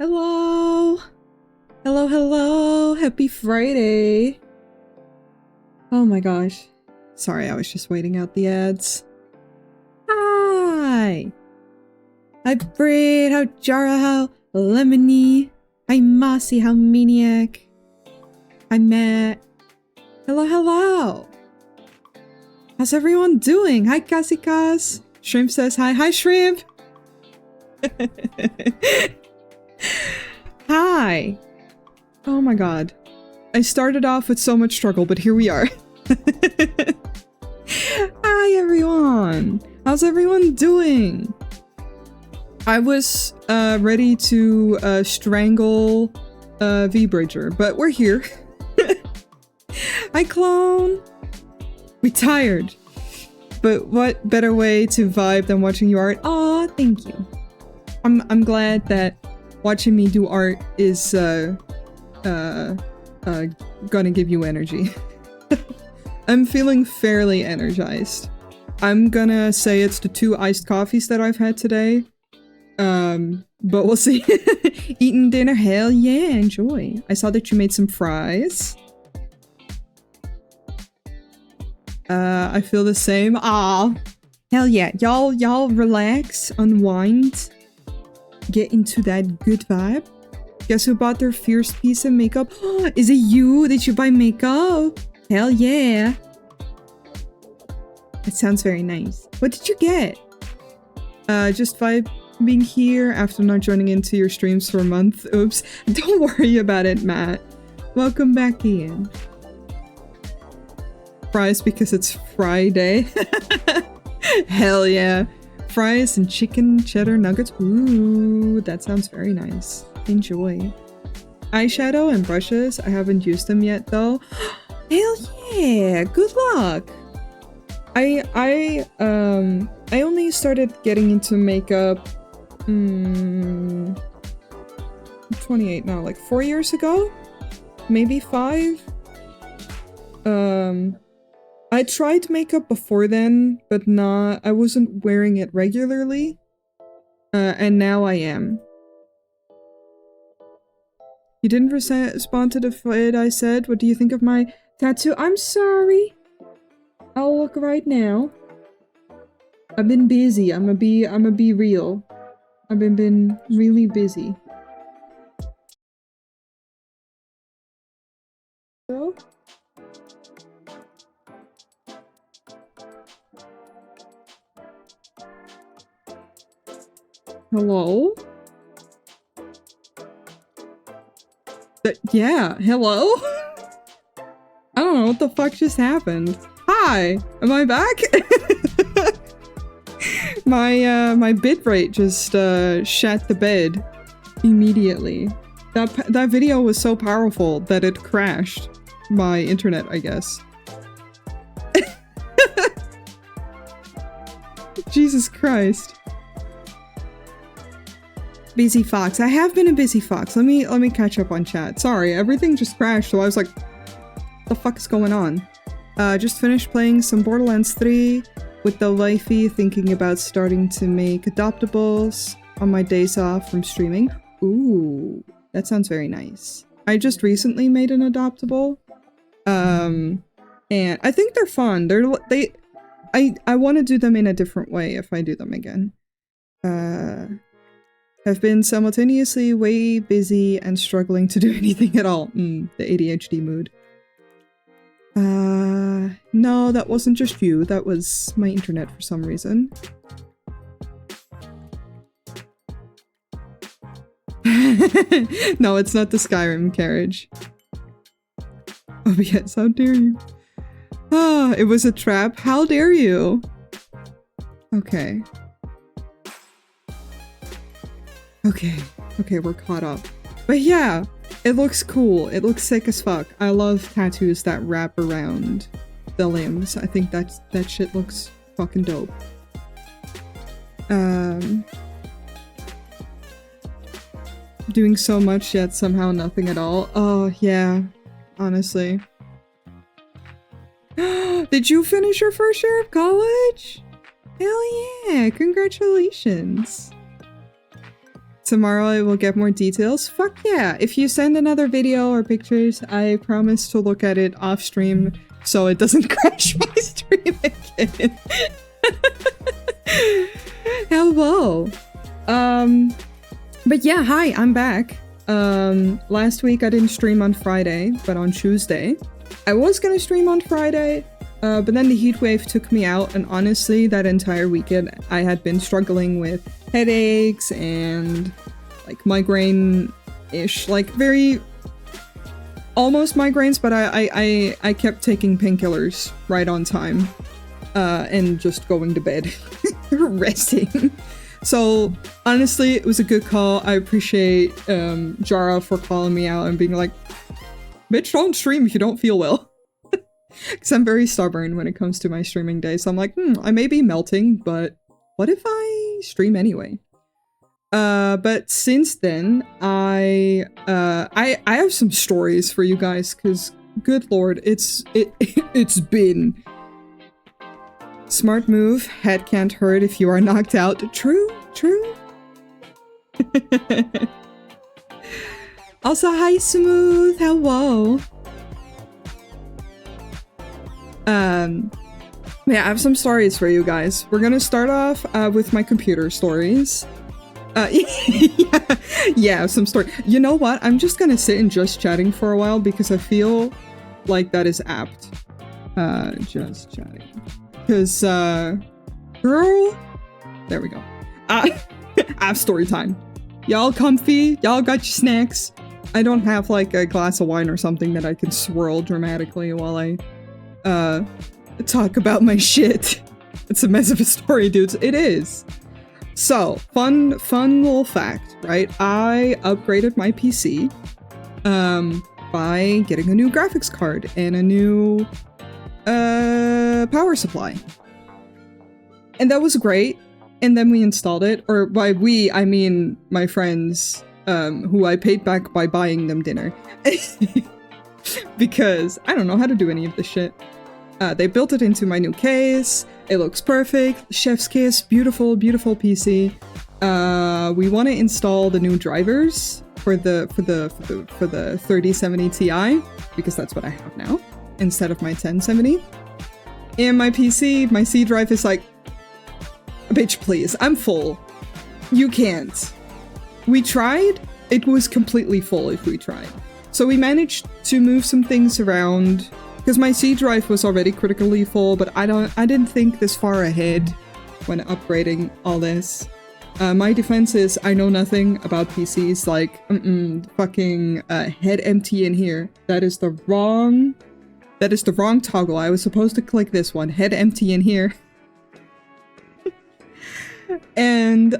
Hello! Hello, hello! Happy Friday! Oh my gosh. Sorry, I was just waiting out the ads. Hi! Hi Braid, how Jara, how Lemony. Hi Mossy, how Maniac. Hi Matt. Hello, hello! How's everyone doing? Hi Kasikas. Shrimp says hi. Hi Shrimp! Hi! Oh my god. I started off with so much struggle, but here we are. Hi everyone! How's everyone doing? I was ready to strangle V-Bridger, but we're here. Hi Clone! We tired. But what better way to vibe than watching you art? Aw, thank you. I'm glad that watching me do art is gonna give you energy. I'm feeling fairly energized. I'm gonna say it's the 2 iced coffees that I've had today. But we'll see. Eating dinner, hell yeah, enjoy. I saw that you made some fries. I feel the same. Ah, hell yeah. Y'all relax, unwind, get into that good vibe. Guess who bought their fierce piece of makeup? Is it you? Did you buy makeup? Hell yeah. It sounds very nice. What did you get? Just vibing here after not joining into your streams for a month. Oops. Don't worry about it, Matt. Welcome back in. Fries because it's Friday. Hell yeah. Fries and chicken cheddar nuggets. Ooh, that sounds very nice. Enjoy. Eyeshadow and brushes. I haven't used them yet though. Hell yeah. Good luck. I only started getting into makeup 28 now, like 4 years ago? Maybe 5? I tried makeup before then, but I wasn't wearing it regularly. And now I am. You didn't respond to the vid I said. What do you think of my tattoo? I'm sorry. I'll look right now. I've been busy. I'ma be real. I've been really busy. So? Hello? Yeah, hello? I don't know what the fuck just happened. Hi! Am I back? My bitrate just shat the bed immediately. That video was so powerful that it crashed my internet, I guess. Jesus Christ. Busy fox. I have been a busy fox. Let me catch up on chat. Sorry, everything just crashed, so I was like, what the fuck is going on? Just finished playing some Borderlands 3 with the wifey, thinking about starting to make adoptables on my days off from streaming. Ooh, that sounds very nice. I just recently made an adoptable. And I think they're fun. I want to do them in a different way if I do them again. Have been simultaneously way busy and struggling to do anything at all. The ADHD mood. No, that wasn't just you. That was my internet for some reason. No, it's not the Skyrim carriage. Oh yes, how dare you? Ah, it was a trap. How dare you? Okay. Okay, we're caught up. But yeah, it looks cool. It looks sick as fuck. I love tattoos that wrap around the limbs. I think that shit looks fucking dope. Doing so much yet somehow nothing at all. Oh, yeah. Honestly. Did you finish your first year of college? Hell yeah! Congratulations! Tomorrow I will get more details. Fuck yeah. If you send another video or pictures, I promise to look at it off stream so it doesn't crash my stream again. Hello. But yeah, hi, I'm back. Last week I didn't stream on Friday, but on Tuesday. I was gonna stream on Friday, but then the heat wave took me out, and honestly, that entire weekend I had been struggling with headaches and like migraine-ish, like very almost migraines, but I kept taking painkillers right on time, and just going to bed, resting. So honestly, it was a good call. I appreciate Jara for calling me out and being like, bitch, don't stream if you don't feel well. Because I'm very stubborn when it comes to my streaming days. So I'm like, I may be melting, but what if I stream anyway? But since then, I have some stories for you guys, because good lord, it's been... Smart move, head can't hurt if you are knocked out. True, true. Also, hi Smooth, hello. Yeah, I have some stories for you guys. We're gonna start off with my computer stories. Yeah, some story. You know what? I'm just gonna sit and just chatting for a while because I feel like that is apt. Just chatting. Because, girl, there we go. I have story time. Y'all comfy? Y'all got your snacks? I don't have like a glass of wine or something that I can swirl dramatically while I, talk about my shit. It's a mess of a story, dudes. It is. So, fun little fact, right? I upgraded my PC, by getting a new graphics card and a new power supply. And that was great. And then we installed it, or by we, I mean my friends, who I paid back by buying them dinner. Because I don't know how to do any of this shit. They built it into my new case. It looks perfect. Chef's kiss. Beautiful, beautiful PC. We want to install the new drivers for the 3070 Ti, because that's what I have now, instead of my 1070. And my PC, my C drive is like, bitch, please, I'm full. You can't. We tried. It was completely full if we tried. So we managed to move some things around, because my C drive was already critically full, but I didn't think this far ahead when upgrading all this. My defense is I know nothing about PCs, like, fucking head empty in here. That is the wrong toggle. I was supposed to click this one. Head empty in here. And,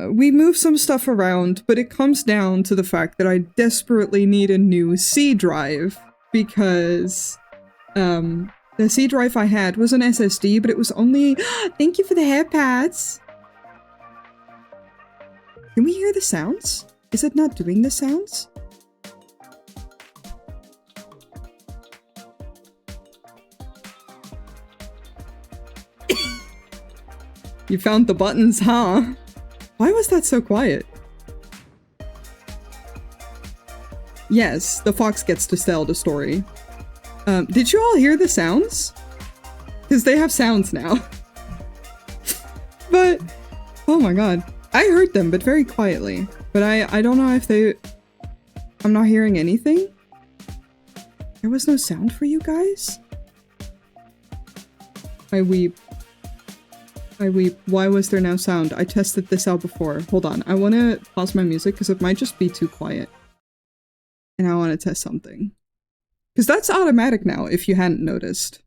we moved some stuff around, but it comes down to the fact that I desperately need a new C drive, because, the C drive I had was an SSD, but it was only... Thank you for the hair pads! Can we hear the sounds? Is it not doing the sounds? You found the buttons, huh? Why was that so quiet? Yes, the fox gets to tell the story. Did you all hear the sounds? Because they have sounds now. But, oh my god. I heard them, but very quietly. But I don't know if they... I'm not hearing anything? There was no sound for you guys? I weep. I weep. Why was there no sound? I tested this out before. Hold on. I want to pause my music because it might just be too quiet. And I want to test something. Because that's automatic now, if you hadn't noticed.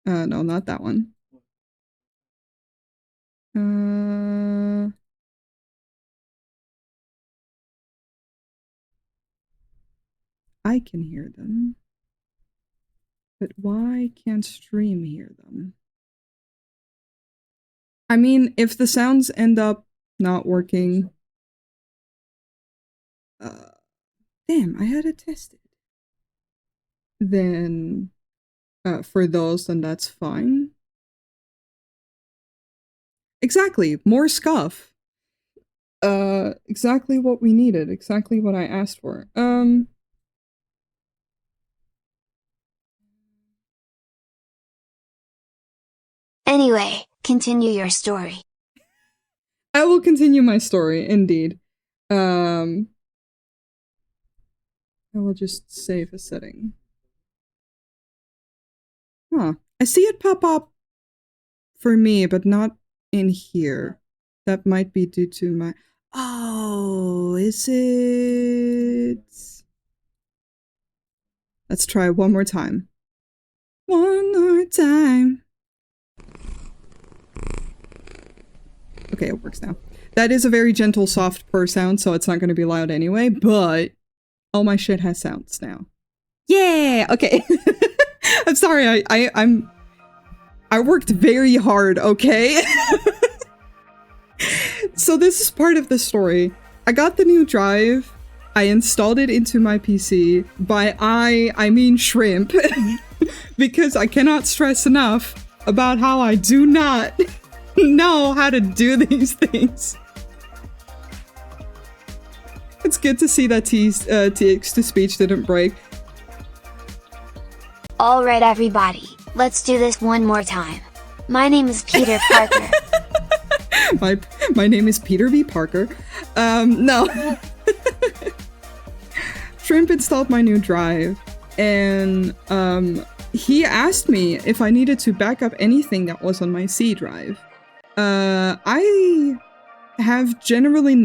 No, not that one. I can hear them. But why can't stream hear them? I mean, if the sounds end up not working... damn, I had it tested. Then, for those, then that's fine. Exactly, more scuff. Exactly what we needed, exactly what I asked for. Anyway, continue your story. I will continue my story, indeed. I will just save a setting. Huh. I see it pop up for me, but not in here. That might be due to my... Oh, is it... Let's try one more time. One more time. Okay, it works now. That is a very gentle, soft purr sound, so it's not going to be loud anyway, but all my shit has sounds now. Yeah! Okay. I'm sorry, I worked very hard, okay? So this is part of the story. I got the new drive. I installed it into my PC. By I mean shrimp. Because I cannot stress enough about how I do not know how to do these things. It's good to see that text-to-speech didn't break. Alright everybody, let's do this one more time. My name is Peter Parker. My name is Peter V. Parker. No. Shrimp installed my new drive, and he asked me if I needed to back up anything that was on my C drive. I generally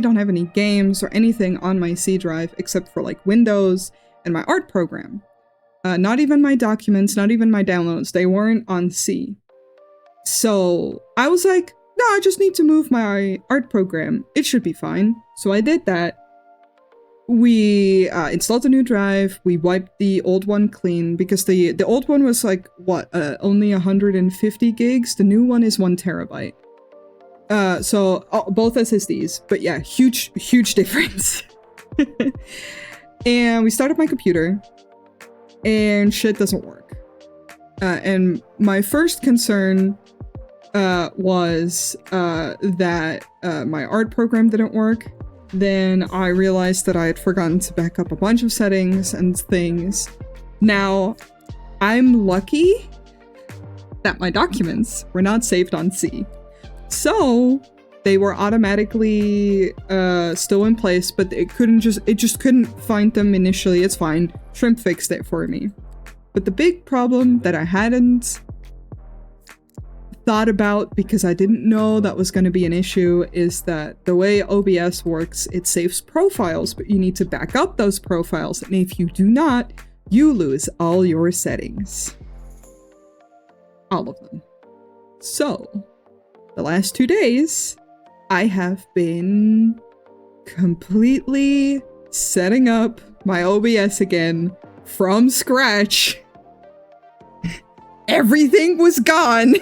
don't have any games or anything on my C drive except for like Windows and my art program. Not even my documents, not even my downloads. They weren't on C. So I was like, no, I just need to move my art program. It should be fine. So I did that. We installed a new drive. We wiped the old one clean because the old one was like, what, only 150 gigs? The new one is 1 terabyte. So both SSDs, but yeah, huge difference. And we started my computer and shit doesn't work. And my first concern was that my art program didn't work. Then I realized that I had forgotten to back up a bunch of settings and things. Now, I'm lucky that my documents were not saved on C. So they were automatically still in place, but it just couldn't find them initially. It's fine. Shrimp fixed it for me. But the big problem that I hadn't thought about because I didn't know that was going to be an issue is that the way OBS works, it saves profiles, but you need to back up those profiles. And if you do not, you lose all your settings. All of them. So, the last 2 days, I have been completely setting up my OBS again from scratch. Everything was gone.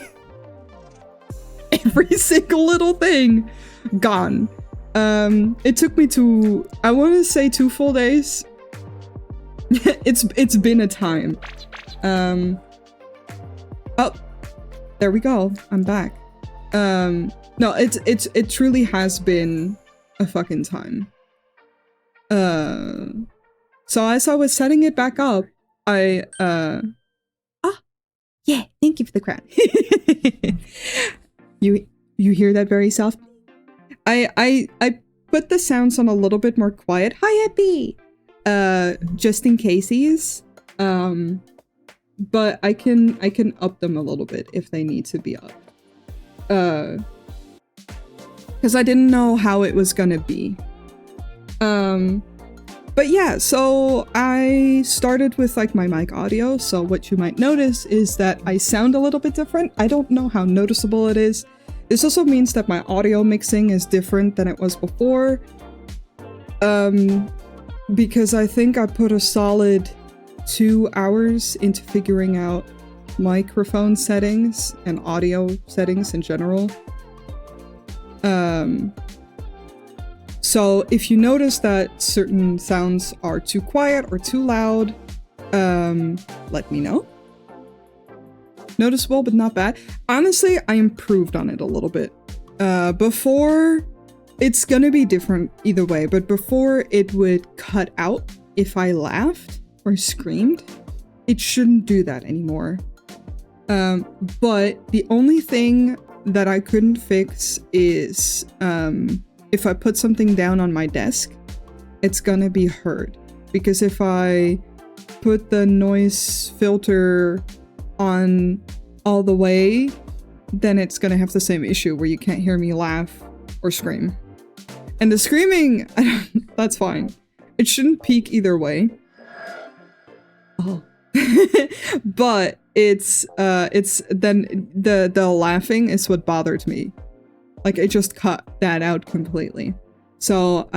Every single little thing gone. It took me I want to say 2 full days. It's been a time. Oh, there we go. I'm back. No, it truly has been a fucking time. So as I was setting it back up, yeah, thank you for the crown. You hear that very soft? I put the sounds on a little bit more quiet. Hi, Epi! Just in cases. But I can up them a little bit if they need to be up. Because I didn't know how it was gonna be. But yeah, so I started with like my mic audio, so what you might notice is that I sound a little bit different. I don't know how noticeable it is. This also means that my audio mixing is different than it was before. Because I think I put a solid 2 hours into figuring out microphone settings and audio settings in general. So if you notice that certain sounds are too quiet or too loud, let me know. noticeable, but not bad. Honestly, I improved on it a little bit. Before, it's gonna be different either way, but before it would cut out if I laughed or screamed. It shouldn't do that anymore. But the only thing that I couldn't fix is if I put something down on my desk, it's gonna be heard. Because if I put the noise filter on all the way, then it's gonna have the same issue where you can't hear me laugh or scream. And the screaming, that's fine. It shouldn't peak either way. Oh. But it's then the laughing is what bothered me. Like, I just cut that out completely. So,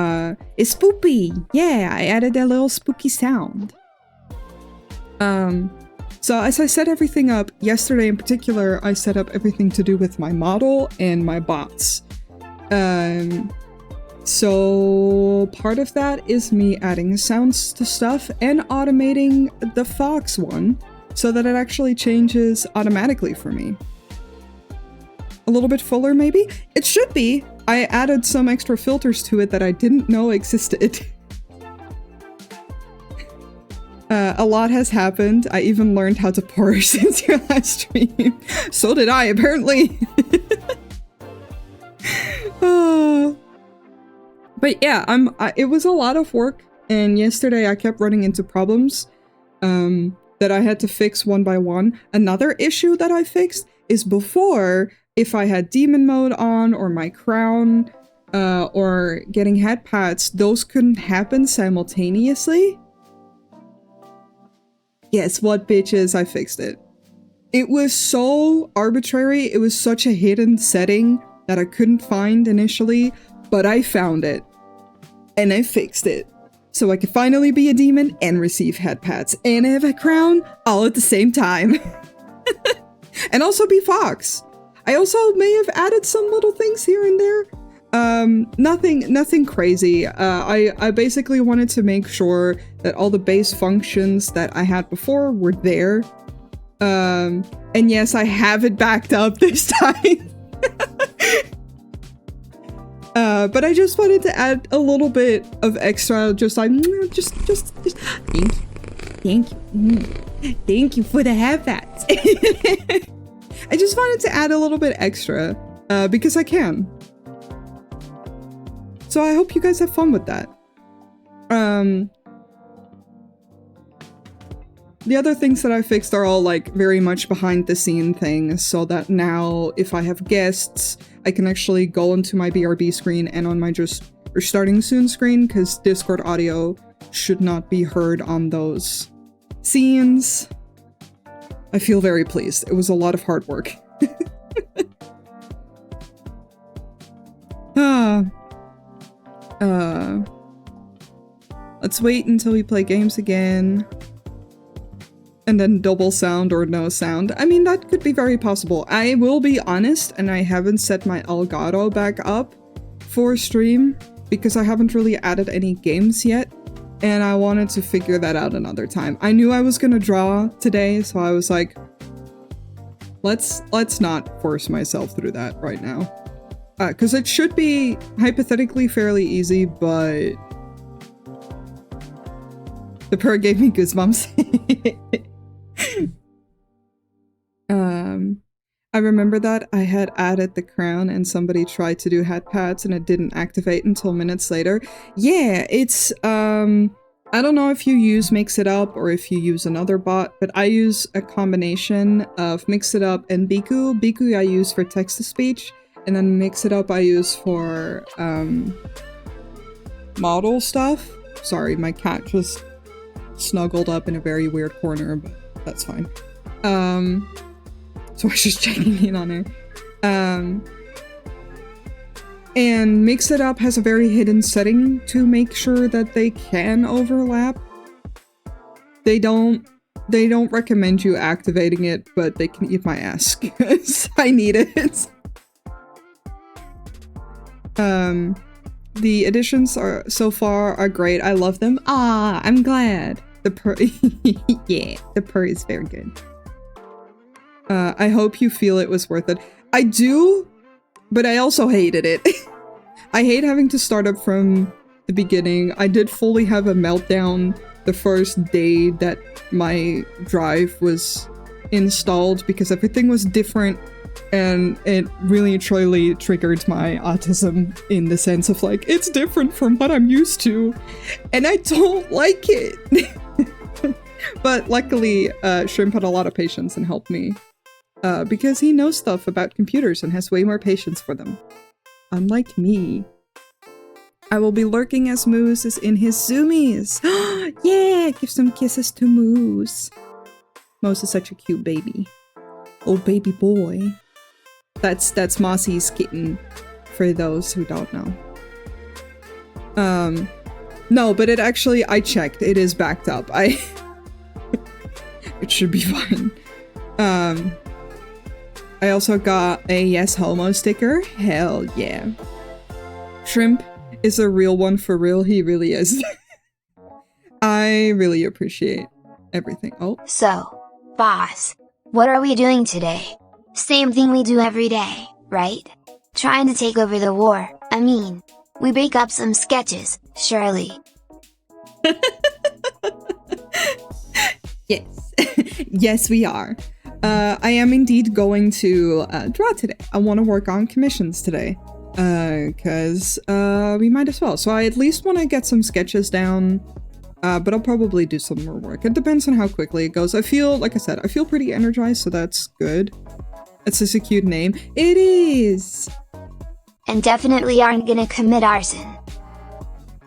it's spooky. Yeah, I added a little spooky sound. So as I set everything up, yesterday in particular, I set up everything to do with my model and my bots. So part of that is me adding sounds to stuff and automating the Fox one so that it actually changes automatically for me. A little bit fuller, maybe? It should be! I added some extra filters to it that I didn't know existed. A lot has happened. I even learned how to parse since your last stream. So did I, apparently. But yeah, it was a lot of work, and yesterday I kept running into problems that I had to fix one by one. Another issue that I fixed is before, if I had demon mode on, or my crown, or getting head pats, those couldn't happen simultaneously. Guess what, bitches? I fixed it. It was so arbitrary, it was such a hidden setting that I couldn't find initially, but I found it. And I fixed it. So I could finally be a demon and receive head pats and have a crown all at the same time. And also be Fox. I also may have added some little things here and there. Nothing crazy. I basically wanted to make sure that all the base functions that I had before were there. And yes, I have it backed up this time. But I just wanted to add a little bit of extra, just like, just thank you. Thank you for the head pats. I just wanted to add a little bit extra, because I can. So I hope you guys have fun with that. The other things that I fixed are all like very much behind the scene things, so that now if I have guests, I can actually go into my BRB screen and on my just restarting soon screen, because Discord audio should not be heard on those scenes. I feel very pleased. It was a lot of hard work. Let's wait until we play games again. And then double sound or no sound. I mean, that could be very possible. I will be honest, and I haven't set my Elgato back up for stream because I haven't really added any games yet. And I wanted to figure that out another time. I knew I was gonna draw today, so I was like, let's not force myself through that right now. Because it should be hypothetically fairly easy, but the purr gave me goosebumps. I remember that I had added the crown and somebody tried to do head pats and it didn't activate until minutes later. Yeah, it's, I don't know if you use Mix It Up or if you use another bot, but I use a combination of Mix It Up and Biku. Biku I use for text-to-speech, and then Mix It Up I use for, model stuff. Sorry, my cat just snuggled up in a very weird corner, but that's fine. So I was just checking in on her. And Mix It Up has a very hidden setting to make sure that they can overlap. They don't recommend you activating it, but they can eat my ass because I need it. The additions are so far are great. I love them. Ah, I'm glad. The purr, yeah, the purr is very good. I hope you feel it was worth it. I do, but I also hated it. I hate having to start up from the beginning. I did fully have a meltdown the first day that my drive was installed because everything was different, and it really truly triggered my autism in the sense of like, it's different from what I'm used to, and I don't like it. But luckily, Shrimp had a lot of patience and helped me because he knows stuff about computers and has way more patience for them. Unlike me. I will be lurking as Moose is in his zoomies. Yeah, give some kisses to Moose. Moose is such a cute baby. Oh, baby boy. That's Mossy's kitten, for those who don't know. No, but it actually, I checked. It is backed up. It should be fine. I also got a Yes Homo sticker. Hell yeah. Shrimp is a real one for real. He really is. I really appreciate everything. Oh. So, boss, what are we doing today? Same thing we do every day, right? Trying to take over the war. I mean, we bake up some sketches, surely. Yes. Yes, we are. I am indeed going to draw today. I want to work on commissions today. Because we might as well. So I at least want to get some sketches down. But I'll probably do some more work. It depends on how quickly it goes. I feel, like I said, I feel pretty energized, so that's good. It's just a cute name. It is! And definitely aren't gonna commit arson.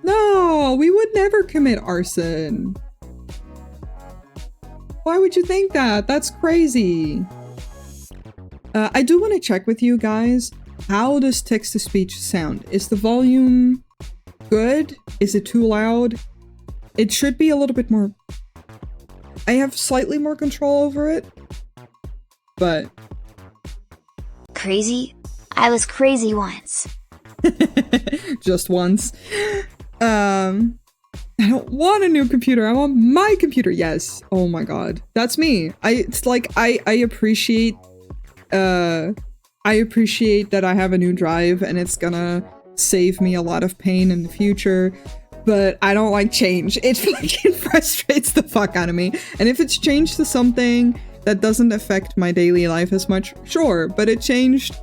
No, we would never commit arson. Why would you think that? That's crazy. I do want to check with you guys. How does text-to-speech sound? Is the volume good? Is it too loud? It should be a little bit more... I have slightly more control over it, but... Crazy? I was crazy once. Just once. I don't want a new computer. I want my computer. Yes. Oh my god. That's me. It's like, I appreciate... I appreciate that I have a new drive and it's gonna save me a lot of pain in the future. But I don't like change. It fucking frustrates the fuck out of me. And if it's changed to something that doesn't affect my daily life as much, sure. But it changed,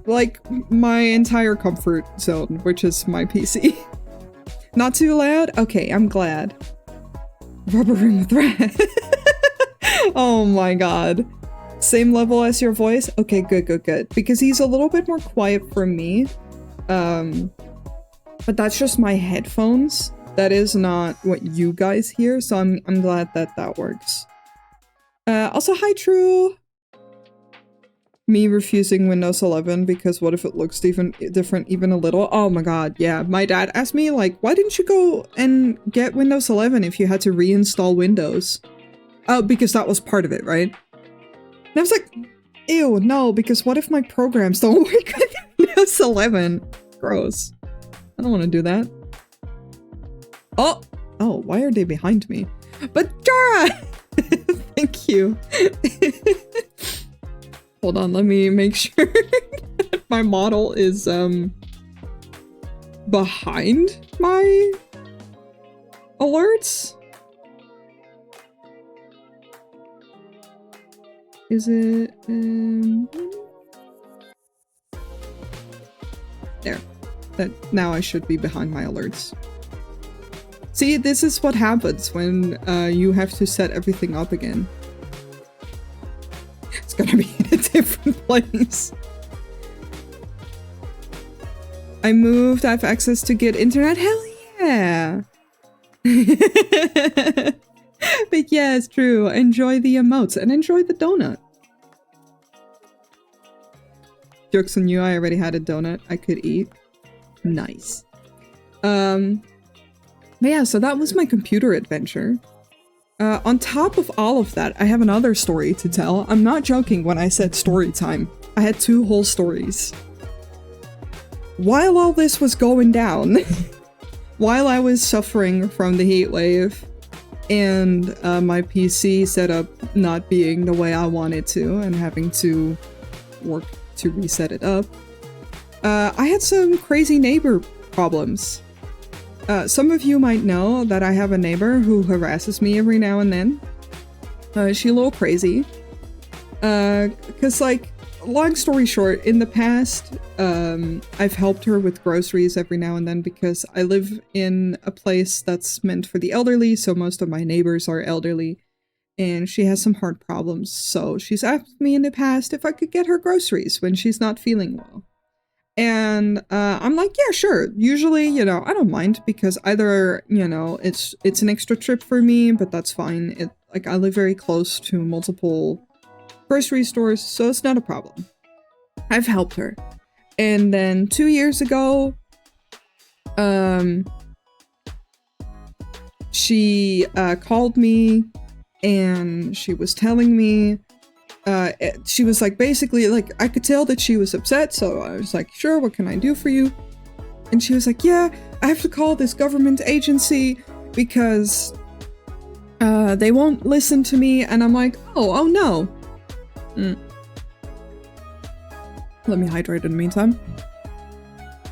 like, my entire comfort zone, which is my PC. Not too loud? Okay, I'm glad. Rubber room with rat. Oh my god. Same level as your voice? Okay, good. Because he's a little bit more quiet for me. But that's just my headphones. That is not what you guys hear, so I'm glad that that works. Also, hi, True! Me refusing Windows 11 because what if it looks different even a little? Oh my god, yeah. My dad asked me, like, why didn't you go and get Windows 11 if you had to reinstall Windows? Oh, because that was part of it, right? And I was like, ew, no, because what if my programs don't work with Windows 11? Gross. I don't want to do that. Oh, why are they behind me? But Jara! Thank you. Hold on, let me make sure my model is behind my alerts. Is it there? That now I should be behind my alerts. See, this is what happens when you have to set everything up again. It's gonna be in a different place. I moved, I have access to good internet. Hell yeah! But yeah, it's true. Enjoy the emotes and enjoy the donut. Jokes on you, I already had a donut I could eat. Nice. But yeah, so that was my computer adventure. On top of all of that, I have another story to tell. I'm not joking when I said story time. I had 2 whole stories. While all this was going down, while I was suffering from the heat wave, and my PC setup not being the way I want it to, and having to work to reset it up, I had some crazy neighbor problems. Some of you might know that I have a neighbor who harasses me every now and then. She's a little crazy. Cause like, long story short, in the past, I've helped her with groceries every now and then because I live in a place that's meant for the elderly, so most of my neighbors are elderly, and she has some heart problems, so she's asked me in the past if I could get her groceries when she's not feeling well. And I'm like, yeah, sure. Usually, you know, I don't mind because either, you know, it's an extra trip for me, but that's fine. Like, I live very close to multiple grocery stores, so it's not a problem. I've helped her. And then 2 years ago, she called me and she was telling me, she was like, basically, like, I could tell that she was upset, so I was like, sure, what can I do for you? And she was like, yeah, I have to call this government agency because they won't listen to me. And I'm like, oh no. Let me hydrate in the meantime.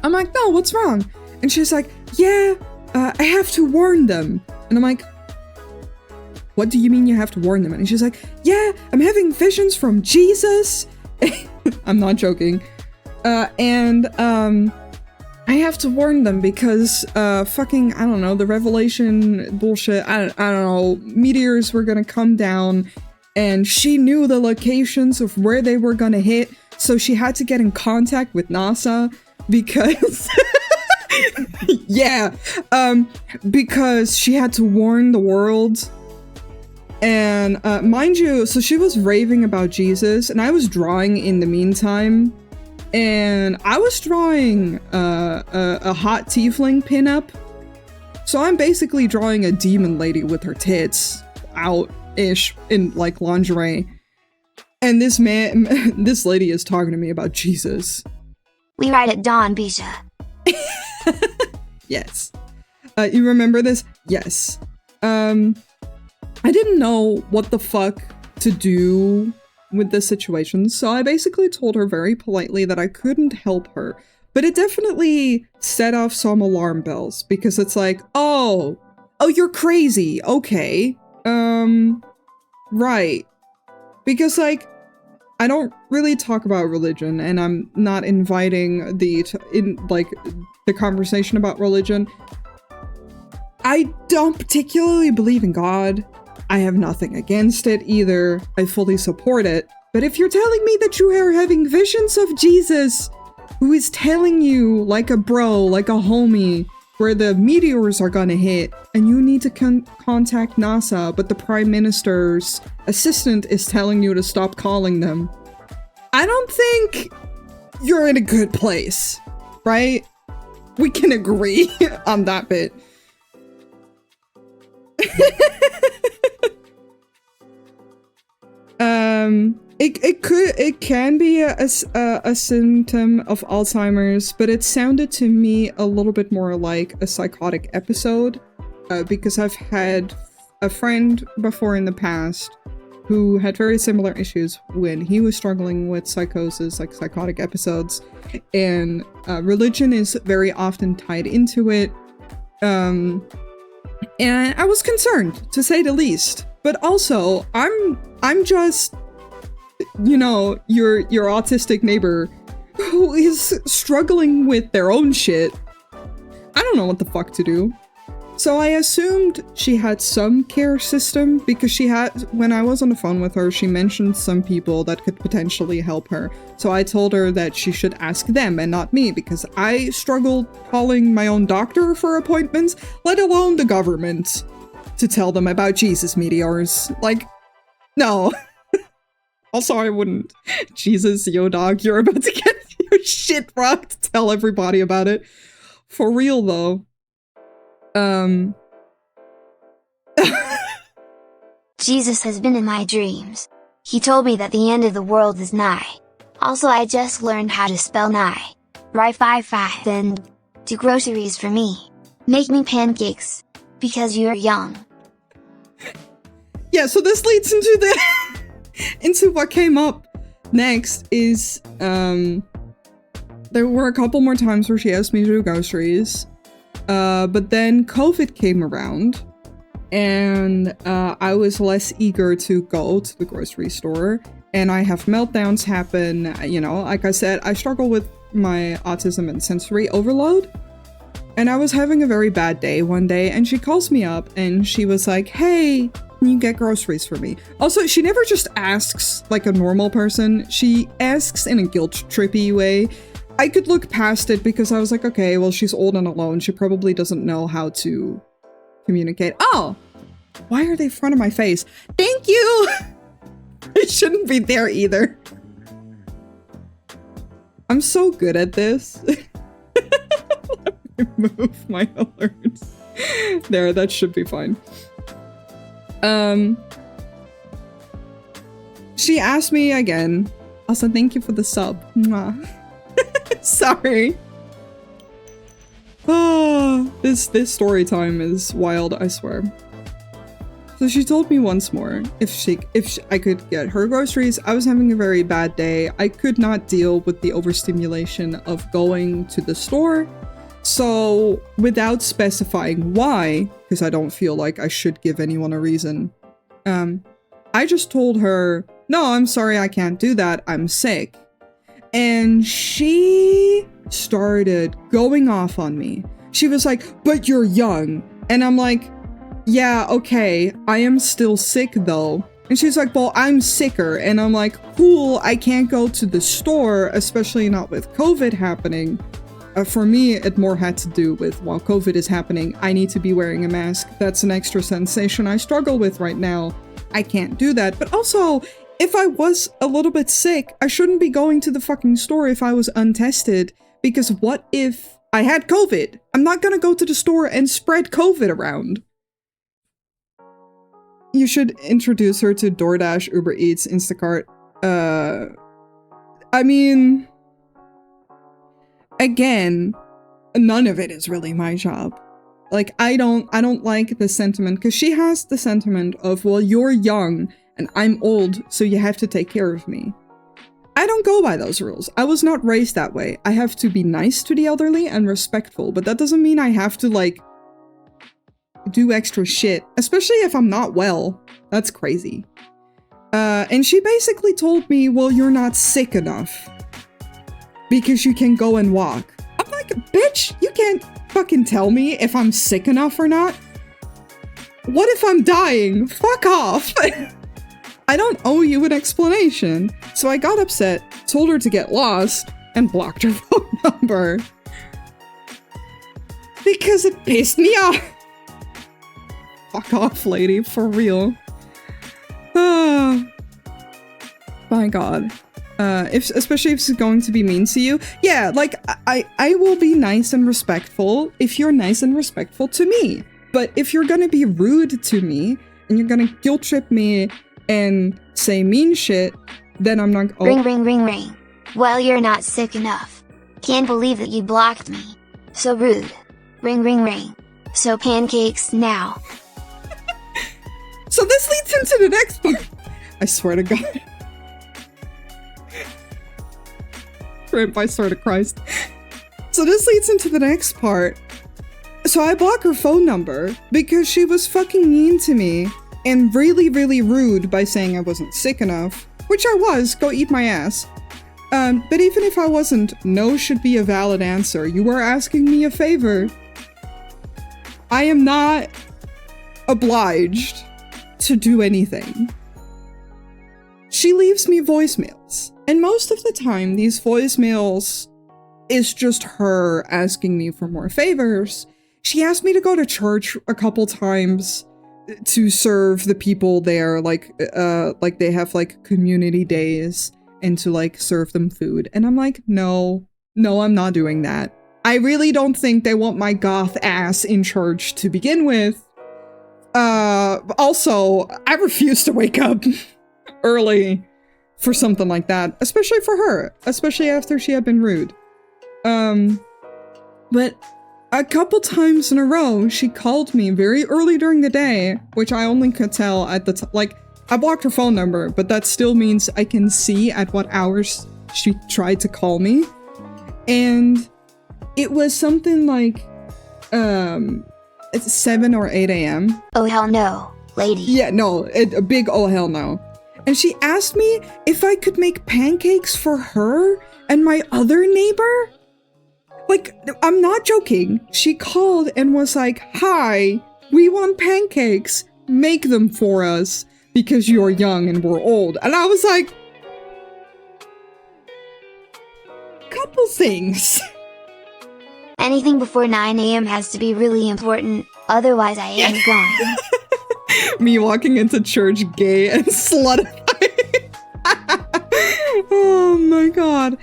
I'm like, no, what's wrong? And she's like, yeah, I have to warn them. And I'm like, what do you mean you have to warn them? And she's like, yeah, I'm having visions from Jesus. I'm not joking. And I have to warn them because fucking, I don't know, the Revelation bullshit, I don't know, meteors were gonna come down, and she knew the locations of where they were gonna hit, so she had to get in contact with NASA because yeah, because she had to warn the world. And mind you, so she was raving about Jesus, and I was drawing in the meantime, and I was drawing a hot tiefling pinup. So I'm basically drawing a demon lady with her tits out-ish in like lingerie. And this lady is talking to me about Jesus. We ride at dawn, Bisha. Yes. You remember this? Yes. I didn't know what the fuck to do with this situation, so I basically told her very politely that I couldn't help her. But it definitely set off some alarm bells, because it's like, oh, you're crazy, okay. Right. Because, like, I don't really talk about religion, and I'm not inviting the conversation about religion. I don't particularly believe in God. I have nothing against it either. I fully support it. But if you're telling me that you are having visions of Jesus, who is telling you, like a bro, like a homie, where the meteors are gonna hit, and you need to contact NASA, but the Prime Minister's assistant is telling you to stop calling them, I don't think you're in a good place, right? We can agree on that bit. It can be a symptom of Alzheimer's, but it sounded to me a little bit more like a psychotic episode, because I've had a friend before in the past who had very similar issues when he was struggling with psychosis, like psychotic episodes, and religion is very often tied into it. And I was concerned, to say the least. But also, I'm just, you know, your autistic neighbor who is struggling with their own shit. I don't know what the fuck to do. So I assumed she had some care system, because she had, when I was on the phone with her, she mentioned some people that could potentially help her. So I told her that she should ask them and not me, because I struggled calling my own doctor for appointments, let alone the government, to tell them about Jesus meteors. Like, no. Also, I wouldn't. Jesus, yo dog, you're about to get your shit rocked. Tell everybody about it. For real, though. Jesus has been in my dreams. He told me that the end of the world is nigh. Also, I just learned how to spell nigh. Right 5 and do groceries for me. Make me pancakes. Because you're young. Yeah, so this leads into the into what came up next is there were a couple more times where she asked me to do groceries, but then COVID came around and I was less eager to go to the grocery store, and I have meltdowns happen. You know, like I said, I struggle with my autism and sensory overload, and I was having a very bad day one day, and she calls me up and she was like, hey, can you get groceries for me? Also, she never just asks like a normal person. She asks in a guilt-trippy way. I could look past it because I was like, okay, well, she's old and alone. She probably doesn't know how to communicate. Oh, why are they in front of my face? Thank you! It shouldn't be there either. I'm so good at this. Let me move my alerts. There, that should be fine. She asked me again. Also, thank you for the sub. Mwah. Sorry. Oh, this story time is wild, I swear. So she told me once more if I could get her groceries. I was having a very bad day. I could not deal with the overstimulation of going to the store. So without specifying why, because I don't feel like I should give anyone a reason, I just told her, no, I'm sorry, I can't do that. I'm sick. And she started going off on me. She was like, but you're young. And I'm like, yeah, okay, I am still sick though. And she's like, well, I'm sicker. And I'm like, cool, I can't go to the store, especially not with COVID happening. For me, it more had to do with, while COVID is happening, I need to be wearing a mask. That's an extra sensation I struggle with right now. I can't do that. But also, if I was a little bit sick, I shouldn't be going to the fucking store if I was untested. Because what if I had COVID? I'm not gonna go to the store and spread COVID around. You should introduce her to DoorDash, Uber Eats, Instacart. I mean, again, none of it is really my job. Like, I don't like the sentiment, because she has the sentiment of, well, you're young and I'm old, so you have to take care of me. I don't go by those rules. I was not raised that way. I have to be nice to the elderly and respectful, but that doesn't mean I have to, like, do extra shit, especially if I'm not well. That's crazy. And she basically told me, well, you're not sick enough because you can go and walk. I'm like, bitch, you can't fucking tell me if I'm sick enough or not. What if I'm dying? Fuck off. I don't owe you an explanation. So I got upset, told her to get lost, and blocked her phone number. Because it pissed me off. Fuck off, lady, for real. Oh, my god. Especially if she's going to be mean to you. Yeah, like, I will be nice and respectful if you're nice and respectful to me. But if you're gonna be rude to me, and you're gonna guilt trip me and say mean shit, then I'm not— oh. Ring. Well, you're not sick enough. Can't believe that you blocked me. So rude. Ring. So pancakes now. So this leads into the next part. I swear to God. Rip, I swear to Christ. So this leads into the next part. So I block her phone number because she was fucking mean to me and really, really rude by saying I wasn't sick enough, which I was. Go eat my ass. But even if I wasn't, no should be a valid answer. You are asking me a favor. I am not obliged to do anything. She leaves me voicemails, and most of the time these voicemails is just her asking me for more favors. She asked me to go to church a couple times to serve the people there, like they have like community days, and to like serve them food. And I'm like, no, I'm not doing that. I really don't think they want my goth ass in church to begin with. Also, I refuse to wake up early for something like that, especially for her, especially after she had been rude. But a couple times in a row, she called me very early during the day, which I only could tell at the like, I blocked her phone number, but that still means I can see at what hours she tried to call me. And it was something like, it's 7 or 8 a.m. Oh hell no, lady. Yeah, no, a big oh hell no. And she asked me if I could make pancakes for her and my other neighbor. Like, I'm not joking. She called and was like, "Hi, we want pancakes. Make them for us because you're young and we're old." And I was like, couple things. Anything before 9 a.m. has to be really important, otherwise I ain't going. Me walking into church gay and sluttified. Oh my god.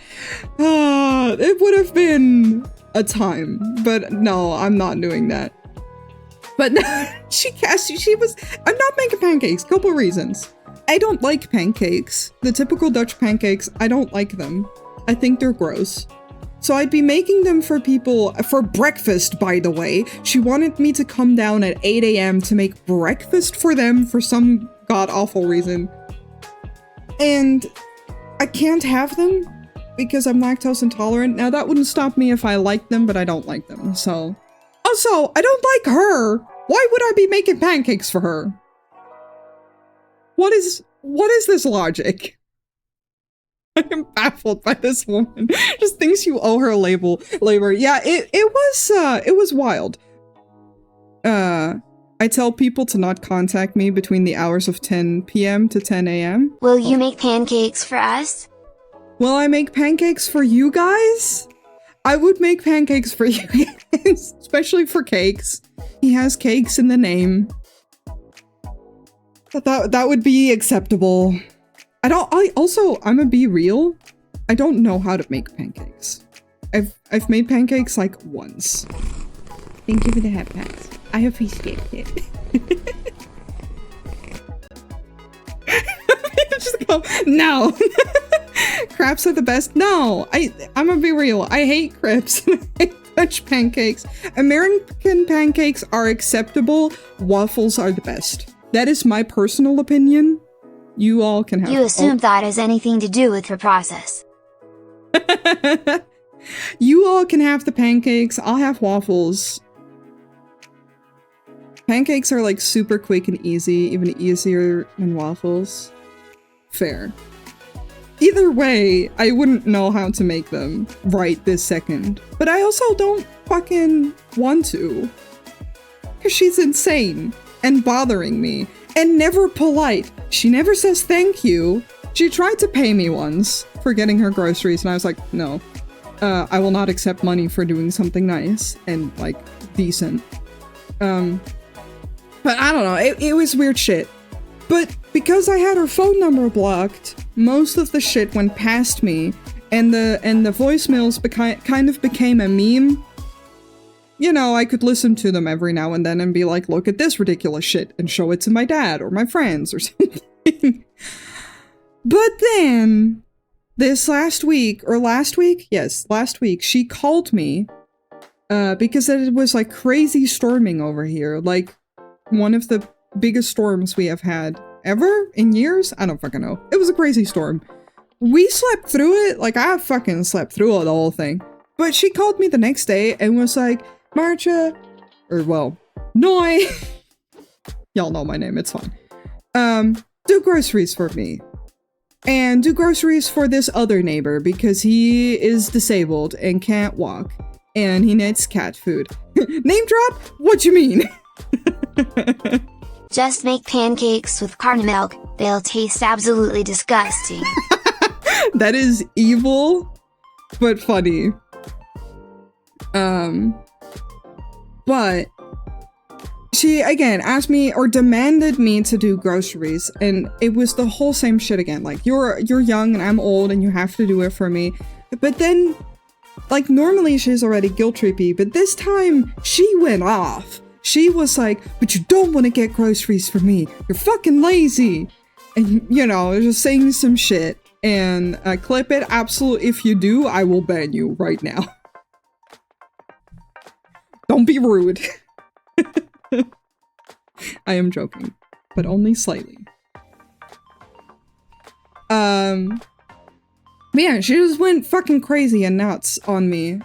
It would have been a time, but no, I'm not doing that. But I'm not making pancakes. Couple reasons. I don't like pancakes. The typical Dutch pancakes, I don't like them. I think they're gross. So I'd be making them for people for breakfast, by the way. She wanted me to come down at 8 a.m. to make breakfast for them for some god-awful reason. And I can't have them because I'm lactose intolerant. Now, that wouldn't stop me if I liked them, but I don't like them, so. Also, I don't like her! Why would I be making pancakes for her? What is this logic? I am baffled by this woman. Just thinks you owe her labor. Yeah, it was wild. I tell people to not contact me between the hours of 10 p.m. to 10 a.m. Will you make pancakes for us? Will I make pancakes for you guys? I would make pancakes for you guys, especially for cakes. He has cakes in the name. That would be acceptable. I'm gonna be real. I don't know how to make pancakes. I've made pancakes like once. Thank you for the hat pats. I appreciate it. Just go, no. Crepes are the best. No, I'm gonna be real. I hate crepes. I hate Dutch pancakes. American pancakes are acceptable. Waffles are the best. That is my personal opinion. You all can have. You assume that has anything to do with her process. You all can have the pancakes. I'll have waffles. Pancakes are like super quick and easy, even easier than waffles. Fair. Either way, I wouldn't know how to make them right this second. But I also don't fucking want to. Because she's insane and bothering me. And never polite. She never says thank you. She tried to pay me once for getting her groceries, and I was like, no. I will not accept money for doing something nice and, like, decent. But I don't know, it was weird shit. But because I had her phone number blocked, most of the shit went past me, and the voicemails kind of became a meme. You know, I could listen to them every now and then and be like, look at this ridiculous shit, and show it to my dad or my friends or something. But then, this last week, yes, last week, she called me, because it was like crazy storming over here, like one of the biggest storms we have had ever in years? I don't fucking know. It was a crazy storm. We slept through it, like I fucking slept through the whole thing. But she called me the next day and was like, Marcha, or well, Noi, y'all know my name, it's fine. Do groceries for me. And do groceries for this other neighbor because he is disabled and can't walk. And he needs cat food. Name drop? What you mean? Just make pancakes with carne milk. They'll taste absolutely disgusting. That is evil, but funny. But she, again, asked me or demanded me to do groceries, and it was the whole same shit again. Like, you're young and I'm old and you have to do it for me. But then, like, normally she's already guilt-trippy, but this time she went off. She was like, but you don't want to get groceries for me. You're fucking lazy. And, you know, just saying some shit. And clip it. Absolutely. If you do, I will ban you right now. don't be rude. I am joking, but only slightly. Yeah, she just went fucking crazy and nuts on me,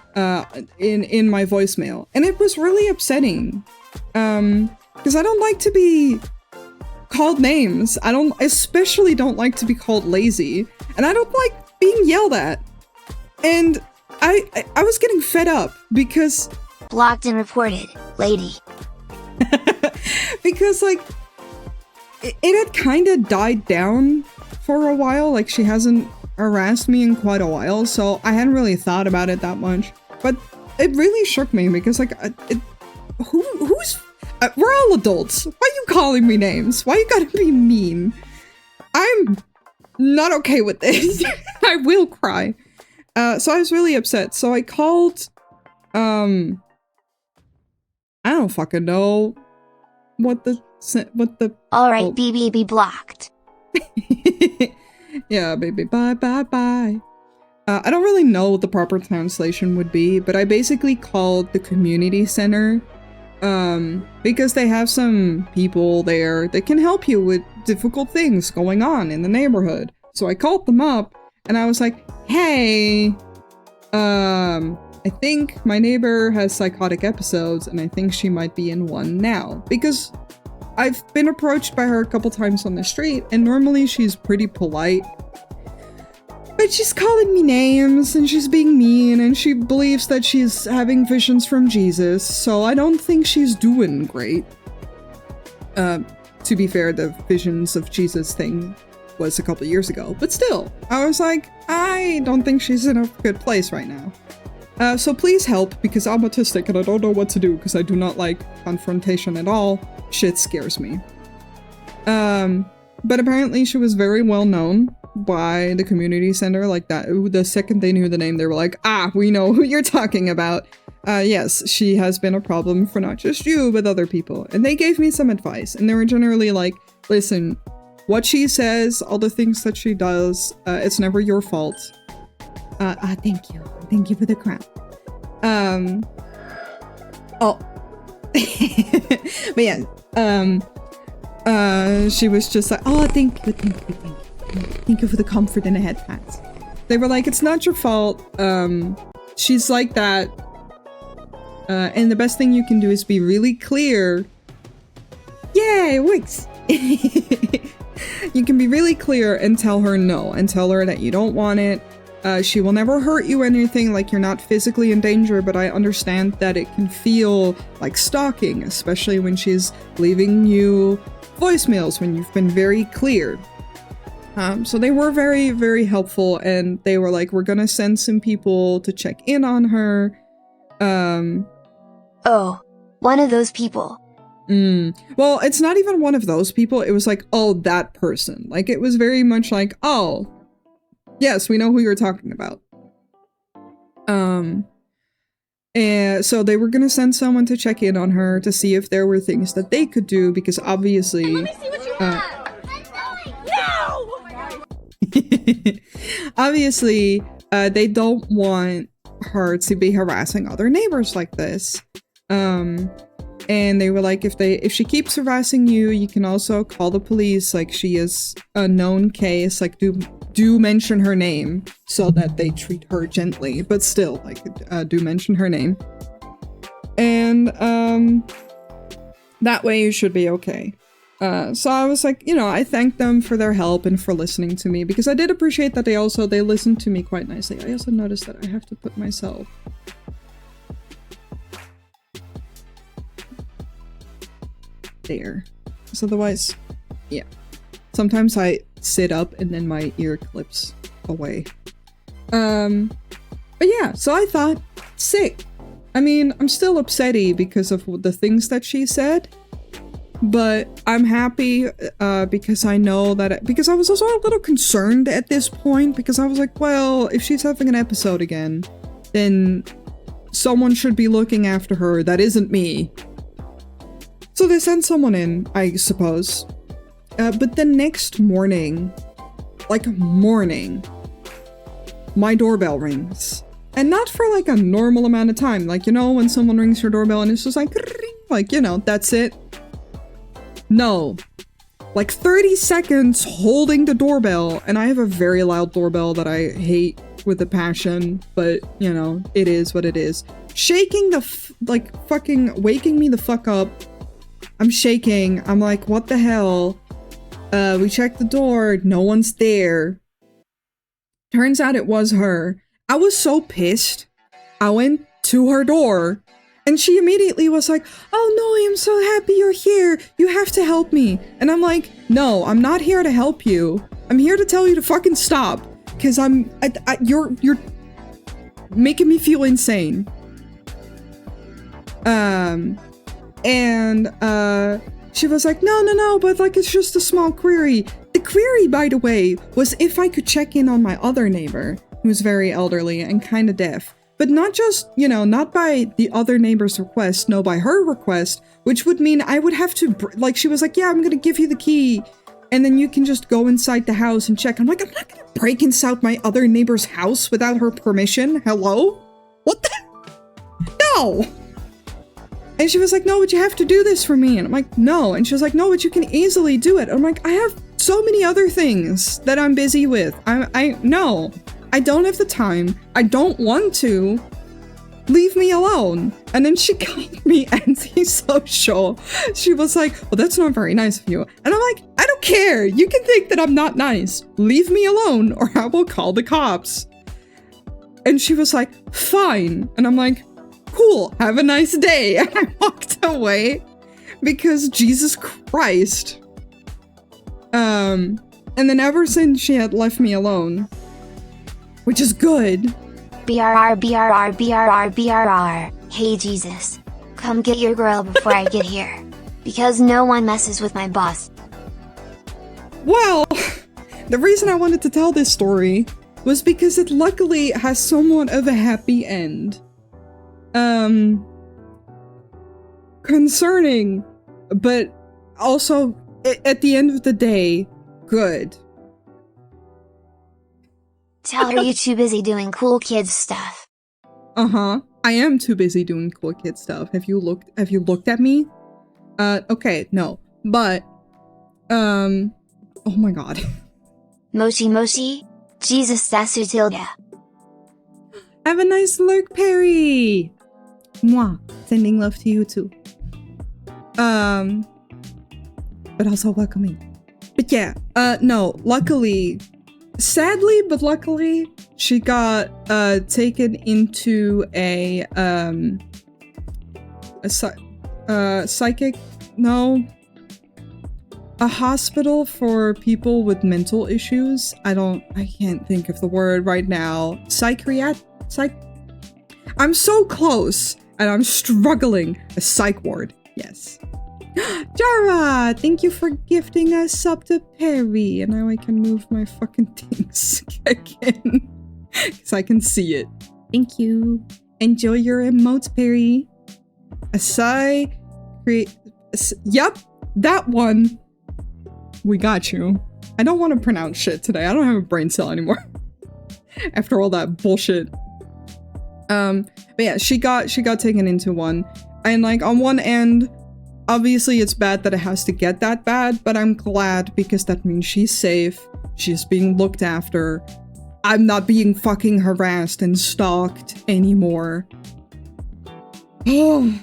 in my voicemail. And it was really upsetting. Because I don't like to be called names. Especially don't like to be called lazy. And I don't like being yelled at. And I was getting fed up because... Blocked and reported, lady. Because, like, it had kind of died down for a while. Like, she hasn't harassed me in quite a while, so I hadn't really thought about it that much. But it really shook me because, like, who's... we're all adults. Why are you calling me names? Why you gotta be mean? I'm not okay with this. I will cry. So I was really upset. So I called, I don't fucking know what the... Alright, BBB blocked. Yeah, baby, bye, bye, bye. I don't really know what the proper translation would be, but I basically called the community center, because they have some people there that can help you with difficult things going on in the neighborhood. So I called them up, and I was like, hey, I think my neighbor has psychotic episodes, and I think she might be in one now, because I've been approached by her a couple times on the street, and normally she's pretty polite. But she's calling me names, and she's being mean, and she believes that she's having visions from Jesus, so I don't think she's doing great. To be fair, the visions of Jesus thing was a couple years ago, but still, I was like, I don't think she's in a good place right now. So please help, because I'm autistic and I don't know what to do, because I do not like confrontation at all. Shit scares me. But apparently she was very well known by the community center, like that. The second they knew the name, they were like, ah, we know who you're talking about. Yes, she has been a problem for not just you, but other people. And they gave me some advice, and they were generally like, listen, what she says, all the things that she does, it's never your fault. Thank you. Thank you for the crown. Oh. But yeah, she was just like, oh, thank you. Thank you for the comfort and the head pats. They were like, it's not your fault. She's like that. And the best thing you can do is be really clear. Yay, Wix! You can be really clear and tell her no, and tell her that you don't want it. She will never hurt you or anything, like you're not physically in danger, but I understand that it can feel like stalking, especially when she's leaving you voicemails when you've been very clear. So they were very, very helpful, and they were like, we're gonna send some people to check in on her. Oh, one of those people. Well, it's not even one of those people. It was like, oh, that person. Like, it was very much like, oh, yes, we know who you're talking about. And so they were gonna send someone to check in on her to see if there were things that they could do, because obviously... Let me see what you have! No! Obviously, they don't want her to be harassing other neighbors like this. And they were like, if she keeps harassing you, you can also call the police, like she is a known case, like do mention her name so that they treat her gently, but still, like, do mention her name. And, that way you should be okay. So I was like, you know, I thanked them for their help and for listening to me, because I did appreciate that they listened to me quite nicely. I also noticed that I have to put myself there, because otherwise, yeah. Sometimes I sit up and then my ear clips away. But yeah, so I thought, sick. I mean, I'm still upsetty because of the things that she said, but I'm happy because I know that, because I was also a little concerned at this point, because I was like, well, if she's having an episode again, then someone should be looking after her that isn't me. So they sent someone in, I suppose. But the next morning, my doorbell rings. And not for like a normal amount of time. Like, you know, when someone rings your doorbell and it's just like, you know, that's it. No. Like 30 seconds holding the doorbell. And I have a very loud doorbell that I hate with a passion. But, you know, it is what it is. Shaking like fucking waking me the fuck up. I'm shaking. I'm like, what the hell? We checked the door. No one's there. Turns out it was her. I was so pissed. I went to her door and she immediately was like, oh no, I'm so happy you're here. You have to help me. And I'm like, no, I'm not here to help you. I'm here to tell you to fucking stop. Cause you're making me feel insane. She was like, no, but like, it's just a small query. The query, by the way, was if I could check in on my other neighbor, who's very elderly and kind of deaf. But not just, you know, not by the other neighbor's request, no, by her request, which would mean I would have to, like, she was like, yeah, I'm gonna give you the key, and then you can just go inside the house and check. I'm like, I'm not gonna break inside my other neighbor's house without her permission. Hello? What the? No! And she was like, no, but you have to do this for me. And I'm like, no. And she was like, no, but you can easily do it. I'm like, I have so many other things that I'm busy with. No, I don't have the time. I don't want to. Leave me alone. And then she called me antisocial. She was like, well, that's not very nice of you. And I'm like, I don't care. You can think that I'm not nice. Leave me alone or I will call the cops. And she was like, fine. And I'm like, cool, have a nice day. And I walked away because Jesus Christ. And then ever since she had left me alone, which is good. BRR, BRR, BRR, BRR. Hey Jesus, come get your girl before I get here. Because no one messes with my boss. Well, the reason I wanted to tell this story was because it luckily has somewhat of a happy end. Concerning, but also at the end of the day, good. Tell her you're too busy doing cool kids stuff. Uh-huh. I am too busy doing cool kid stuff. Have you looked at me? Okay, no. But, oh my god. Moshi Moshi, Jesus Tilda. Have a nice lurk, Perry! Mwah. Sending love to you too. But also welcoming. But yeah, no, luckily, sadly, but luckily, she got, taken into a hospital for people with mental issues. I can't think of the word right now. I'm so close, and I'm struggling. A psych ward, yes. Jara, thank you for gifting us up to Perry. And now I can move my fucking things again. Because I can see it. Thank you. Enjoy your emotes, Perry. Yep, that one. We got you. I don't want to pronounce shit today. I don't have a brain cell anymore. After all that bullshit. But yeah, she got taken into one. And like on one end, obviously it's bad that it has to get that bad, but I'm glad because that means she's safe. She's being looked after. I'm not being fucking harassed and stalked anymore. Oh.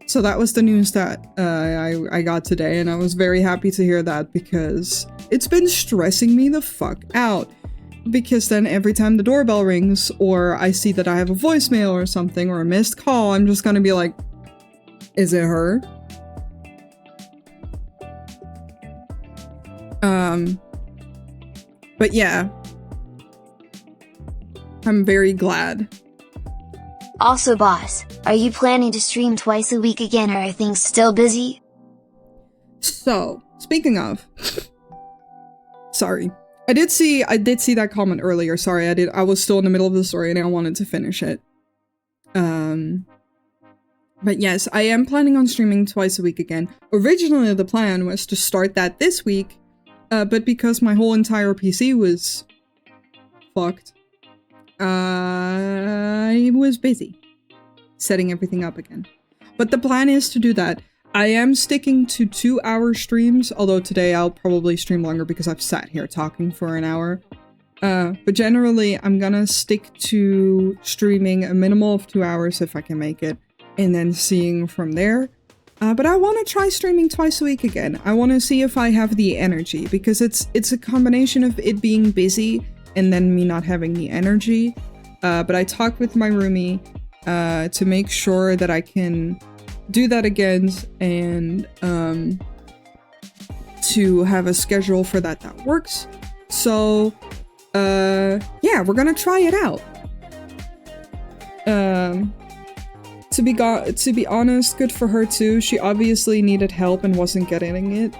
So that was the news that I got today, and I was very happy to hear that because it's been stressing me the fuck out. Because then every time the doorbell rings, or I see that I have a voicemail or something, or a missed call, I'm just gonna be like, is it her? But yeah. I'm very glad. Also boss, are you planning to stream twice a week again or are things still busy? So, speaking of... Sorry. I did see that comment earlier. Sorry, I was still in the middle of the story and I wanted to finish it. But yes, I am planning on streaming twice a week again. Originally, the plan was to start that this week, but because my whole entire PC was fucked, I was busy setting everything up again. But the plan is to do that. I am sticking to 2-hour streams, although today I'll probably stream longer because I've sat here talking for an hour. But generally, I'm gonna stick to streaming a minimal of 2 hours if I can make it, and then seeing from there. But I want to try streaming twice a week again. I want to see if I have the energy, because it's a combination of it being busy and then me not having the energy. But I talked with my roomie to make sure that I can do that again, and to have a schedule for that works. So yeah, we're gonna try it out. To be honest, good for her too. She obviously needed help and wasn't getting it.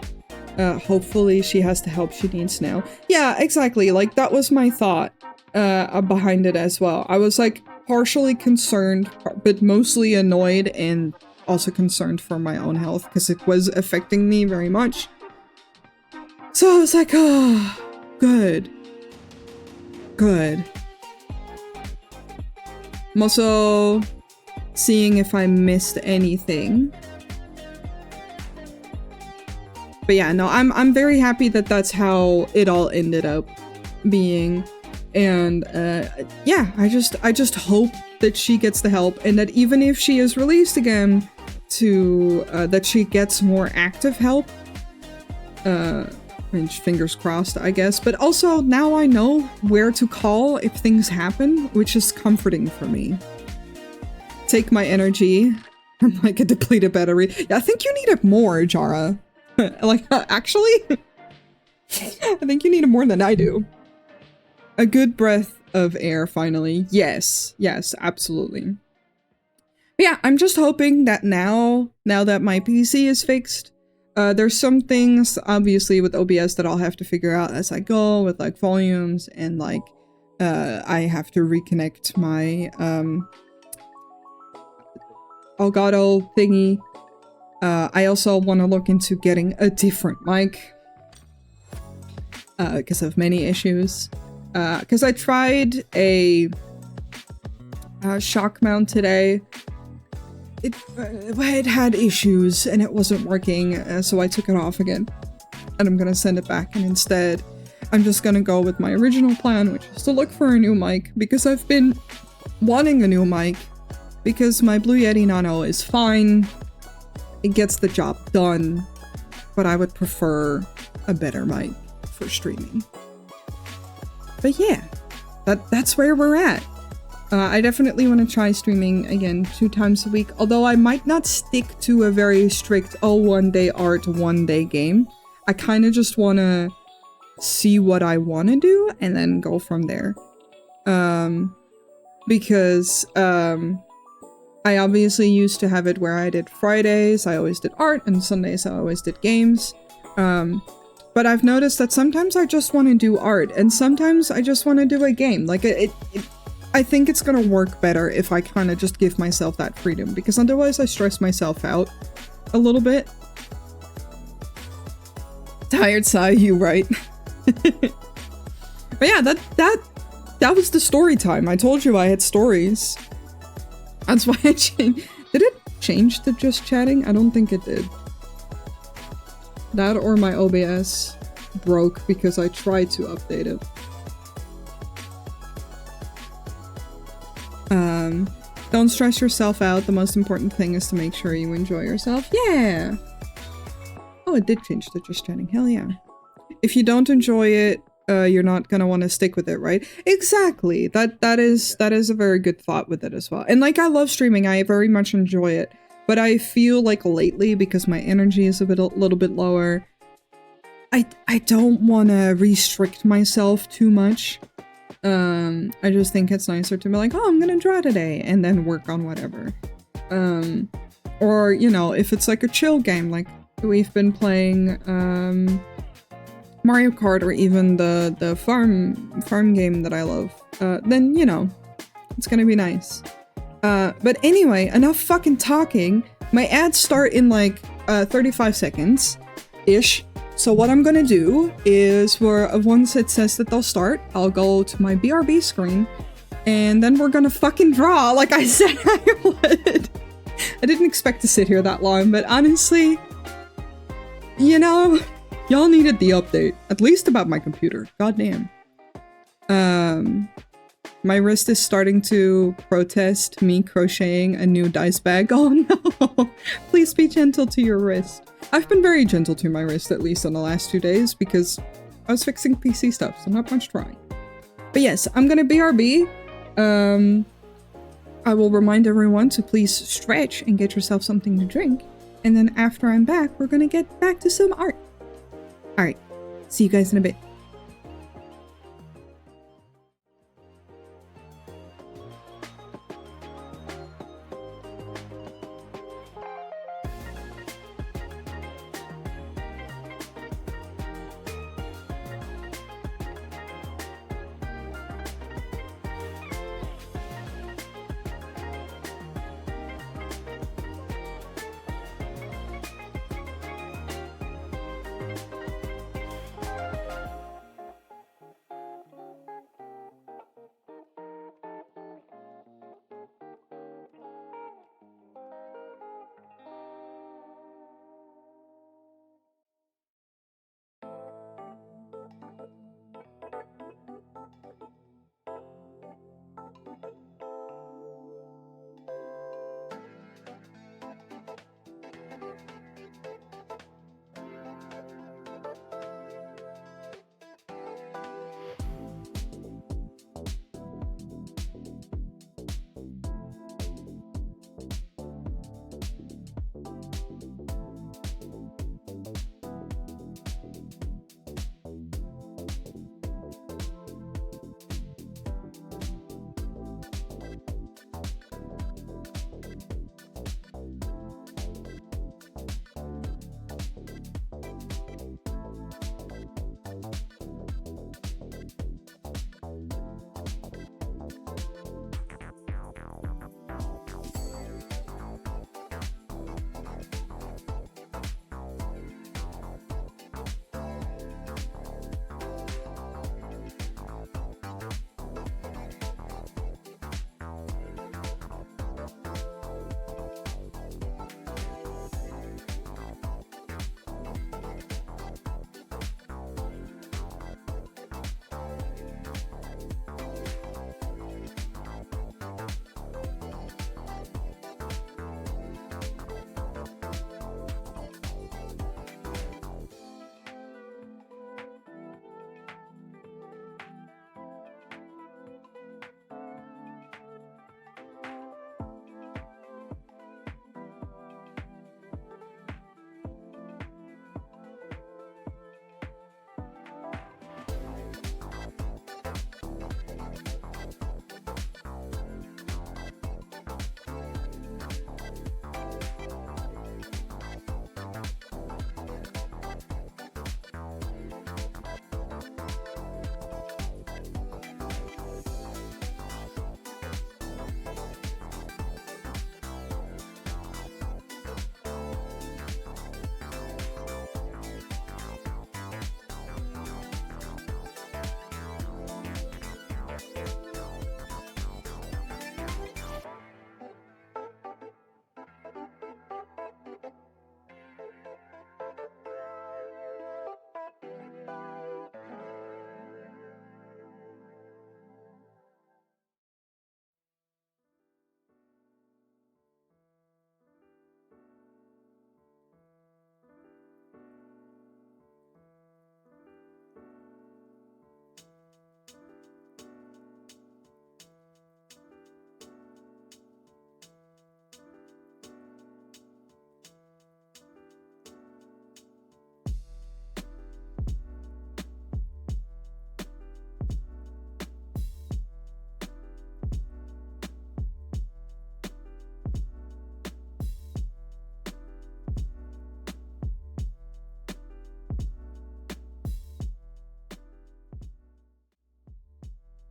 Hopefully she has the help she needs now. Yeah, exactly. Like, that was my thought behind it as well. I was like partially concerned, but mostly annoyed, and also concerned for my own health because it was affecting me very much. So I was like, oh, good. Good. I'm also seeing if I missed anything. But yeah, no, I'm very happy that that's how it all ended up being. And yeah, I just hope that she gets the help, and that even if she is released again, to that she gets more active help. And fingers crossed, I guess. But also, now I know where to call if things happen, which is comforting for me. Take my energy from like a depleted battery. Yeah, I think you need it more, Jara. Like, actually? I think you need it more than I do. A good breath of air, finally. Yes. Yes, absolutely. But yeah, I'm just hoping that now that my PC is fixed, there's some things, obviously, with OBS that I'll have to figure out as I go, with, like, volumes, and, like, I have to reconnect my, Elgato thingy. I also want to look into getting a different mic, because of many issues. Because I tried a shock mount today. It had issues and it wasn't working, so I took it off again. And I'm gonna send it back, and instead I'm just gonna go with my original plan, which is to look for a new mic, because I've been wanting a new mic, because my Blue Yeti Nano is fine. It gets the job done, but I would prefer a better mic for streaming. But yeah, that's where we're at. I definitely want to try streaming again 2 times a week, although I might not stick to a very strict, oh, 1 day art, 1 day game. I kind of just want to see what I want to do and then go from there. Because I obviously used to have it where I did Fridays, I always did art, and Sundays I always did games. But I've noticed that sometimes I just want to do art, and sometimes I just want to do a game. Like, I think it's gonna work better if I kind of just give myself that freedom, because otherwise I stress myself out a little bit. Tired sigh, you right. But yeah, that was the story time. I told you I had stories. That's why I changed. Did it change to just chatting? I don't think it did. That or my OBS broke because I tried to update it. Don't stress yourself out. The most important thing is to make sure you enjoy yourself. Yeah! Oh, it did change to just chatting. Hell yeah. If you don't enjoy it, you're not gonna want to stick with it, right? Exactly. That is a very good thought with it as well. And like, I love streaming. I very much enjoy it. But I feel like lately, because my energy is a little bit lower, I don't want to restrict myself too much. I just think it's nicer to be like, oh, I'm gonna draw today, and then work on whatever. Or, you know, if it's like a chill game, like we've been playing Mario Kart, or even the farm game that I love, then, you know, it's gonna be nice. But anyway, enough fucking talking. My ads start in like 35 seconds-ish. So what I'm gonna do is, once it says that they'll start, I'll go to my BRB screen And then we're gonna fucking draw like I said I would. I didn't expect to sit here that long, but honestly, you know, y'all needed the update. At least about my computer. Goddamn. My wrist is starting to protest me crocheting a new dice bag. Oh no! Please be gentle to your wrist. I've been very gentle to my wrist, at least on the last 2 days, because I was fixing PC stuff, so not much trying. But yes, I'm gonna BRB. I will remind everyone to please stretch and get yourself something to drink. And then after I'm back, we're gonna get back to some art. Alright, see you guys in a bit.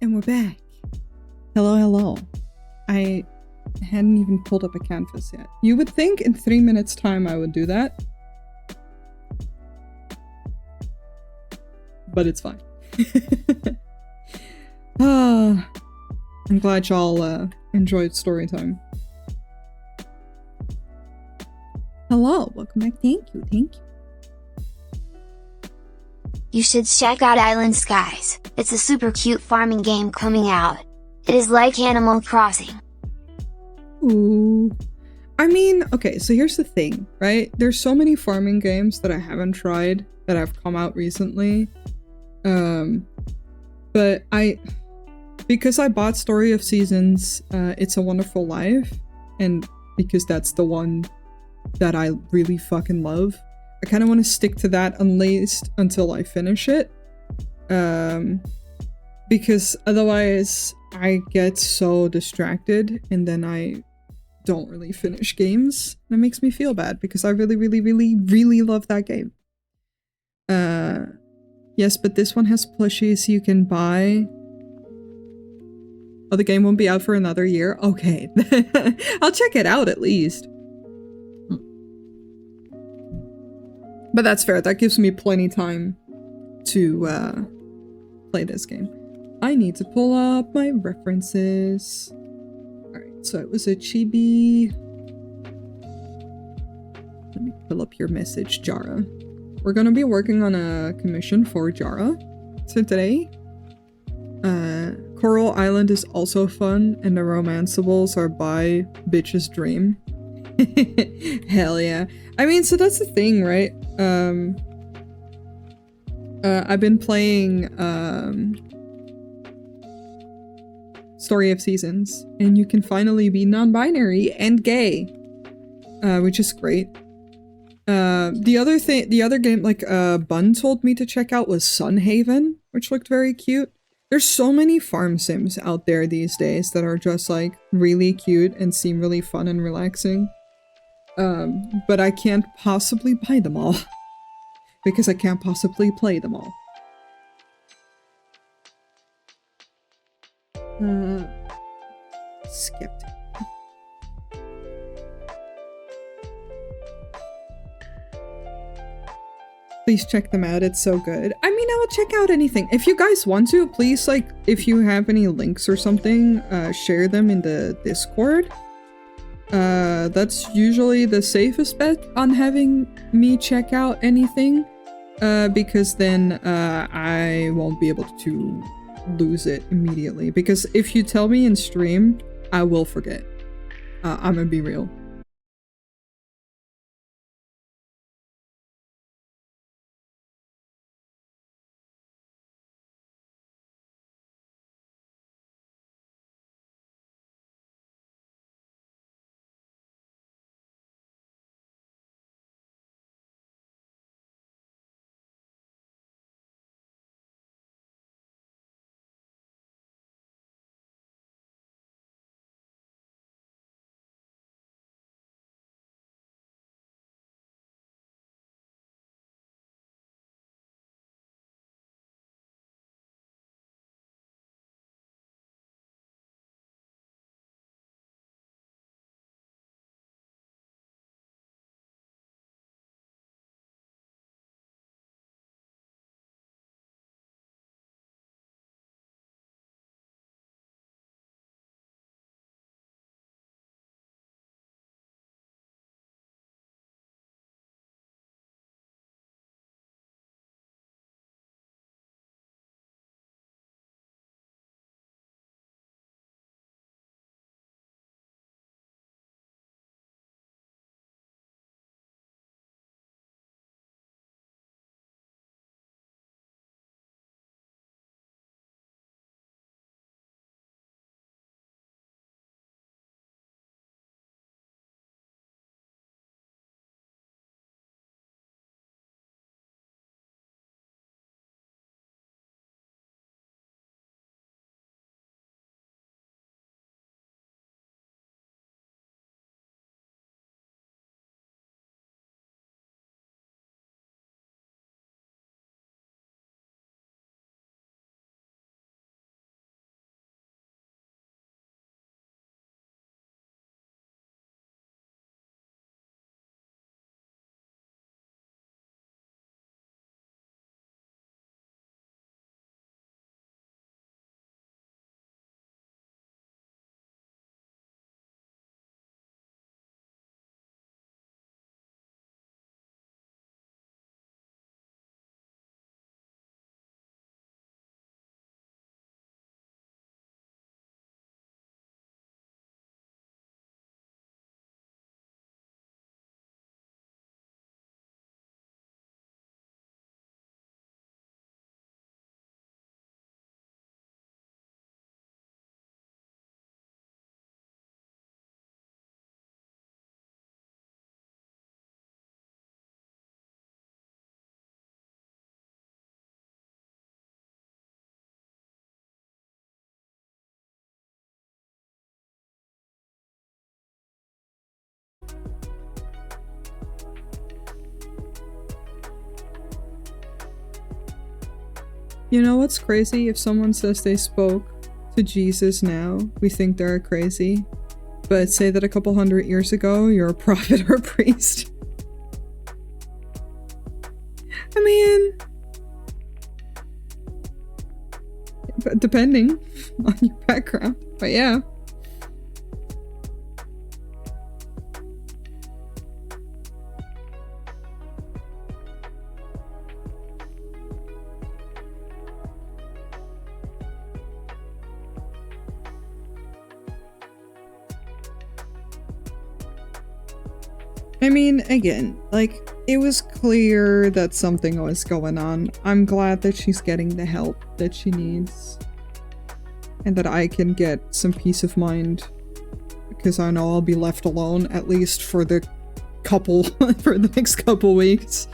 And we're back. Hello, hello. I hadn't even pulled up a canvas yet. You would think in 3 minutes time I would do that. But it's fine. I'm glad y'all enjoyed story time. Hello, welcome back. Thank you, thank you. You should check out Island Skies, it's a super cute farming game coming out. It is like Animal Crossing. Ooh. I mean, okay, so here's the thing, right? There's so many farming games that I haven't tried that have come out recently. But because I bought Story of Seasons, It's a Wonderful Life, and because that's the one that I really fucking love, I kind of want to stick to that at least until I finish it. Because otherwise I get so distracted and then I don't really finish games. That makes me feel bad because I really, really, really, really love that game. Yes, but this one has plushies you can buy. Oh, the game won't be out for another year? Okay. I'll check it out at least. But that's fair. That gives me plenty time to play this game. I need to pull up my references. Alright, so it was a chibi. Let me pull up your message, Jara. We're gonna be working on a commission for Jara today. Coral Island is also fun, and the romanceables are by Bitch's Dream. Hell yeah. I mean, so that's the thing, right? I've been playing Story of Seasons, and you can finally be non-binary and gay, which is great. The other game, like, Bun told me to check out was Sunhaven, which looked very cute. There's so many farm sims out there these days that are just, like, really cute and seem really fun and relaxing. But I can't possibly buy them all. Because I can't possibly play them all. Skipped. Please check them out, it's so good. I mean, I will check out anything. If you guys want to, please, like, if you have any links or something, share them in the Discord. That's usually the safest bet on having me check out anything. Because then, I won't be able to lose it immediately. Because if you tell me in stream, I will forget. I'm gonna be real. You know what's crazy? If someone says they spoke to Jesus now, we think they're crazy. But say that a couple hundred years ago, you're a prophet or a priest. I mean, depending on your background, but yeah. I mean, again, like, it was clear that something was going on. I'm glad that she's getting the help that she needs. And that I can get some peace of mind. Because I know I'll be left alone, at least for the for the next couple weeks.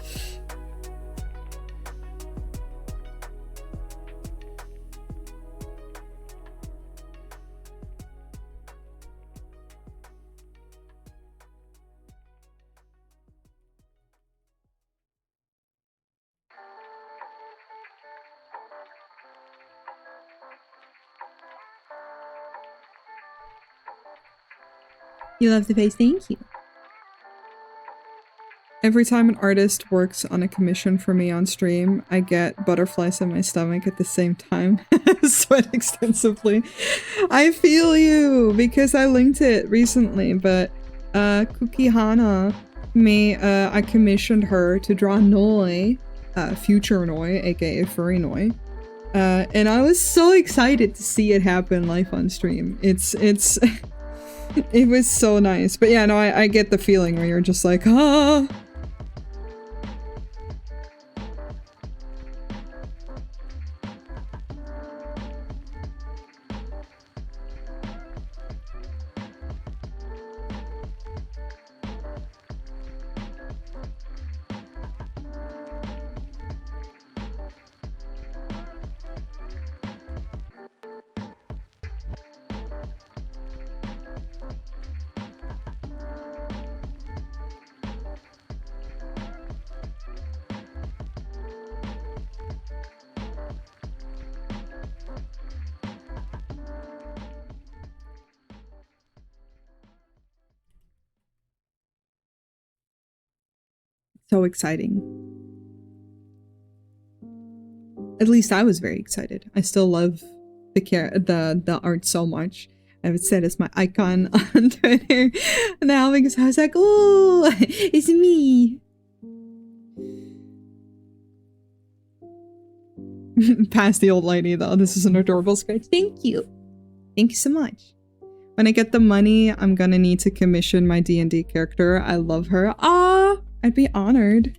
You love the face, thank you. Every time an artist works on a commission for me on stream, I get butterflies in my stomach at the same time. Sweat extensively. I feel you, because I linked it recently, but Kukihana, I commissioned her to draw Noi, future Noi, aka Furry Noi. And I was so excited to see it happen live on stream. It's it was so nice. But yeah, no, I get the feeling where you're just like, ah. So exciting. At least I was very excited. I still love the art so much. I would set as my icon on Twitter now because I was like, oh, it's me. Past the old lady though. This is an adorable sketch. Thank you. Thank you so much. When I get the money, I'm gonna need to commission my D&D character. I love her. Ah, I'd be honored.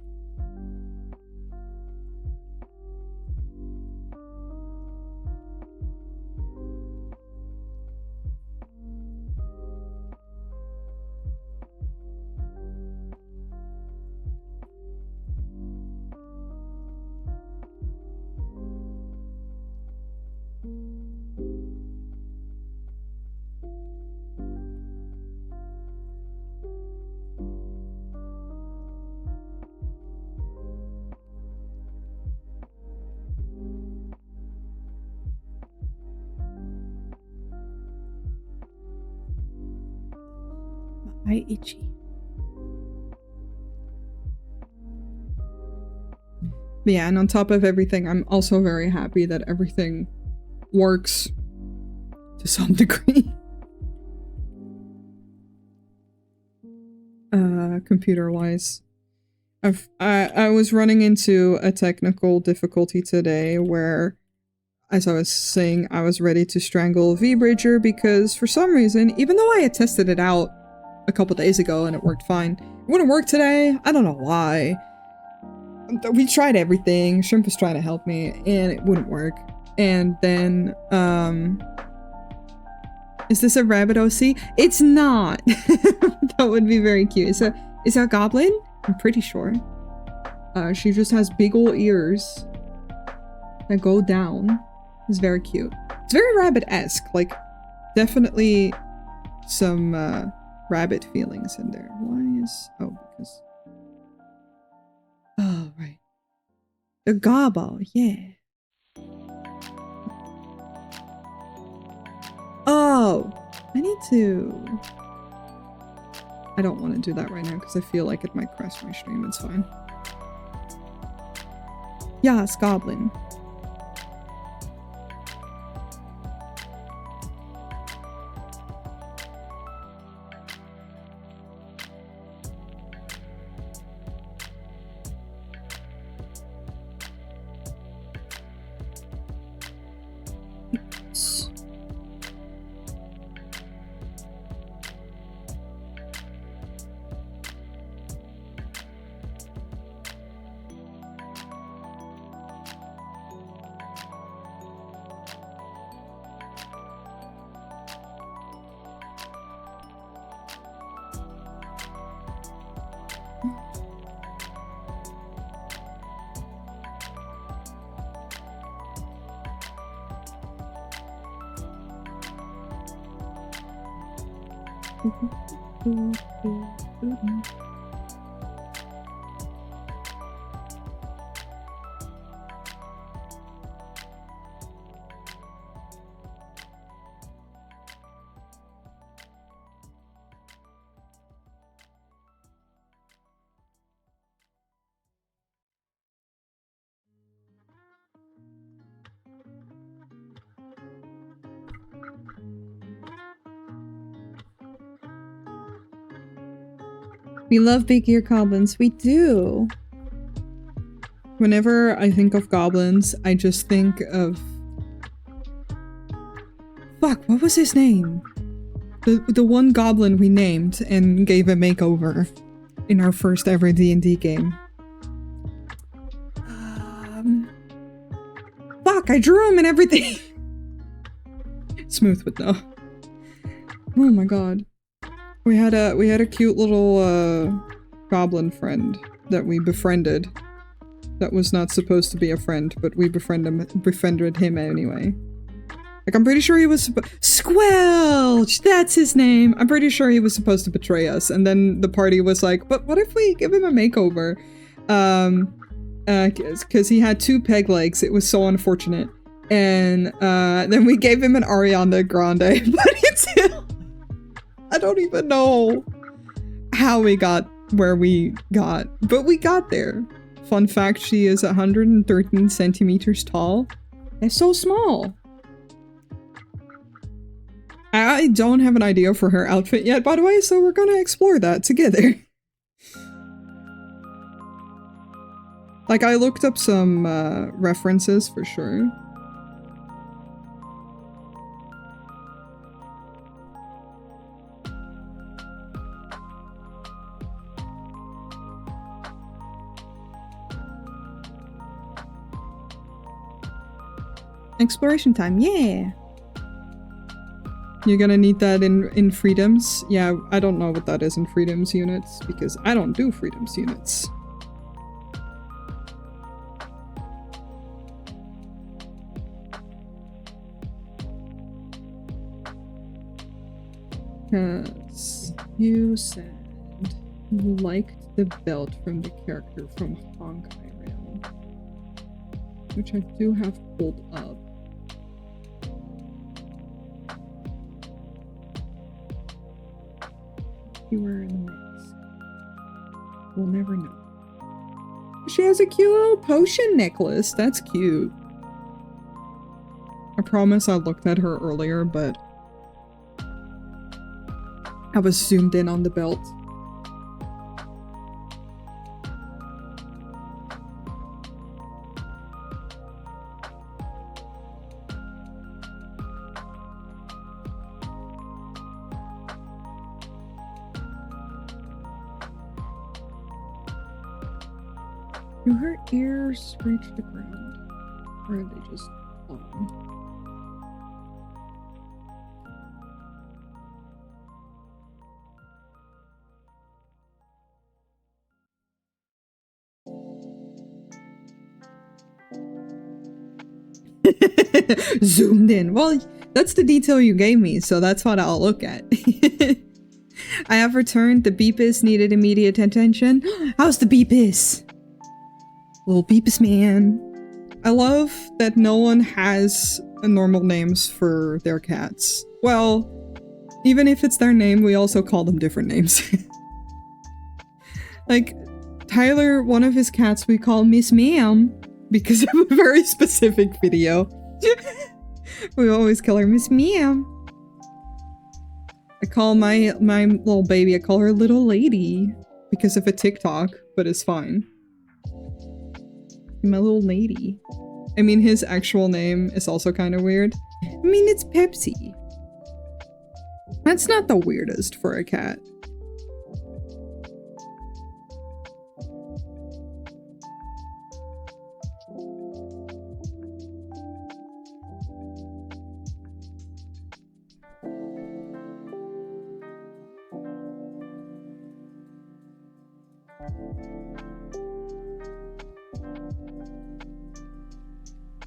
My itchy. But yeah, and on top of everything, I'm also very happy that everything works to some degree. Computer-wise. I was running into a technical difficulty today where, as I was saying, I was ready to strangle V-Bridger because for some reason, even though I had tested it out a couple days ago and it worked fine, it wouldn't work today. I don't know why. We tried everything. Shrimp was trying to help me and it wouldn't work. And then, is this a rabbit OC? It's not. That would be very cute. Is that a goblin? I'm pretty sure. She just has big ol' ears that go down. It's very cute. It's very rabbit-esque. Like, definitely some rabbit feelings in there. Why is... Oh, because... Oh, right. The gobble, yeah. Oh! I need to... I don't want to do that right now because I feel like it might crash my stream. It's fine. Yes, goblin. We love big ear goblins. We do. Whenever I think of goblins, I just think of... Fuck, what was his name? The one goblin we named and gave a makeover in our first ever D&D game. Fuck, I drew him and everything! Smooth with no. Oh my god. We had a cute little goblin friend that we befriended. That was not supposed to be a friend, but we befriended him anyway. Like, I'm pretty sure he was Squelch! That's his name! I'm pretty sure he was supposed to betray us, and then the party was like, but what if we give him a makeover? Cause he had 2 peg legs, it was so unfortunate. And then we gave him an Ariana Grande, but it's still... I don't even know how we got where we got, but we got there. Fun fact, she is 113 centimeters tall. That's so small. I don't have an idea for her outfit yet, by the way, so we're gonna explore that together. Like, I looked up some references for sure. Exploration time, yeah! You're gonna need that in freedoms? Yeah, I don't know what that is in freedoms units, because I don't do freedoms units. Because you said you liked the belt from the character from Honkai Rail, which I do have pulled up. You were in the mix. We'll never know. She has a cute little potion necklace. That's cute. I promise I looked at her earlier, but I was zoomed in on the belt. Do her ears reach the ground? Or are they just on? Zoomed in. Well, that's the detail you gave me, so that's what I'll look at. I have returned. The Beepus needed immediate attention. How's the Beepus? Little Beepus man. I love that no one has normal names for their cats. Well, even if it's their name, we also call them different names. Like, Tyler, one of his cats we call Miss Ma'am because of a very specific video. We always call her Miss Ma'am. I call my little baby, I call her Little Lady because of a TikTok, but it's fine. My little lady. I mean, his actual name is also kind of weird. I mean, it's Pepsi. That's not the weirdest for a cat.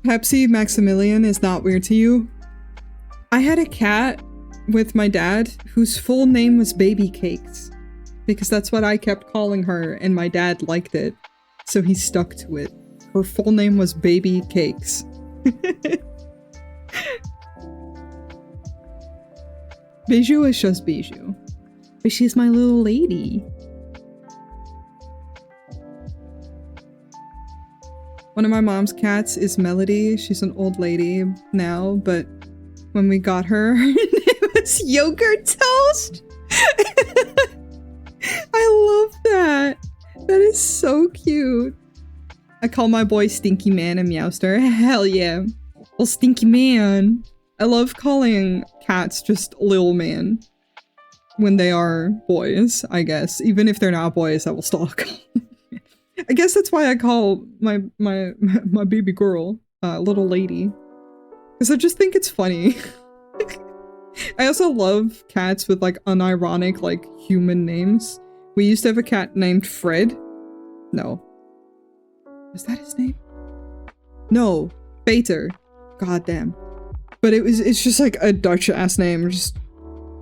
Pepsi Maximilian is not weird to you? I had a cat with my dad whose full name was Baby Cakes because that's what I kept calling her and my dad liked it, so he stuck to it. Her full name was Baby Cakes. Bijou is just Bijou, but she's my little lady. One of my mom's cats is Melody. She's an old lady now, but when we got her, her name was Yogurt Toast. I love that. That is so cute. I call my boy Stinky Man and Meowster. Hell yeah. Well, Stinky Man. I love calling cats just Lil Man when they are boys, I guess. Even if they're not boys, I will still call them. I guess that's why I call my baby girl Little Lady. Because I just think it's funny. I also love cats with like unironic like human names. We used to have a cat named Fred. No. Was that his name? No. Peter. God damn. But it's just like a Dutch ass name,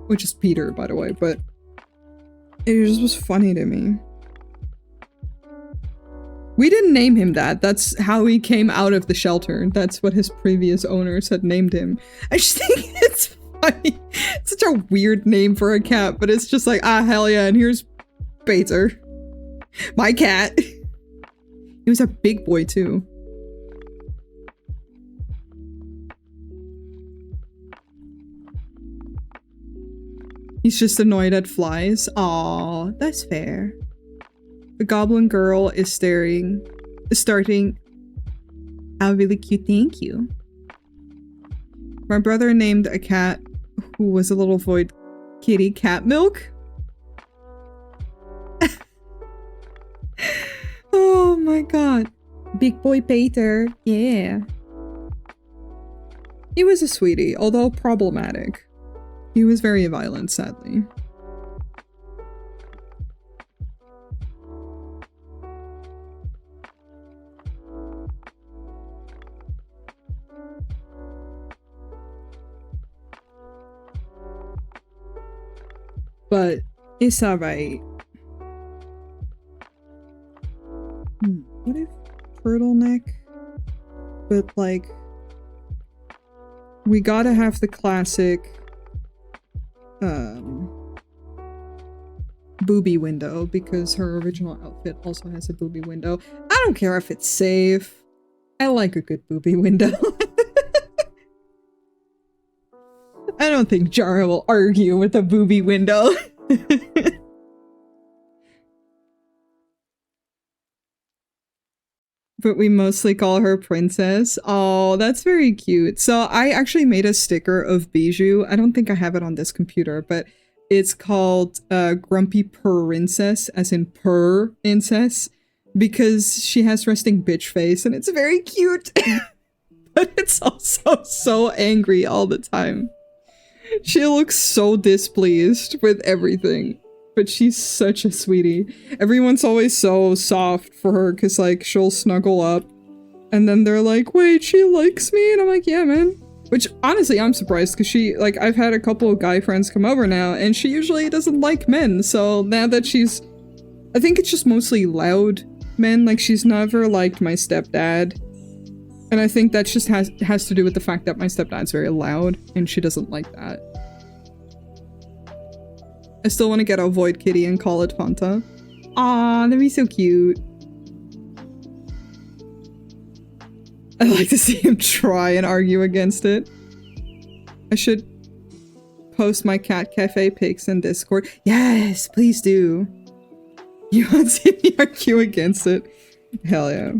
which is Peter, by the way, but it just was funny to me. We didn't name him that. That's how he came out of the shelter. That's what his previous owners had named him. I just think it's funny. It's such a weird name for a cat, but it's just like, ah, hell yeah, and here's Peter. My cat. He was a big boy, too. He's just annoyed at flies. Aw, that's fair. The goblin girl is starting. Oh, really cute, thank you. My brother named a cat who was a little void kitty Cat Milk. Oh my god. Big boy Peter, yeah. He was a sweetie, although problematic. He was very violent, sadly. But it's alright. What if turtleneck? But like, we gotta have the classic booby window because her original outfit also has a booby window. I don't care if it's safe. I like a good booby window. I don't think Jara will argue with a booby window. But we mostly call her Princess. Oh, that's very cute. So I actually made a sticker of Bijou. I don't think I have it on this computer, but it's called Grumpy Princess, as in purr incest, because she has resting bitch face and it's very cute. But it's also so angry all the time. She looks so displeased with everything, but she's such a sweetie. Everyone's always so soft for her because, like, she'll snuggle up and then they're like, wait, she likes me? And I'm like, yeah, man. Which, honestly, I'm surprised because she, like, I've had a couple of guy friends come over now and she usually doesn't like men. So now that she's, I think it's just mostly loud men. Like, she's never liked my stepdad. And I think that just has to do with the fact that my stepdad's very loud and she doesn't like that. I still want to get a Void Kitty and call it Fanta. Aw, that'd be so cute. I'd like to see him try and argue against it. I should post my cat cafe pics in Discord. Yes, please do. You want to see me argue against it? Hell yeah.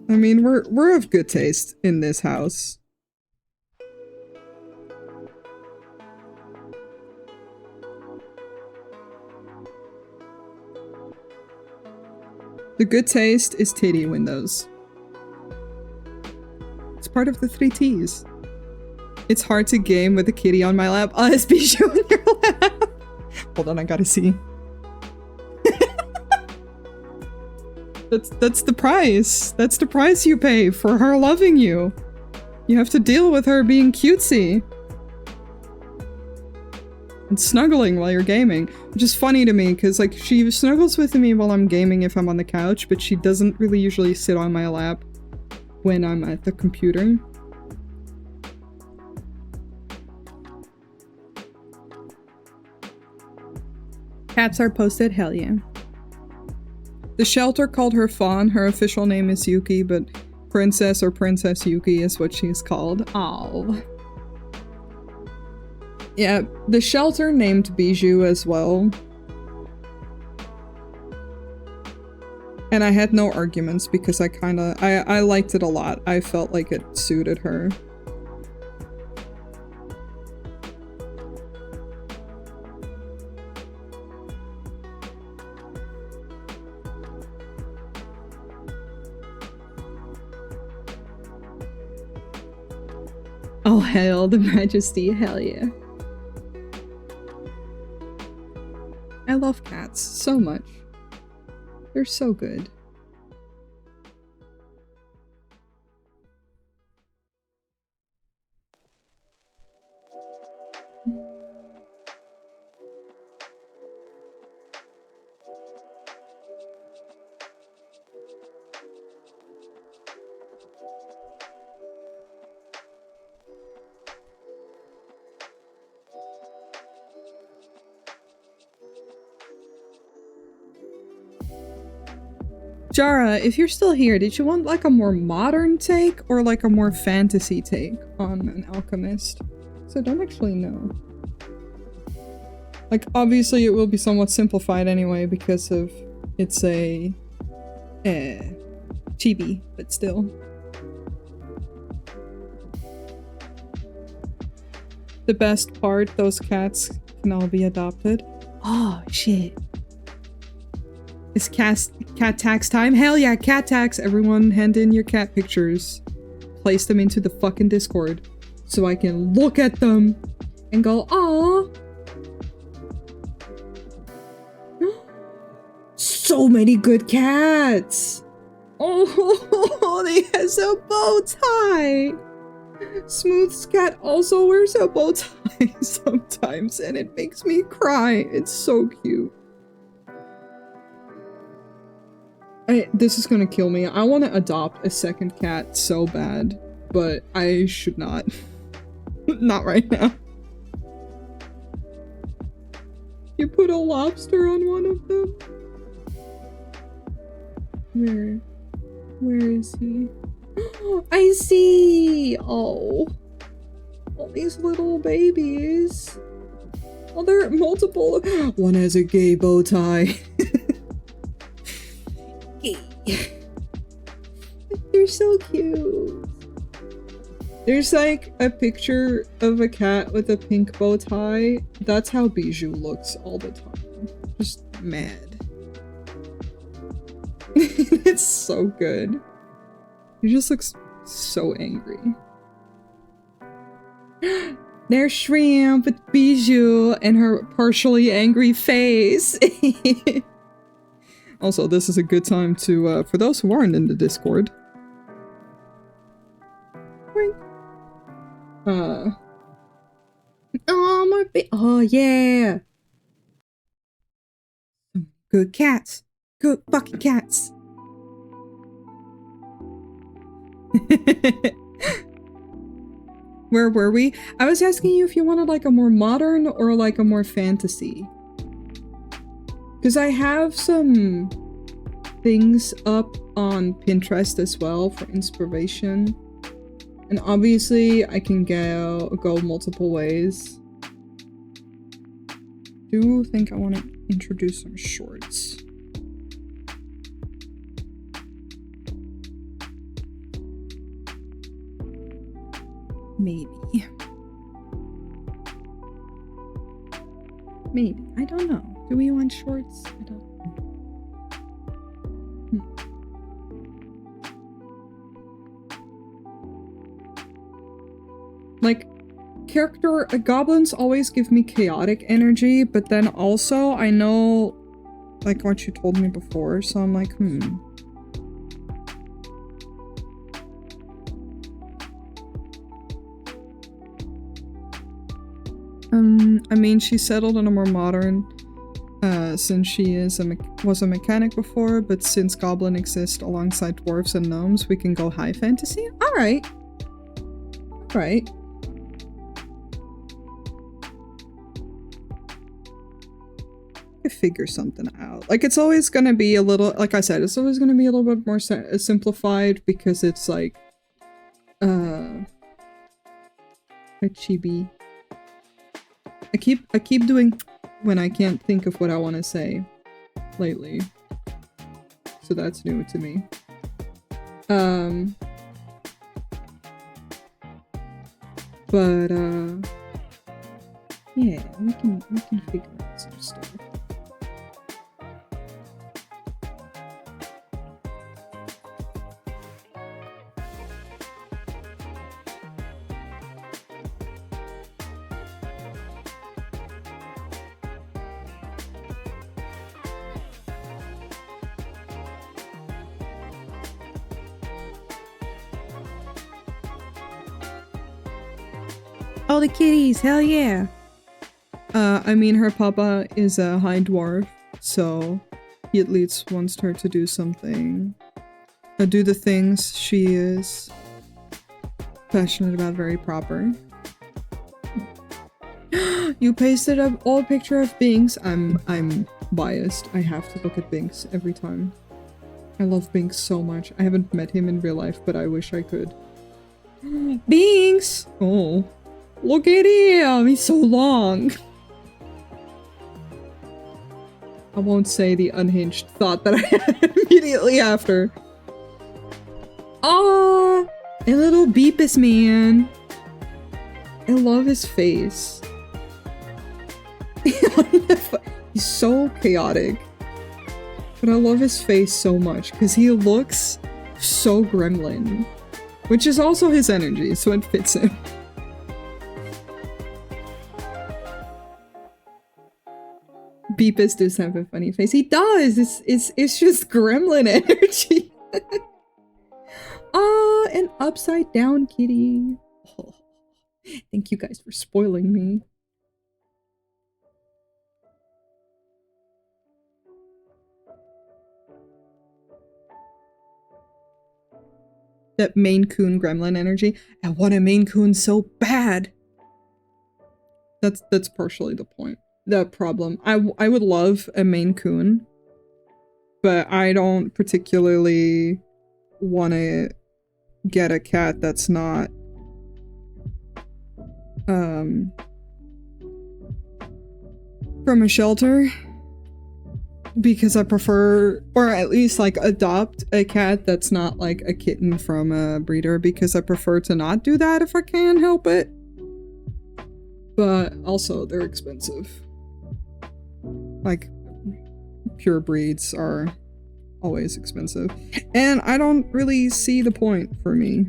I mean, we're of good taste in this house. The good taste is titty windows. It's part of the 3 T's. It's hard to game with a kitty on my lap. Oh, it's Bijou in your lap. Hold on, I gotta see. That's the price. That's the price you pay for her loving you. You have to deal with her being cutesy. And snuggling while you're gaming. Which is funny to me, because like she snuggles with me while I'm gaming if I'm on the couch, but she doesn't really usually sit on my lap when I'm at the computer. Cats are posted, hell yeah. The shelter called her Fawn. Her official name is Yuki, but Princess or Princess Yuki is what she's called. Aww. Yeah, the shelter named Bijou as well. And I had no arguments because I liked it a lot. I felt like it suited her. Oh, hail the majesty, hell yeah. I love cats so much. They're so good. Jara, if you're still here, did you want like a more modern take or like a more fantasy take on an alchemist? So I don't actually know. Like obviously it will be somewhat simplified anyway because of it's a chibi, but still. The best part, those cats can all be adopted. Oh shit. It's cat tax time? Hell yeah, cat tax! Everyone hand in your cat pictures. Place them into the fucking Discord. So I can look at them and go, aww. So many good cats! Oh, they has a bow tie! Smooth's cat also wears a bow tie sometimes and it makes me cry. It's so cute. This is gonna kill me. I want to adopt a second cat so bad, but I should not. Not right now. You put a lobster on one of them? Where is he? I see! Oh. All these little babies. Oh, there are multiple. One has a gay bow tie. They're so cute. There's like a picture of a cat with a pink bow tie. That's how Bijou looks all the time. Just mad. It's so good. He just looks so angry. There's Shrimp with Bijou and her partially angry face. Also, this is a good time to, for those who aren't in the Discord. Oh, my oh, yeah! Good cats. Good fucking cats. Where were we? I was asking you if you wanted like a more modern or like a more fantasy Because I have some things up on Pinterest as well for inspiration. And obviously I can go multiple ways. Do think I want to introduce some shorts. Maybe. Maybe. I don't know. Do we want shorts? I don't know. Like, goblins always give me chaotic energy, but then also I know, like, what you told me before, so I'm like, I mean, she settled on a more modern, since she was a mechanic before, but since goblin exist alongside dwarves and gnomes, we can go high fantasy? Alright. Alright. Figure something out. Like, it's always gonna be a little, like I said, it's always gonna be a little bit more simplified because it's like a chibi. I keep doing when I can't think of what I want to say lately, so that's new to me. But yeah, we can figure out some stuff. Oh, the kitties, hell yeah. I mean, her papa is a high dwarf, so he at least wants her to do something. Do the things she is passionate about, very proper. You pasted an old picture of Binks. I'm biased. I have to look at Binks every time. I love Binks so much. I haven't met him in real life, but I wish I could. Binks! Oh. Look at him! He's so long! I won't say the unhinged thought that I had immediately after. Oh, a little Beepus man. I love his face. He's so chaotic. But I love his face so much because he looks so gremlin. Which is also his energy, so it fits him. Beepus does have a funny face. He does! It's just gremlin energy. Ah, an upside down kitty. Oh, thank you guys for spoiling me. That Maine Coon gremlin energy. I want a Maine Coon so bad. That's partially the point. The problem. I would love a Maine Coon, but I don't particularly want to get a cat that's not from a shelter, because I prefer, or at least like adopt a cat that's not like a kitten from a breeder, because I prefer to not do that if I can help it. But also they're expensive. Like, pure breeds are always expensive. And I don't really see the point for me.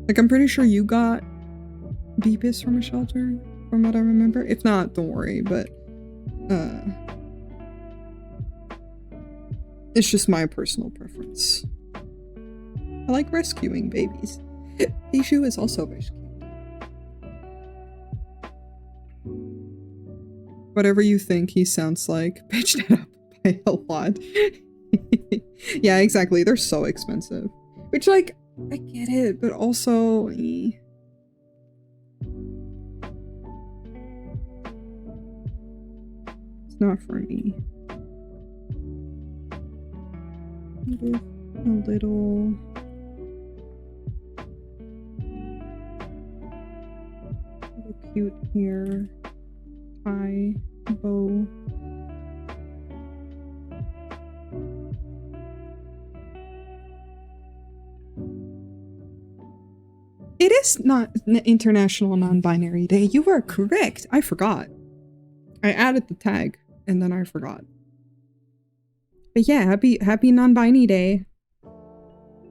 Like, I'm pretty sure you got Beepus from a shelter, from what I remember. If not, don't worry, but it's just my personal preference. I like rescuing babies. Pichu is also rescued. Whatever you think he sounds like, pitched it up by a lot. Yeah, exactly. They're so expensive. Which, like, I get it, but also... It's not for me. With a little cute hair, tie, bow. It is not International Non-Binary Day. You are correct. I forgot. I added the tag and then I forgot. But yeah, happy Non-Binary Day.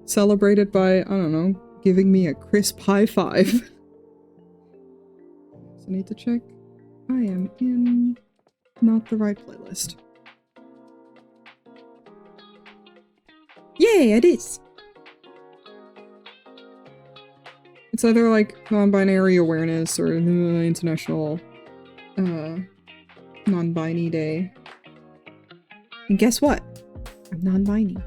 Celebrated by, I don't know, giving me a crisp high five. So I need to check. I am in not the right playlist. Yay, it is. It's either like non-binary awareness or International non-binary day. And guess what? I'm non-binary.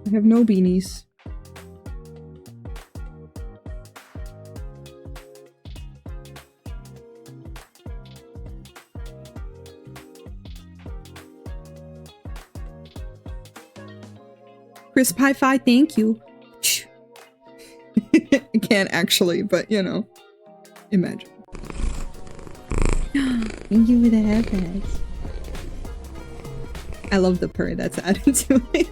I have no beanies. Crisp high five, thank you. I can't actually, but you know, imagine. Thank you for the headphones. I love the purr that's added to it.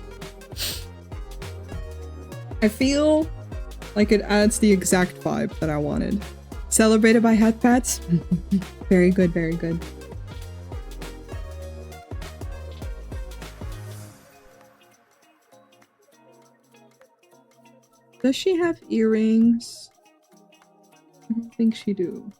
I feel like it adds the exact vibe that I wanted. Celebrated by hat pats? Very good, very good. Does she have earrings? I don't think she do.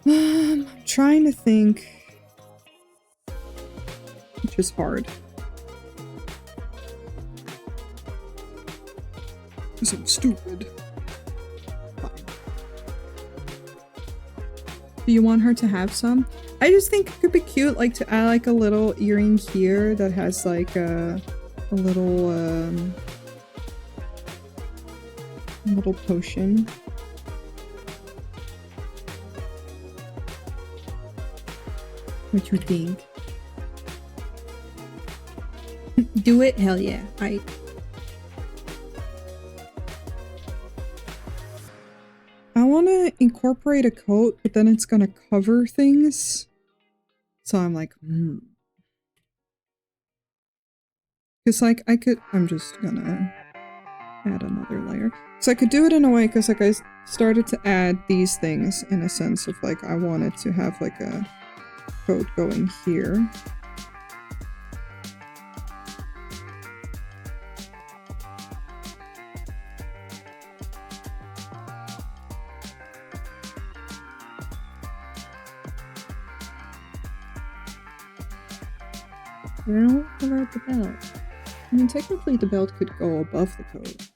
I'm trying to think, which is hard. Because I'm stupid. Fine. Do you want her to have some? I just think it could be cute, like to add like a little earring here that has like a little potion. What you think? Do it? Hell yeah. I want to incorporate a coat, but then it's gonna cover things. So I'm like, Because like I'm just gonna add another layer. So I could do it in a way, because like I started to add these things in a sense of like I wanted to have like a coat going here. Now, what about the belt? I mean, technically the belt could go above the coat.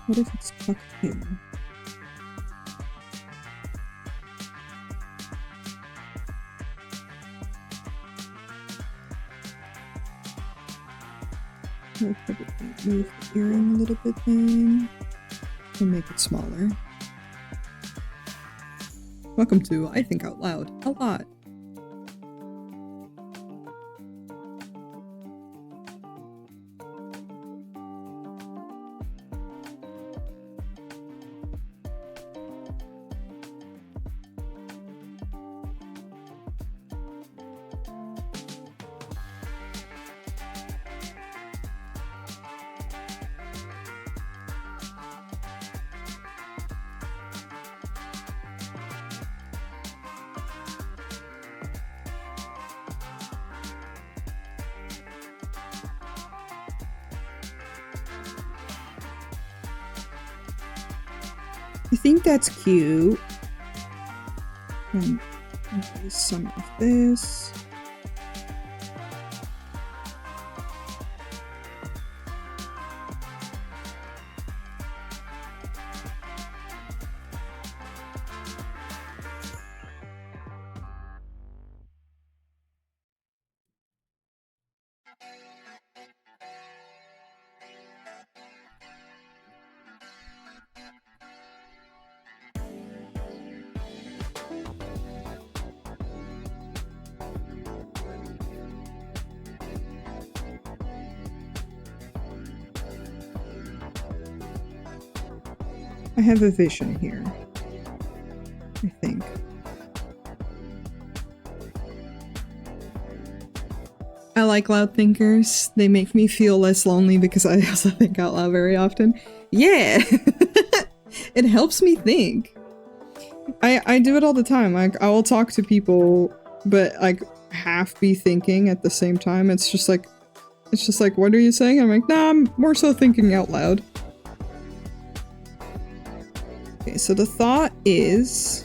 What if it's tucked here? I'll probably move the earring a little bit then, and make it smaller. Welcome to I Think Out Loud a lot. I think that's cute. And some of this. I have a vision here. I think. I like loud thinkers. They make me feel less lonely because I also think out loud very often. Yeah! It helps me think. I do it all the time. Like, I will talk to people, but like half be thinking at the same time. It's just like, what are you saying? I'm like, nah, I'm more so thinking out loud. Okay, so the thought is...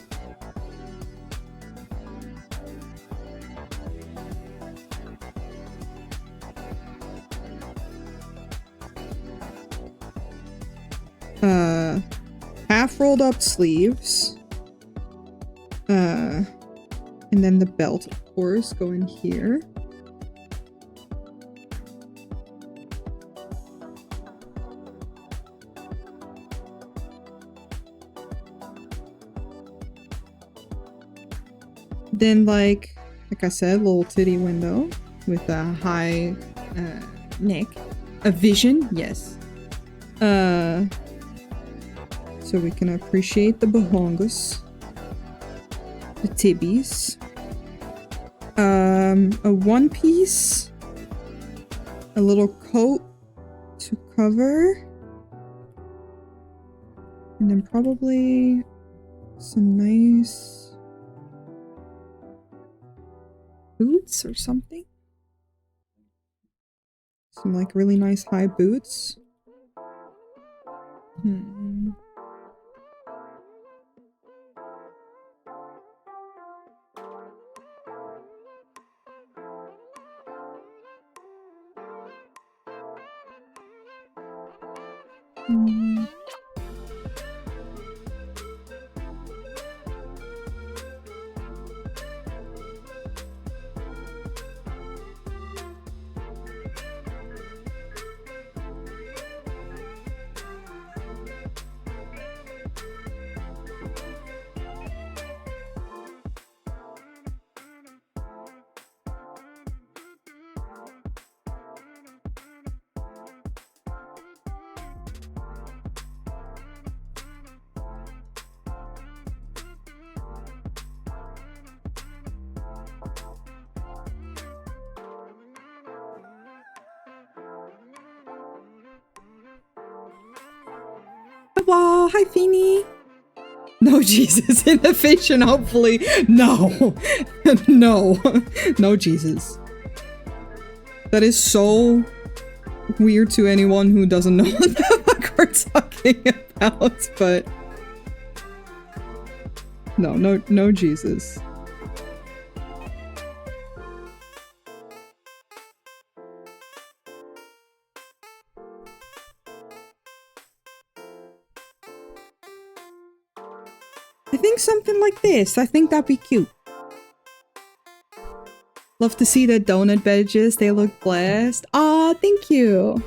half rolled up sleeves. And then the belt, of course, going here. Then, like I said, little titty window with a high neck. A vision, yes. So we can appreciate the bahongas. The tibbies. A one piece. A little coat to cover. And then probably some nice boots or something. Some like really nice high boots. Wow, hi Feeny. No Jesus in the vision, hopefully. No. No. No Jesus. That is so weird to anyone who doesn't know what the fuck we're talking about, but no Jesus. I think something like this. I think that'd be cute. Love to see the donut badges. They look blessed. Aw, thank you.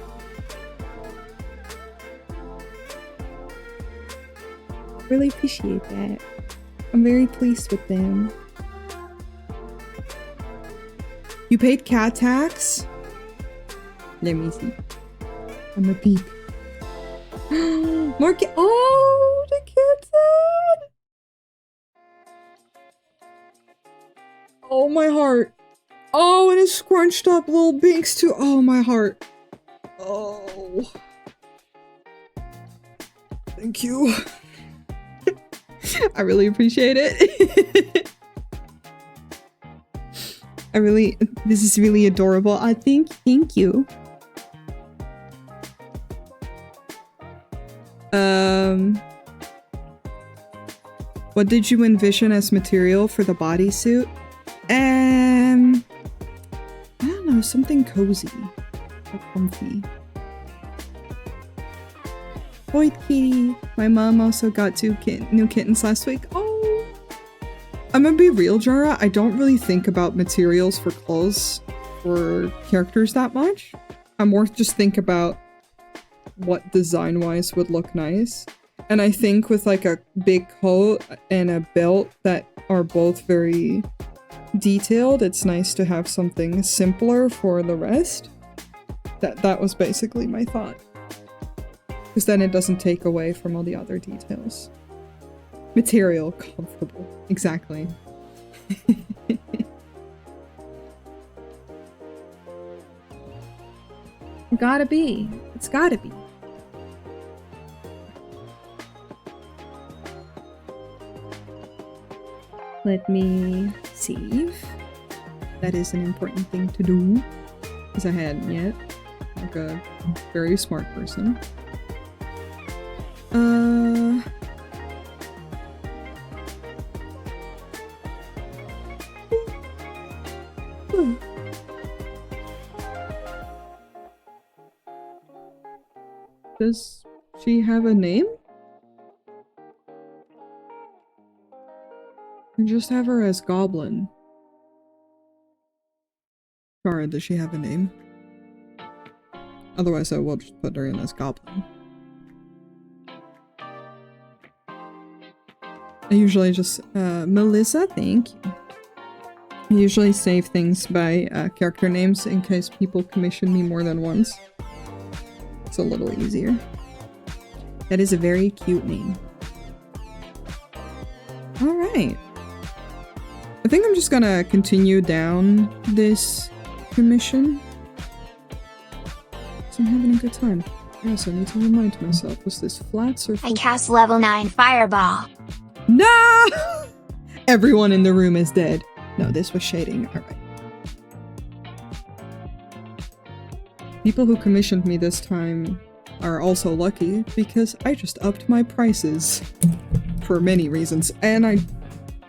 Really appreciate that. I'm very pleased with them. You paid cat tax? Let me see. I'm a peep. More cat. Oh, the cat. Oh, my heart. Oh, and it's scrunched up little binks too. Oh, my heart. Oh. Thank you. I really appreciate it. This is really adorable. I think, thank you. What did you envision as material for the bodysuit? I don't know, something cozy or comfy. Boy, kitty. My mom also got two new kittens last week. Oh, I'm gonna be real, Jara. I don't really think about materials for clothes for characters that much. I more just think about what design-wise would look nice. And I think with like a big coat and a belt that are both very detailed, it's nice to have something simpler for the rest. That was basically my thought. Because then it doesn't take away from all the other details. Material, comfortable. Exactly. Gotta be. It's gotta be. Let me save. That is an important thing to do. Because I hadn't yet. Like a very smart person. Does she have a name? I just have her as Goblin. Sorry, does she have a name? Otherwise I will just put her in as Goblin. I usually just, Melissa, thank you. I usually save things by character names in case people commission me more than once. It's a little easier. That is a very cute name. Alright. I think I'm just gonna continue down this commission. So I'm having a good time. I also need to remind myself, was this flats or... I cast level 9 fireball. No! Everyone in the room is dead. No, this was shading. Alright. People who commissioned me this time are also lucky because I just upped my prices. For many reasons. And I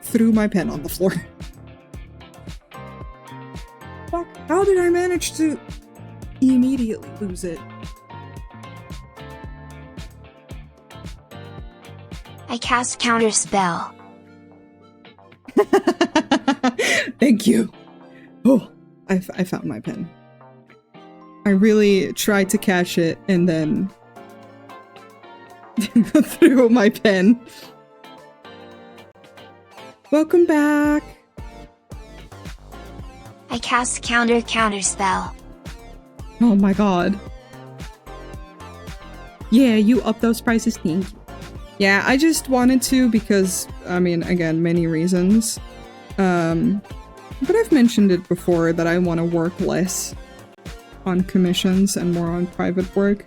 threw my pen on the floor. Fuck, how did I manage to immediately lose it? I cast counter spell. Thank you. Oh, I found my pen. I really tried to catch it and then threw my pen. Welcome back. I cast counter spell. Oh my god. Yeah, you up those prices, thank you. Yeah, I just wanted to because, I mean, again, many reasons. But I've mentioned it before that I want to work less on commissions and more on private work.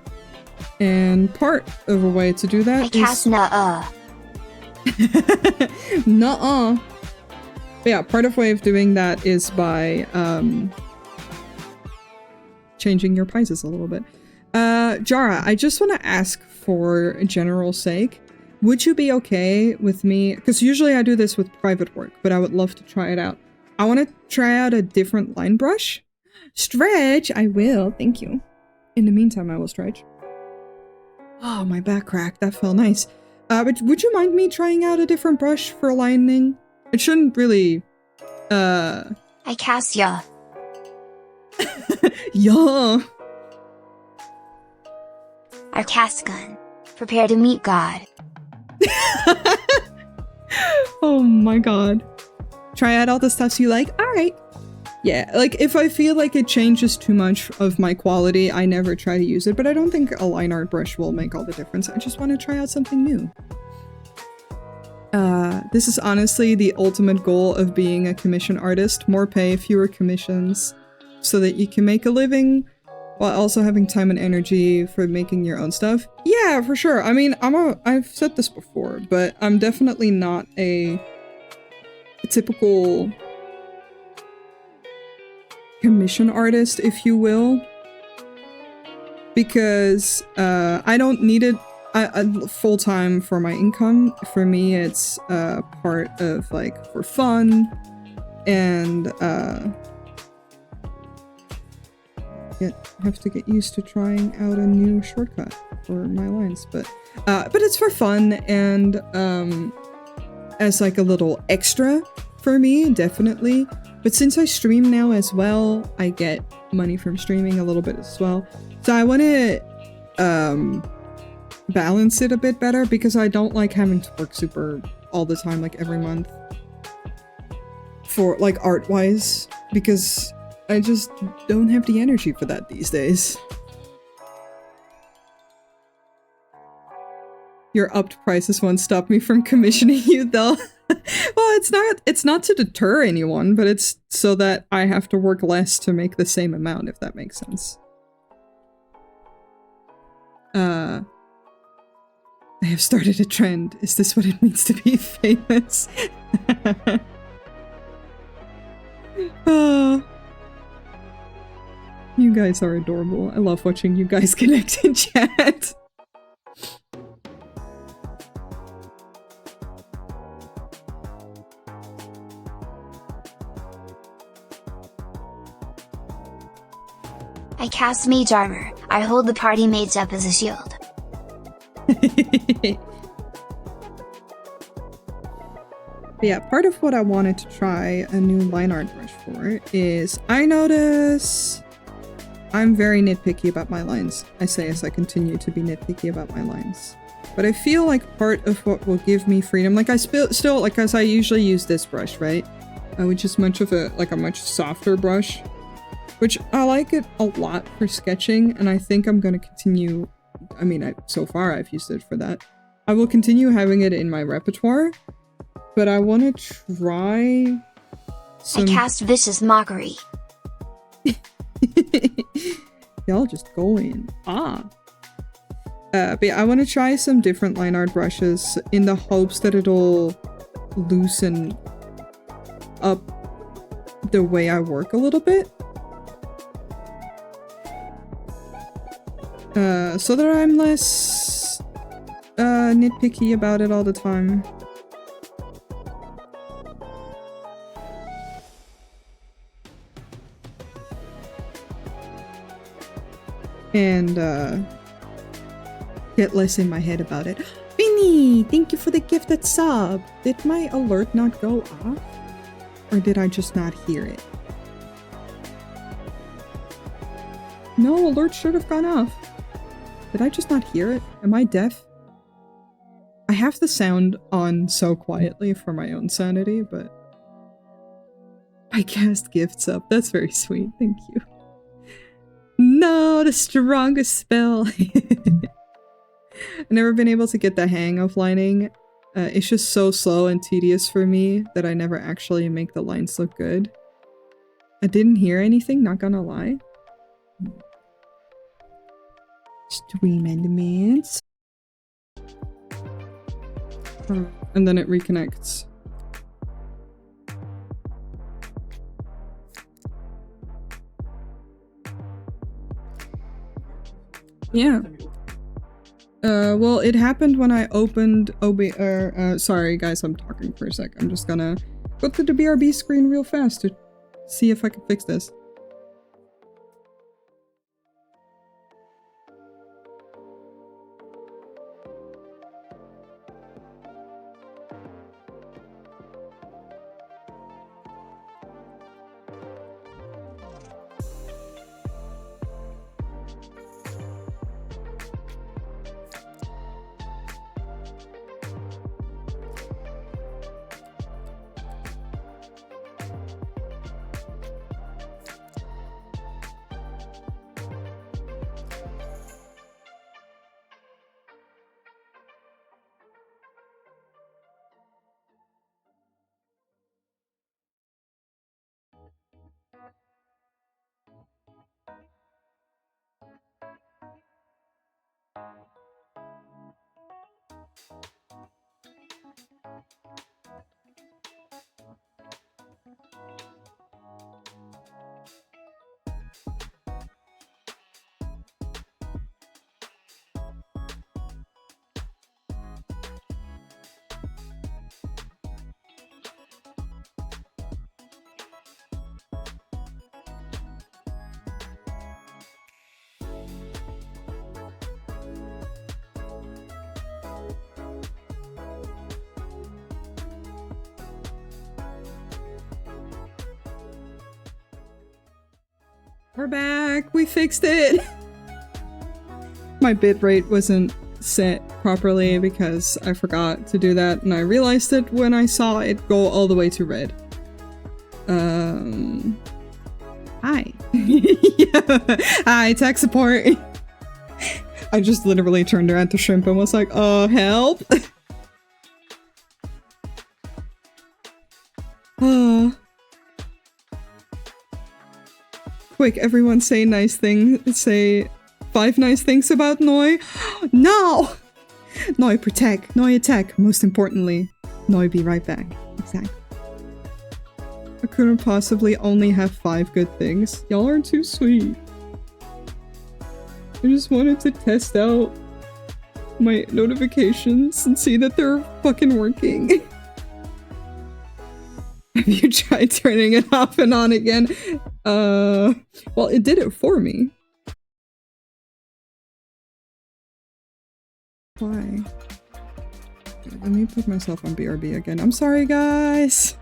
And part of a way to do that I cast nuh-uh. Nuh-uh. But yeah, part of way of doing that is by changing your prices a little bit. Jara, I just want to ask for general sake, would you be okay with me, because usually I do this with private work, but I would love to try it out. I want to try out a different line brush. Stretch! I will, thank you. In the meantime, I will stretch. Oh, my back cracked, that felt nice. But would you mind me trying out a different brush for lining? It shouldn't really, I cast ya. Yeah. I cast gun. Prepare to meet God. Oh my god. Try out all the stuffs you like? Alright. Yeah, like, if I feel like it changes too much of my quality, I never try to use it, but I don't think a line art brush will make all the difference. I just want to try out something new. This is honestly the ultimate goal of being a commission artist. More pay, fewer commissions, so that you can make a living while also having time and energy for making your own stuff. Yeah, for sure. I mean, I've said this before, but I'm definitely not a typical commission artist, if you will, because I don't need it full-time for my income. For me, it's part of, like, for fun, and have to get used to trying out a new shortcut for my lines, but it's for fun and as like a little extra for me, definitely. But since I stream now as well, I get money from streaming a little bit as well. So I want to balance it a bit better because I don't like having to work super all the time, like every month, for like art-wise, because I just don't have the energy for that these days. Your upped prices won't stop me from commissioning you, though. Well, it's not to deter anyone, but it's so that I have to work less to make the same amount, if that makes sense. I have started a trend. Is this what it means to be famous? You guys are adorable. I love watching you guys connect in chat. I cast Mage Armor. I hold the party mates up as a shield. Yeah, part of what I wanted to try a new line art brush for is I notice I'm very nitpicky about my lines. I say as I continue to be nitpicky about my lines. But I feel like part of what will give me freedom, like I still, like as I usually use this brush, right? Which is much of a much softer brush. Which I like it a lot for sketching, and I think I'm gonna continue. I mean, so far I've used it for that. I will continue having it in my repertoire, but I want to try some... I cast Vicious Mockery. Y'all just go in. But yeah, I want to try some different line art brushes in the hopes that it'll loosen up the way I work a little bit. So that I'm less nitpicky about it all the time. And get less in my head about it. Vinny, thank you for the gifted sub. Did my alert not go off? Or did I just not hear it? No, alert should have gone off. Did I just not hear it? Am I deaf? I have the sound on so quietly for my own sanity, but... I cast gifts up. That's very sweet. Thank you. No, the strongest spell! I've never been able to get the hang of lining. It's just so slow and tedious for me that I never actually make the lines look good. I didn't hear anything, not gonna lie. Stream elements. And then it reconnects. Yeah. Well, it happened when I opened sorry guys, I'm talking for a sec. I'm just gonna go to the BRB screen real fast to see if I can fix this. We're back! We fixed it! My bitrate wasn't set properly because I forgot to do that, and I realized it when I saw it go all the way to red. Hi. Yeah. Hi, tech support. I just literally turned around to Shrimp and was like, help! Quick, everyone say nice thing. Say 5 nice things about Noi. No! Noi protect. Noi attack. Most importantly, Noi be right back. Exactly. I couldn't possibly only have 5 good things. Y'all are too sweet. I just wanted to test out my notifications and see that they're fucking working. Have you tried turning it off and on again? Well, it did it for me. Why? Let me put myself on BRB again. I'm sorry, guys.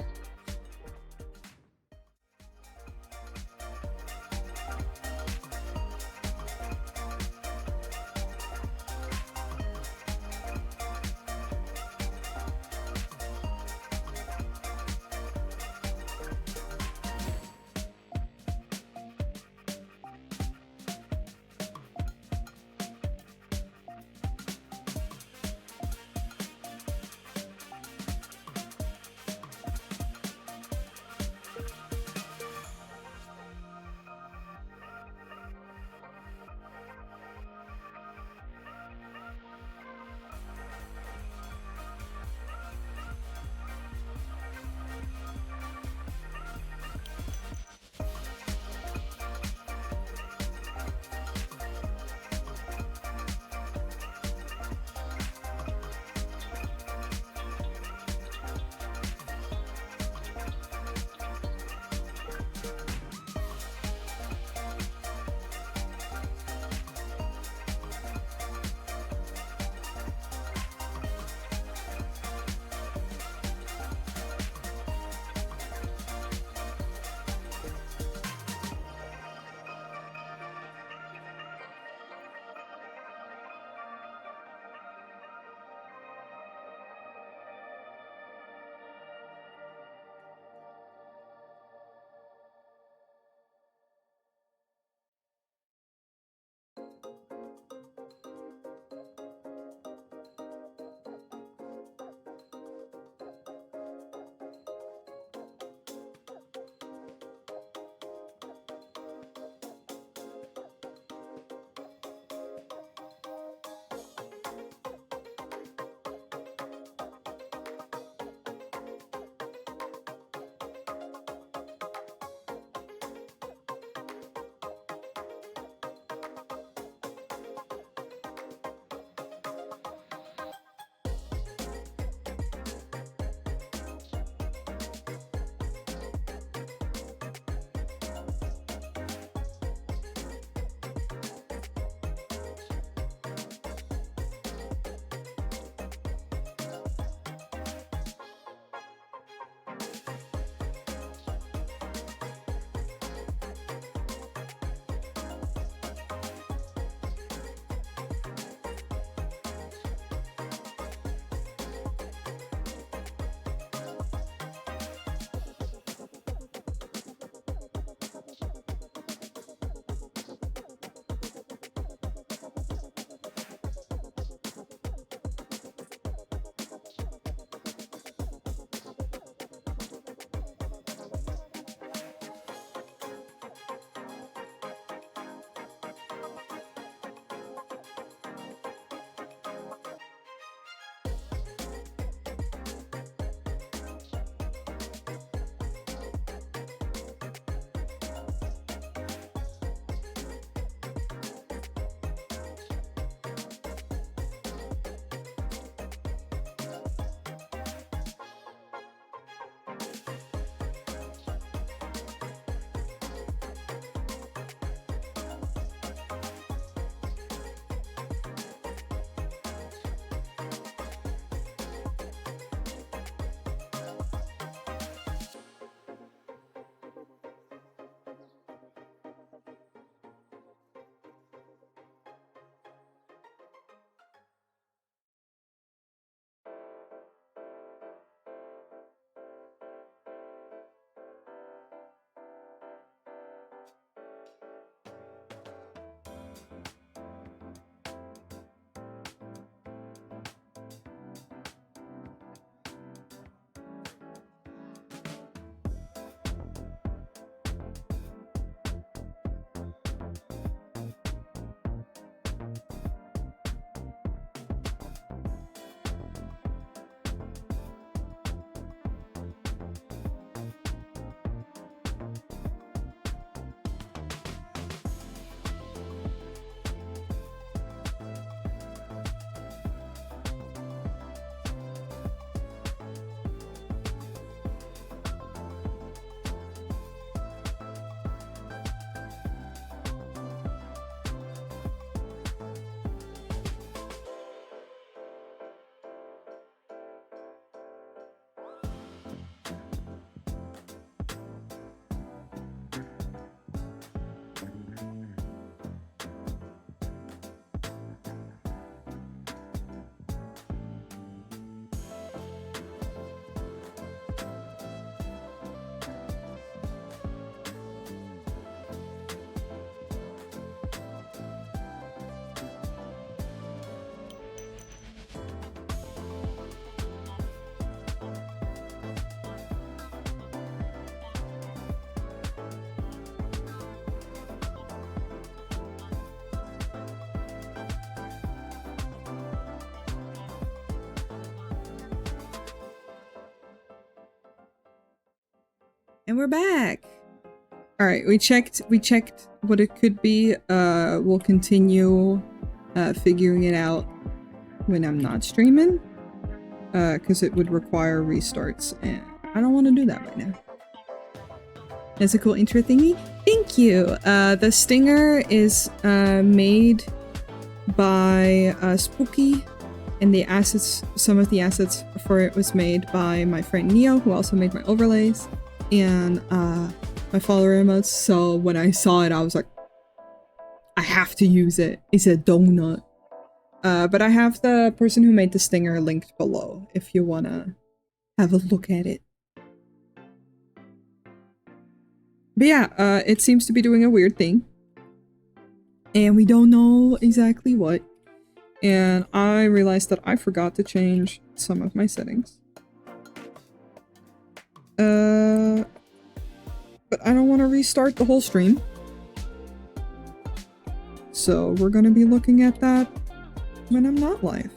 And we're back. All right, we checked what it could be. We'll continue figuring it out when I'm not streaming, because it would require restarts, and I don't want to do that right now. That's a cool intro thingy. Thank you. The stinger is made by Spooky, and the assets, some of the assets for it was made by my friend Neo, who also made my overlays, and my follower emotes. So when I saw it, I was like, I have to use it. It's a donut. But I have the person who made the stinger linked below if you wanna have a look at it. But yeah, it seems to be doing a weird thing. And we don't know exactly what. And I realized that I forgot to change some of my settings. But I don't want to restart the whole stream. So we're going to be looking at that when I'm not live.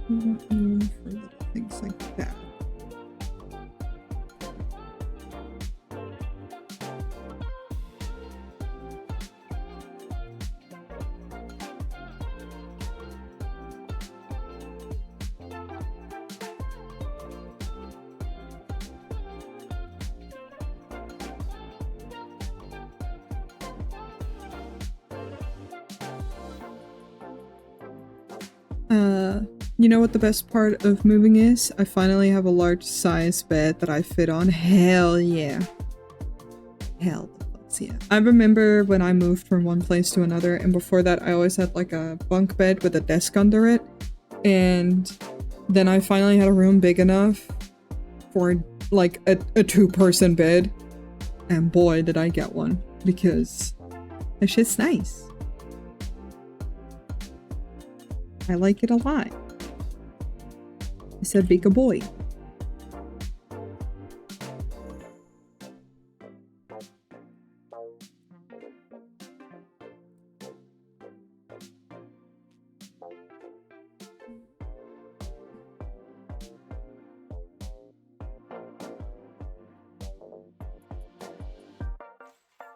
For little things like that. You know what the best part of moving is? I finally have a large size bed that I fit on. Hell yeah. Hell the fucks yeah. I remember when I moved from one place to another, and before that I always had like a bunk bed with a desk under it. And then I finally had a room big enough for like a two-person bed. And boy, did I get one. Because that shit's nice. I like it a lot. It's a bigger boy.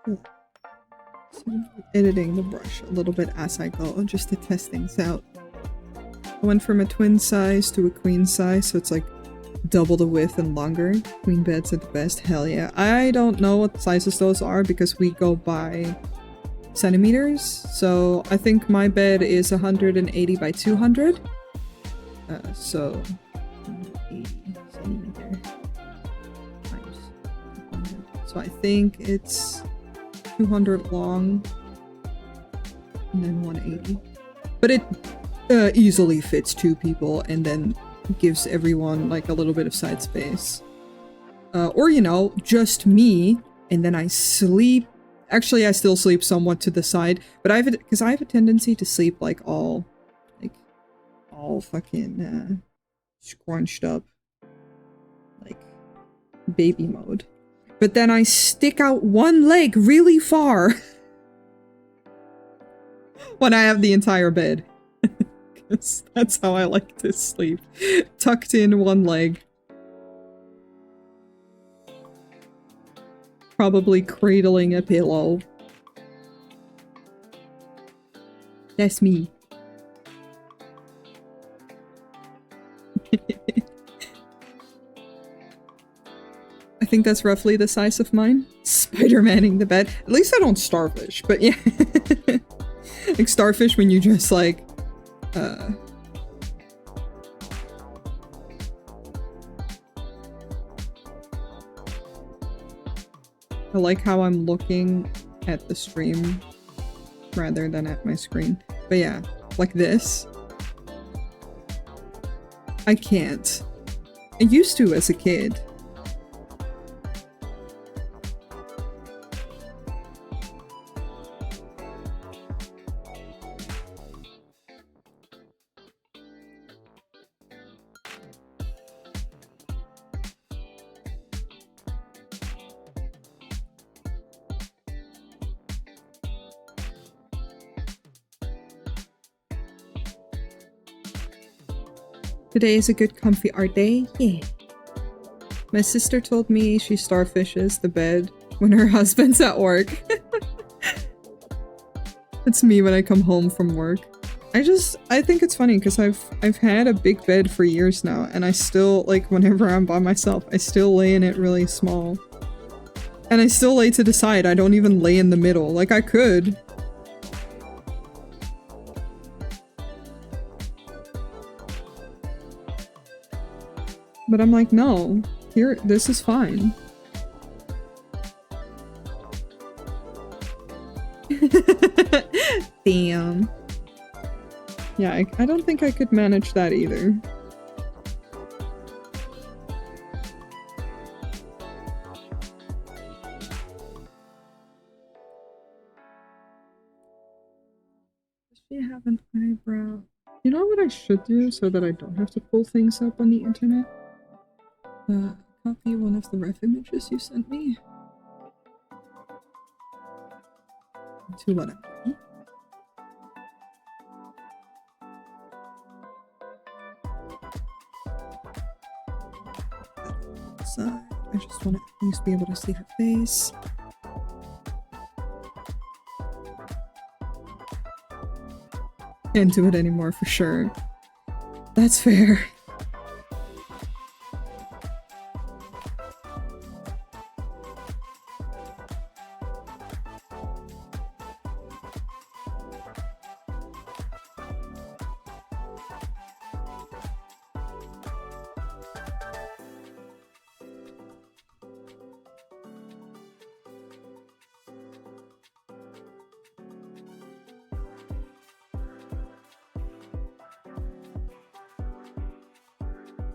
So I'm editing the brush a little bit as I go, just to test things out. I went from a twin size to a queen size, so it's like double the width and longer. Queen beds are the best, hell yeah. I don't know what sizes those are because we go by centimeters, so I think my bed is 180 by 200. So 180 centimeter times 200. So I think it's 200 long and then 180. But it easily fits two people and then gives everyone like a little bit of side space. Or, you know, just me, and then I sleep. Actually, I still sleep somewhat to the side, but I have a tendency to sleep like all fucking scrunched up, like baby mode. but then I stick out one leg really far when I have the entire bed. 'Cause that's how I like to sleep. Tucked in one leg. Probably cradling a pillow. That's me. I think that's roughly the size of mine. Spider-Manning the bed. At least I don't starfish, but yeah. Like starfish when you just like, I like how I'm looking at the stream rather than at my screen. But yeah, like this. I can't. I used to as a kid. Today is a good comfy art day. Yeah. My sister told me she starfishes the bed when her husband's at work. It's me when I come home from work. I think it's funny because I've had a big bed for years now, and I still, like, whenever I'm by myself, I still lay in it really small. And I still lay to the side. I don't even lay in the middle. Like, I could. But I'm like, no, here, this is fine. Damn. Yeah, I don't think I could manage that either. Does she have an eyebrow? You know what I should do so that I don't have to pull things up on the internet? Copy one of the ref images you sent me. To whatever. So I just want to at least be able to see her face. Can't do it anymore for sure. That's fair.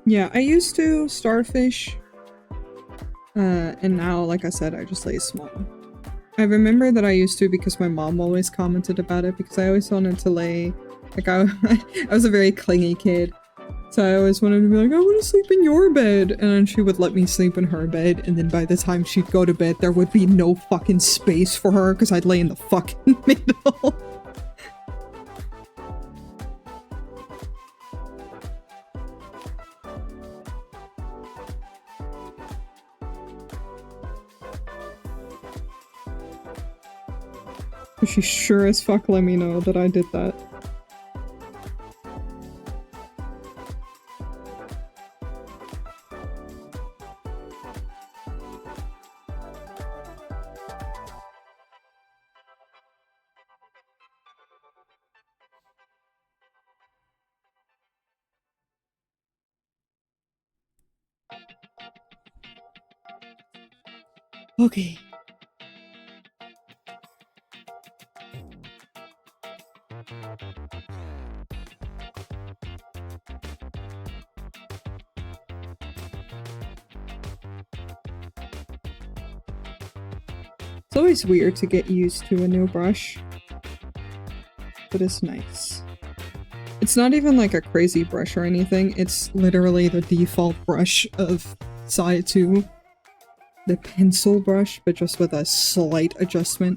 Yeah, I used to starfish, and now, like I said, I just lay small. I remember that I used to because my mom always commented about it, because I always wanted to lay, like, I was a very clingy kid, so I always wanted to be like, I want to sleep in your bed, and then she would let me sleep in her bed, and then by the time she'd go to bed, there would be no fucking space for her, because I'd lay in the fucking middle. She sure as fuck let me know that I did that. Okay. It's always weird to get used to a new brush, but it's nice. It's not even like a crazy brush or anything, it's literally the default brush of Sai 2 the pencil brush, but just with a slight adjustment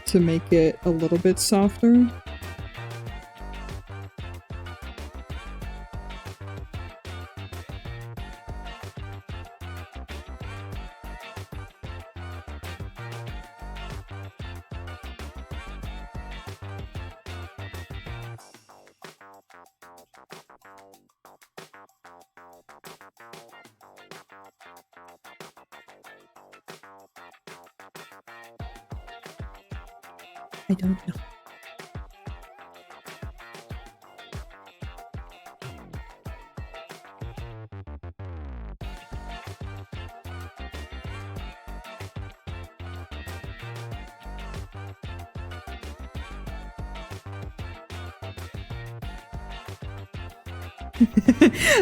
to make it a little bit softer. I don't know.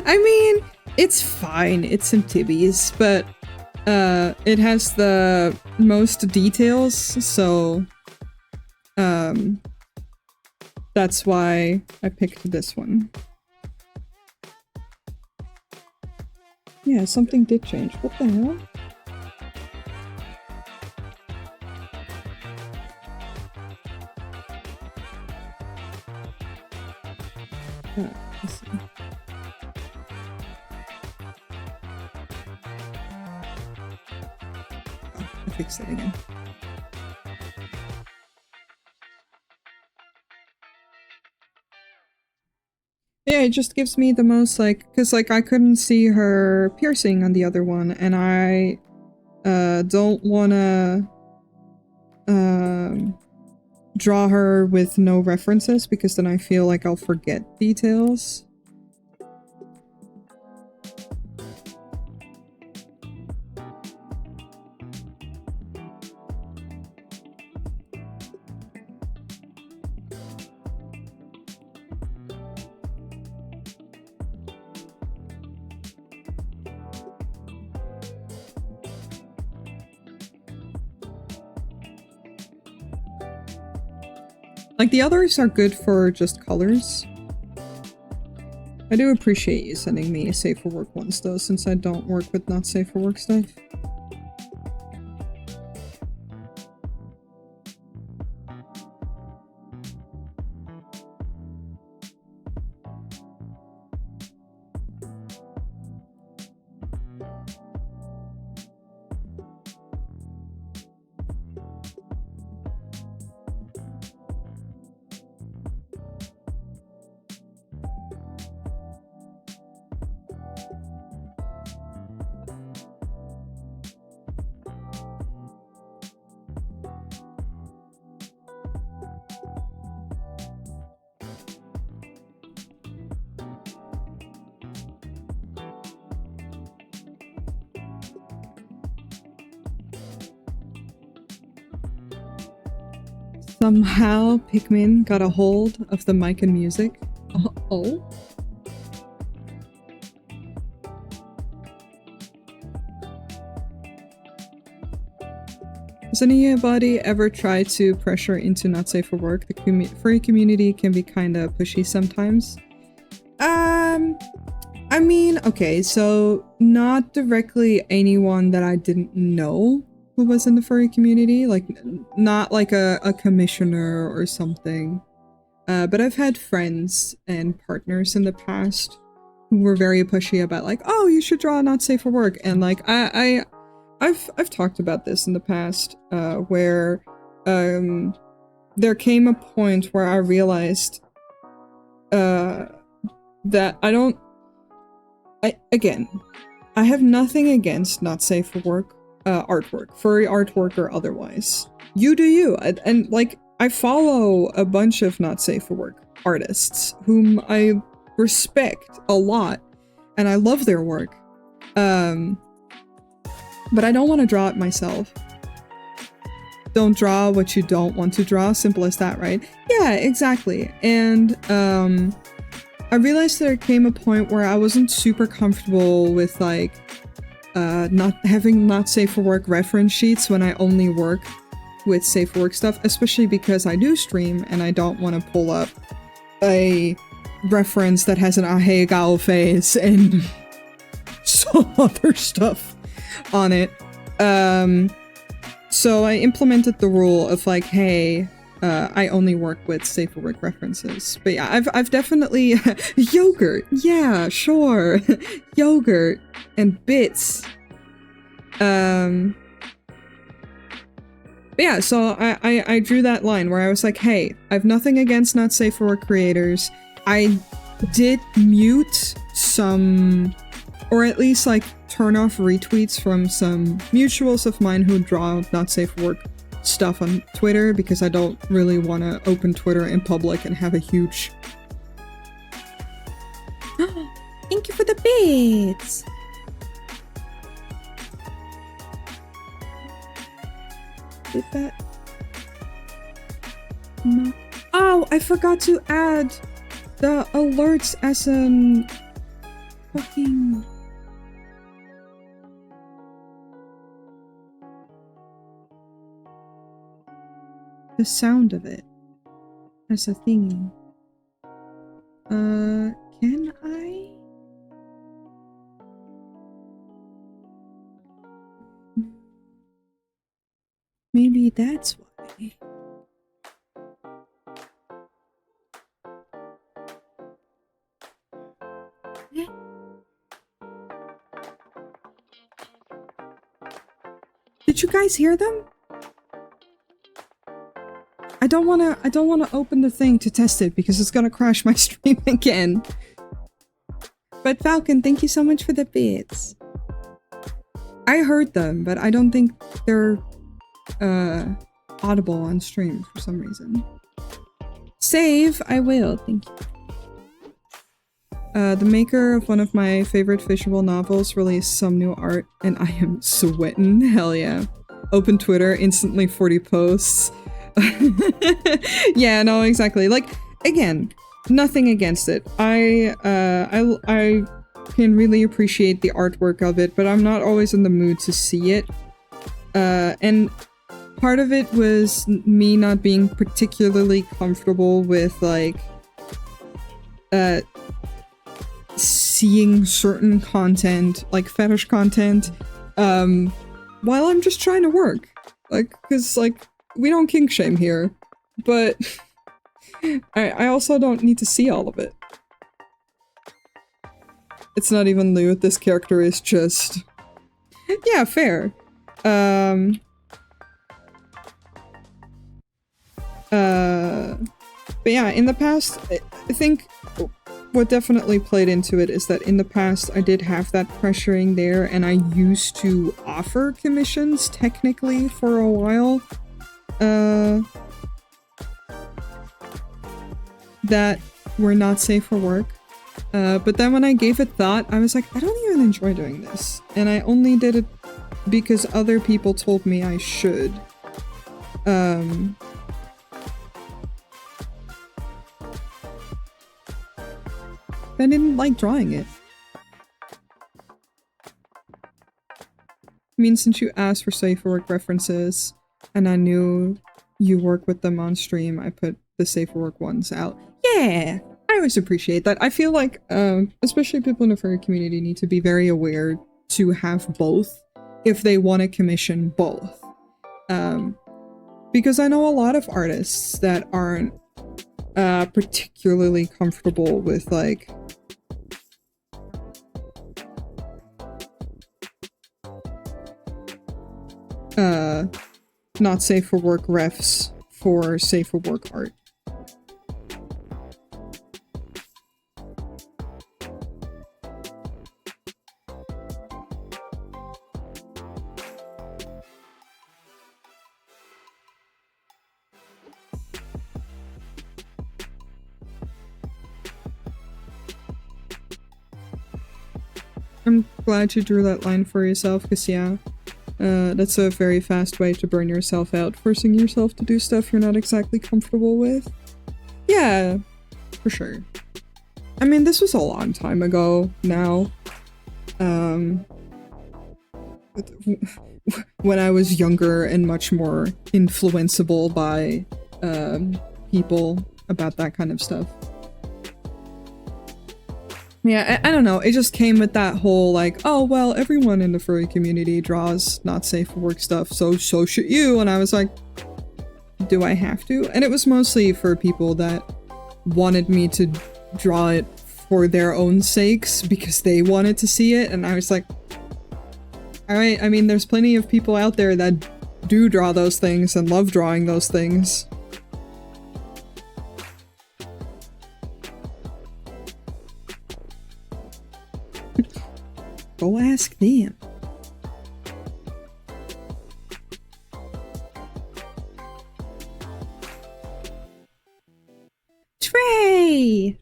I mean, it's fine. It's some tibbies, but it has the most details, so that's why I picked this one. Yeah, something did change. What the hell? Let's see. Oh, I fixed it again. Yeah, it just gives me the most, like, because, like, I couldn't see her piercing on the other one, and I don't wanna draw her with no references, because then I feel like I'll forget details. Like, the others are good for just colors. I do appreciate you sending me safe for work ones, though, since I don't work with not safe for work stuff. Somehow, Pikmin got a hold of the mic and music. Oh? Has anybody ever tried to pressure into not safe for work? The furry community can be kinda pushy sometimes. I mean, okay, so not directly anyone that I didn't know who was in the furry community, like not like a commissioner or something, but I've had friends and partners in the past who were very pushy about like, oh, you should draw not safe for work, and like I've talked about this in the past, where there came a point where I realized that I have nothing against not safe for work artwork, furry artwork or otherwise. You do you. And like, I follow a bunch of not safe for work artists whom I respect a lot and I love their work. But I don't want to draw it myself. Don't draw what you don't want to draw. Simple as that, right? Yeah, exactly. And I realized there came a point where I wasn't super comfortable with like not having not safe for work reference sheets when I only work with safe for work stuff, especially because I do stream and I don't want to pull up a reference that has an ahegao face and some other stuff. on it. So I implemented the rule of like, hey, I only work with safe for work references. But yeah, I've definitely yogurt. Yeah, sure. Yogurt and bits. But yeah, so I drew that line where I was like, hey, I've nothing against not safe for work creators. I did mute some, or at least like turn off retweets from some mutuals of mine who draw not safe for work stuff on Twitter, because I don't really want to open Twitter in public and have a huge... Thank you for the bits. Did that? No. Oh, I forgot to add the alerts as an fucking... the sound of it as a thingy. Can I? Maybe that's why. Did you guys hear them? I don't wanna open the thing to test it because it's gonna crash my stream again. But Falcon, thank you so much for the bits. I heard them, but I don't think they're audible on stream for some reason. Save, I will, thank you. The maker of one of my favorite visual novels released some new art, and I am sweating. Hell yeah. Open Twitter, instantly 40 posts. Yeah, no, exactly. Like, again, nothing against it. I can really appreciate the artwork of it, but I'm not always in the mood to see it. And part of it was me not being particularly comfortable with, like, seeing certain content, like fetish content, while I'm just trying to work. Like, cause, like, we don't kink shame here, but I also don't need to see all of it. It's not even lewd, this character is just... yeah, fair. But yeah, in the past, I think what definitely played into it is that in the past I did have that pressuring there, and I used to offer commissions, technically, for a while. That were not safe for work. But then when I gave it thought, I was like, I don't even enjoy doing this. And I only did it because other people told me I should. I didn't like drawing it. I mean, since you asked for safe for work references, and I knew you work with them on stream, I put the safe for work ones out. Yeah! I always appreciate that. I feel like, especially people in the furry community need to be very aware to have both if they want to commission both. Because I know a lot of artists that aren't particularly comfortable with, like, not safe for work refs for safe for work art. I'm glad you drew that line for yourself, because yeah, that's a very fast way to burn yourself out, forcing yourself to do stuff you're not exactly comfortable with. Yeah, for sure. I mean, this was a long time ago now. When I was younger and much more influenceable by people about that kind of stuff. Yeah, I don't know. It just came with that whole like, oh, well, everyone in the furry community draws not safe for work stuff, so should you. And I was like, do I have to? And it was mostly for people that wanted me to draw it for their own sakes because they wanted to see it. And I was like, all right, I mean, there's plenty of people out there that do draw those things and love drawing those things. Go ask them. Trey!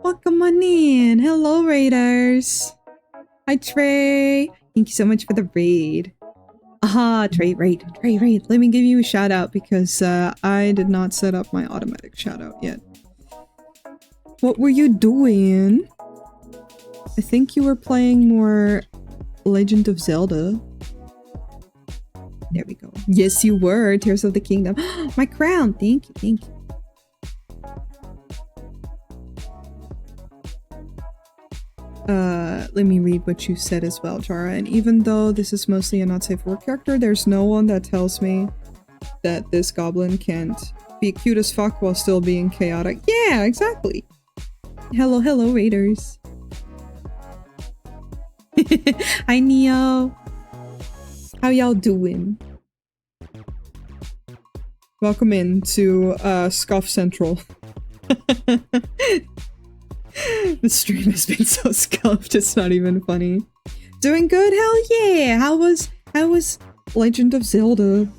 Welcome on in. Hello, raiders. Hi, Trey. Thank you so much for the raid. Aha, Trey raid. Let me give you a shout out because I did not set up my automatic shout out yet. What were you doing? I think you were playing more Legend of Zelda. There we go. Yes, you were. Tears of the Kingdom. My crown. Thank you. Let me read what you said as well, Jara. And even though this is mostly a not safe for work character, there's no one that tells me that this goblin can't be cute as fuck while still being chaotic. Yeah, exactly. Hello, raiders. Hi, Neo. How y'all doing? Welcome in to Scuff Central. The stream has been so scuffed, it's not even funny. Doing good? Hell yeah! How was Legend of Zelda?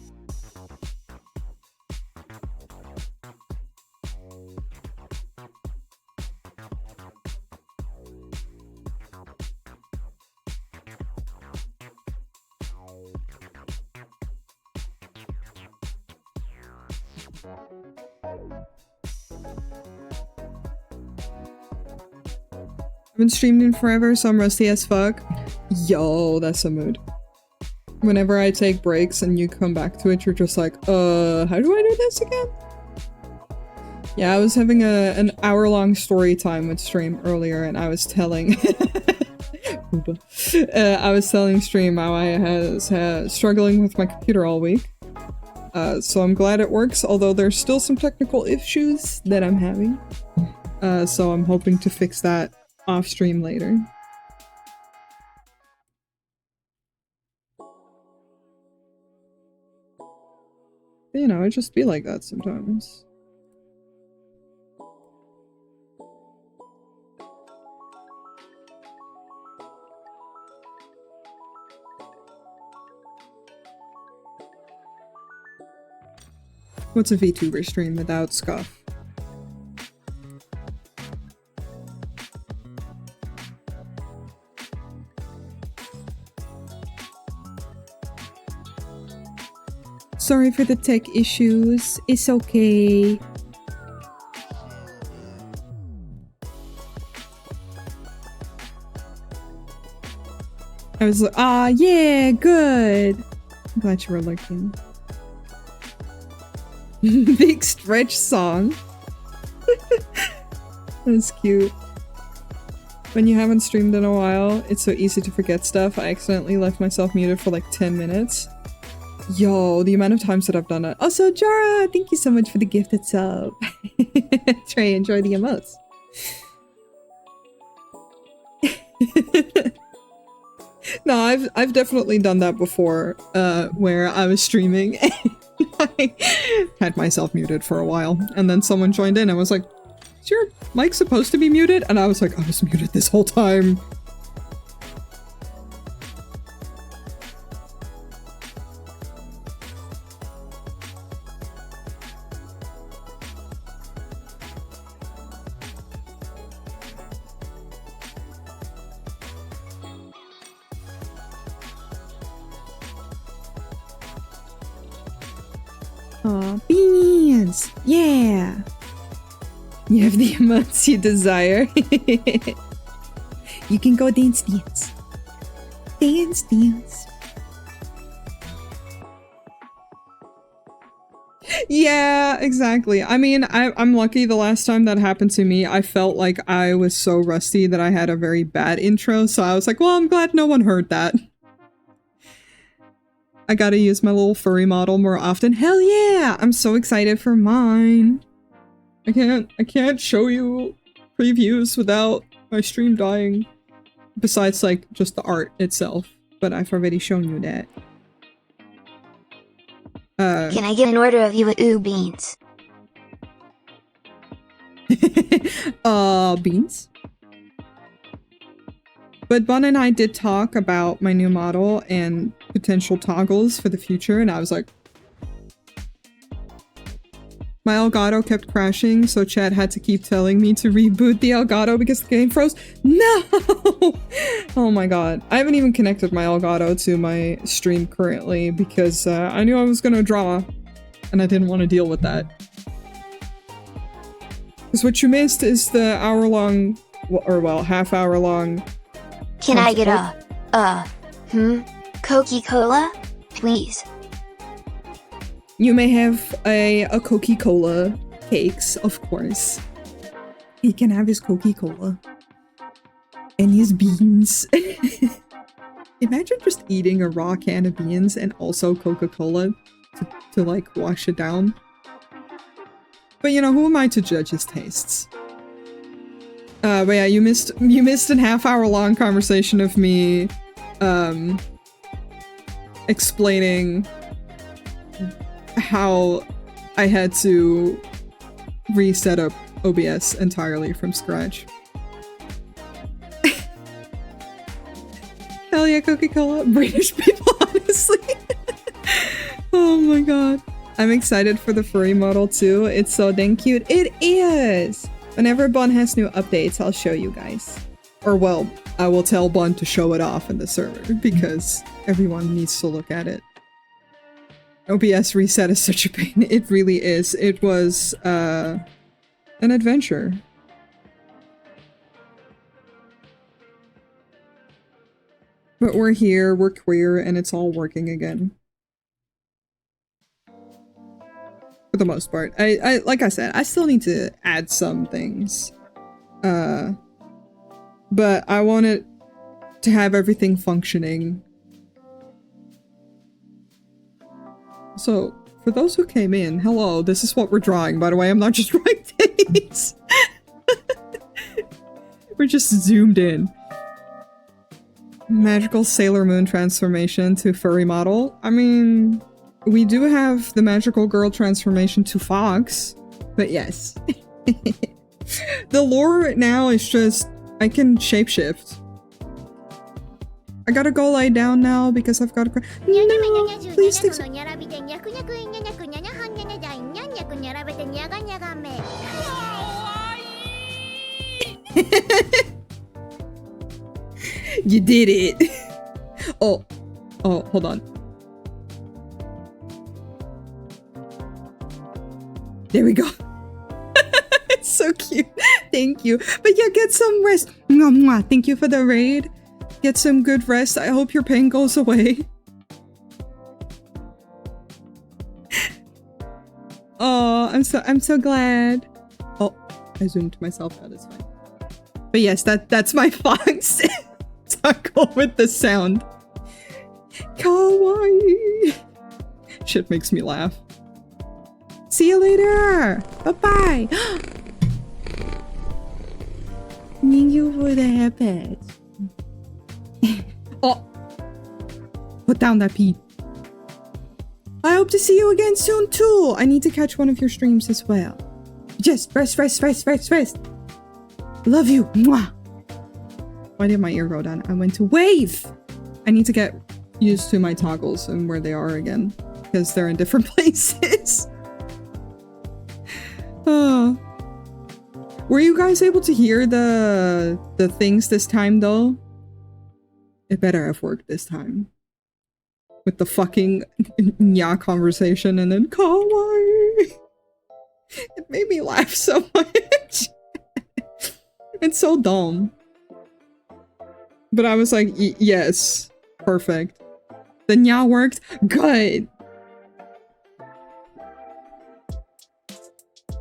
Been streamed in forever, so I'm rusty as fuck. Yo, that's a mood. Whenever I take breaks and you come back to it, you're just like, how do I do this again? Yeah, I was having an hour-long story time with stream earlier, and I was telling I was telling stream how I was struggling with my computer all week. So I'm glad it works, although there's still some technical issues that I'm having. So I'm hoping to fix that off stream later. But, you know, it just be like that sometimes. What's a VTuber stream without scuff? Sorry for the tech issues. It's okay. I was like, ah, yeah, good. I'm glad you were looking. Big stretch song. That's cute. When you haven't streamed in a while, it's so easy to forget stuff. I accidentally left myself muted for like 10 minutes. Yo, the amount of times that I've done it. Also, Jara, thank you so much for the gifted sub. Trey, enjoy the emotes. No, I've definitely done that before, where I was streaming and I had myself muted for a while, and then someone joined in and was like, is your mic supposed to be muted? And I was like, I was muted this whole time. Aw, beans! Yeah! You have the emotes you desire. You can go dance. Dance. Yeah, exactly. I mean, I'm lucky the last time that happened to me, I felt like I was so rusty that I had a very bad intro, so I was like, well, I'm glad no one heard that. I gotta use my little furry model more often. Hell yeah! I'm so excited for mine. I can't show you previews without my stream dying. Besides, like, just the art itself. But I've already shown you that. Can I get an order of you with beans? Beans? But Bun and I did talk about my new model and potential toggles for the future, and I was like... My Elgato kept crashing, so chat had to keep telling me to reboot the Elgato because the game froze. No! Oh my god. I haven't even connected my Elgato to my stream currently because I knew I was gonna draw, and I didn't want to deal with that. Because what you missed is the hour-long, or well, half-hour-long... Can I get Coca-Cola? Please. You may have a Coca-Cola cakes, of course. He can have his Coca-Cola. And his beans. Imagine just eating a raw can of beans and also Coca-Cola to like wash it down. But you know, who am I to judge his tastes? But yeah, you missed a half-hour-long conversation of me, explaining how I had to reset up OBS entirely from scratch. Hell yeah, Coca-Cola. British people, honestly. Oh my god. I'm excited for the furry model too. It's so dang cute. It is! Whenever Bun has new updates, I'll show you guys. Or well, I will tell Bun to show it off in the server because everyone needs to look at it. OBS reset is such a pain. It really is. It was, an adventure. But we're here, we're queer, and it's all working again. For the most part. I like I said, I still need to add some things. But I want it to have everything functioning. So, for those who came in, hello, this is what we're drawing, by the way. I'm not just drawing things. We're just zoomed in. Magical Sailor Moon transformation to furry model. I mean, we do have the magical girl transformation to fox, but yes. The lore right now is just, I can shapeshift. I gotta go lie down now because I've got to. No, please take some. You did it. Oh, hold on. There we go. It's so cute. Thank you. But yeah, get some rest. Mwah, mwah. Thank you for the raid. Get some good rest. I hope your pain goes away. Oh, I'm so glad. Oh, I zoomed myself out. It's fine. But yes, that's my fox. Taco with the sound. Kawaii. Shit makes me laugh. See you later. Bye-bye. Thank you for the habit. Oh. Put down that pee. I hope to see you again soon too. I need to catch one of your streams as well. Just rest. Love you. Mwah. Why did my ear go down? I went to wave. I need to get used to my toggles and where they are again because they're in different places. Were you guys able to hear the things this time though? It better have worked this time. With the fucking nya conversation and then kawaii. It made me laugh so much. It's so dumb. But I was like, yes, perfect. The nya worked? Good.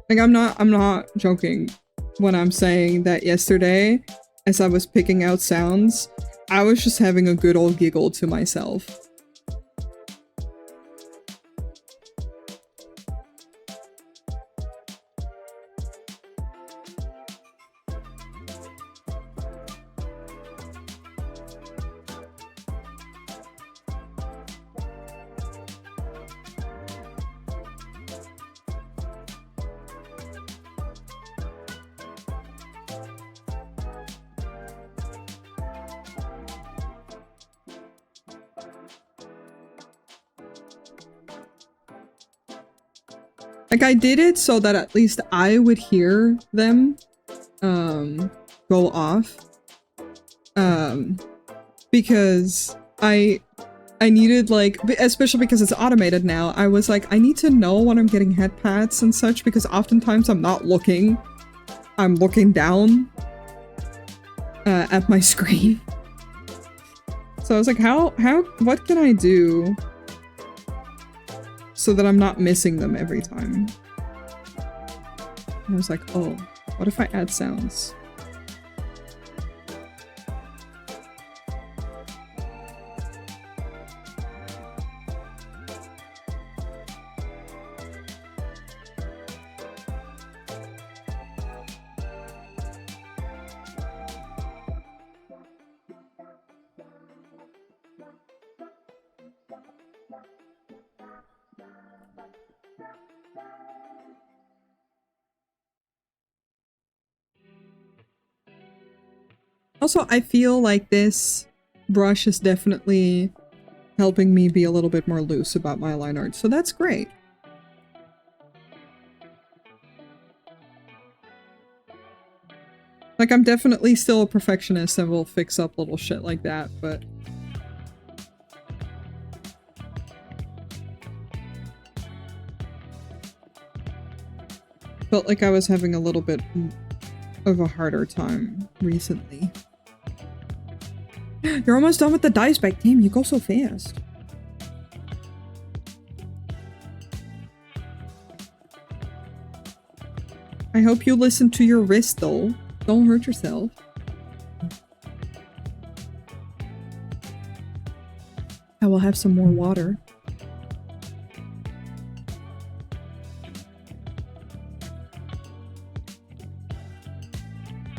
Like, I'm not joking when I'm saying that yesterday, as I was picking out sounds, I was just having a good old giggle to myself. Like, I did it so that at least I would hear them, go off. Because I needed, like, especially because it's automated now, I was like, I need to know when I'm getting head pats and such, because oftentimes I'm not looking. I'm looking down, at my screen. So I was like, what can I do so that I'm not missing them every time? And I was like, oh, what if I add sounds? Also, I feel like this brush is definitely helping me be a little bit more loose about my line art, so that's great. Like, I'm definitely still a perfectionist and will fix up little shit like that, but... felt like I was having a little bit of a harder time recently. You're almost done with the dice bag. Damn, you go so fast. I hope you listen to your wrist, though. Don't hurt yourself. I will have some more water.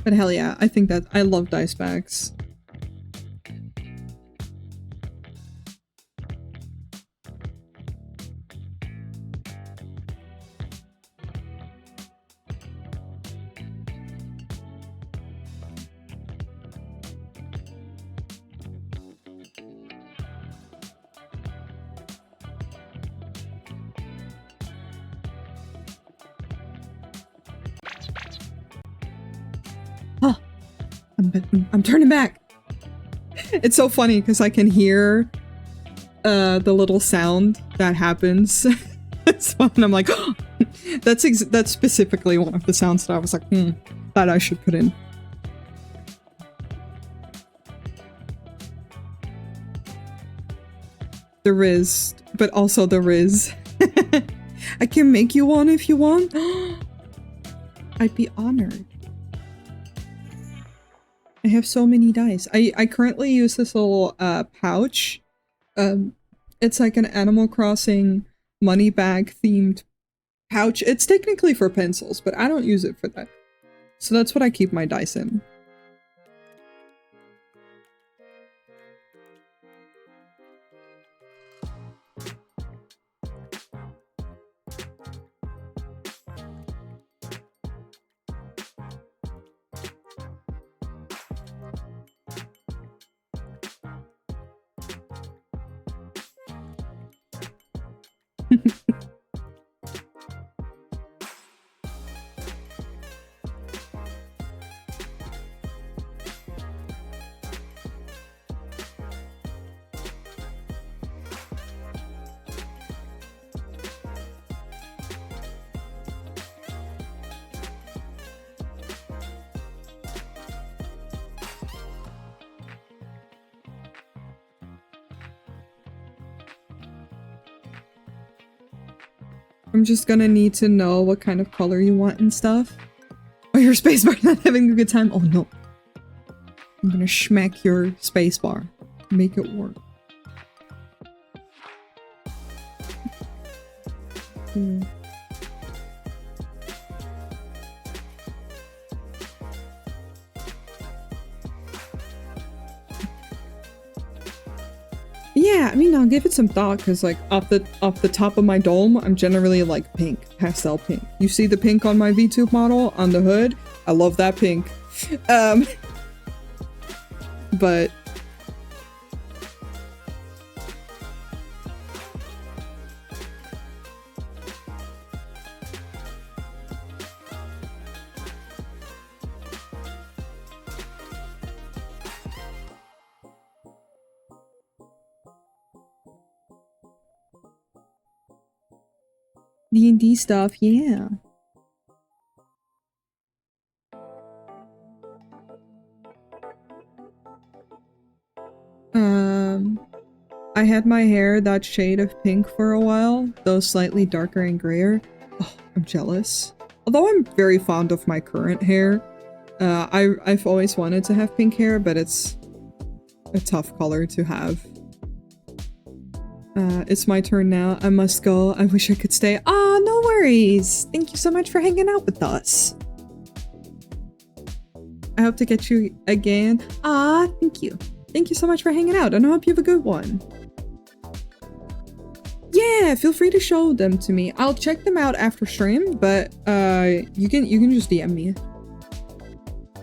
But hell yeah, I think that I love dice bags. I'm turning back. It's so funny because I can hear the little sound that happens. It's fun. I'm like, oh, that's specifically one of the sounds that I was like, that I should put in. The Riz, but also the Riz. I can make you one if you want. I'd be honored. I have so many dice. I currently use this little pouch. It's like an Animal Crossing money bag themed pouch. It's technically for pencils, but I don't use it for that. So that's what I keep my dice in. I'm just gonna need to know what kind of color you want and stuff. Oh, your spacebar not having a good time? Oh no. I'm gonna smack your spacebar. Make it work. Yeah, I mean, I'll give it some thought because, like, off the top of my dome, I'm generally like pink, pastel pink. You see the pink on my V2 model on the hood? I love that pink. But D&D stuff, yeah. I had my hair that shade of pink for a while, though slightly darker and grayer. Oh, I'm jealous. Although I'm very fond of my current hair. I've always wanted to have pink hair, but it's a tough color to have. It's my turn now. I must go. I wish I could stay. Ah, no worries. Thank you so much for hanging out with us. I hope to get you again. Ah, thank you. Thank you so much for hanging out, and I hope you have a good one. Yeah, feel free to show them to me. I'll check them out after stream, but you can just DM me,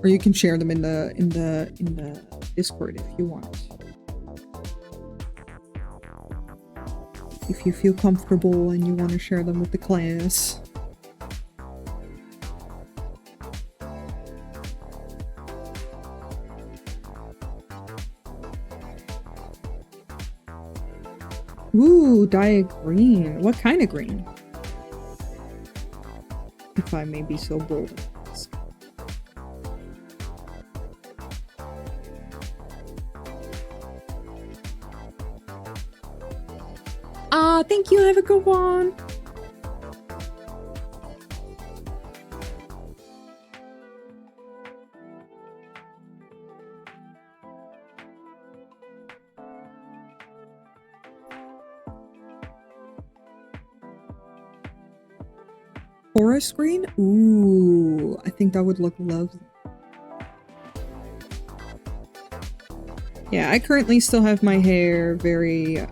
or you can share them in the Discord if you want. If you feel comfortable and you want to share them with the class. Ooh, dye a green. What kind of green? If I may be so bold. Thank you. Have a good one. Forest green? Ooh, I think that would look lovely. Yeah, I currently still have my hair very,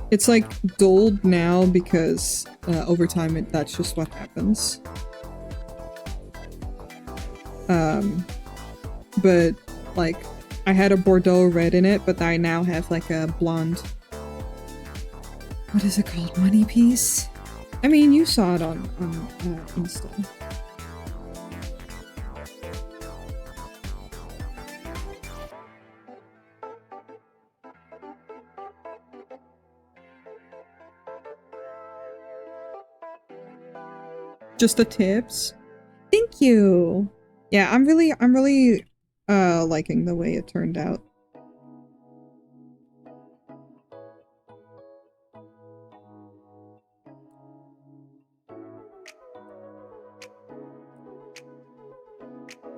it's like dulled now because over time that's just what happens. But like I had a Bordeaux red in it, but I now have like a blonde. What is it called? Money piece? I mean, you saw it on Insta. Just the tips. Thank you. Yeah, I'm really liking the way it turned out.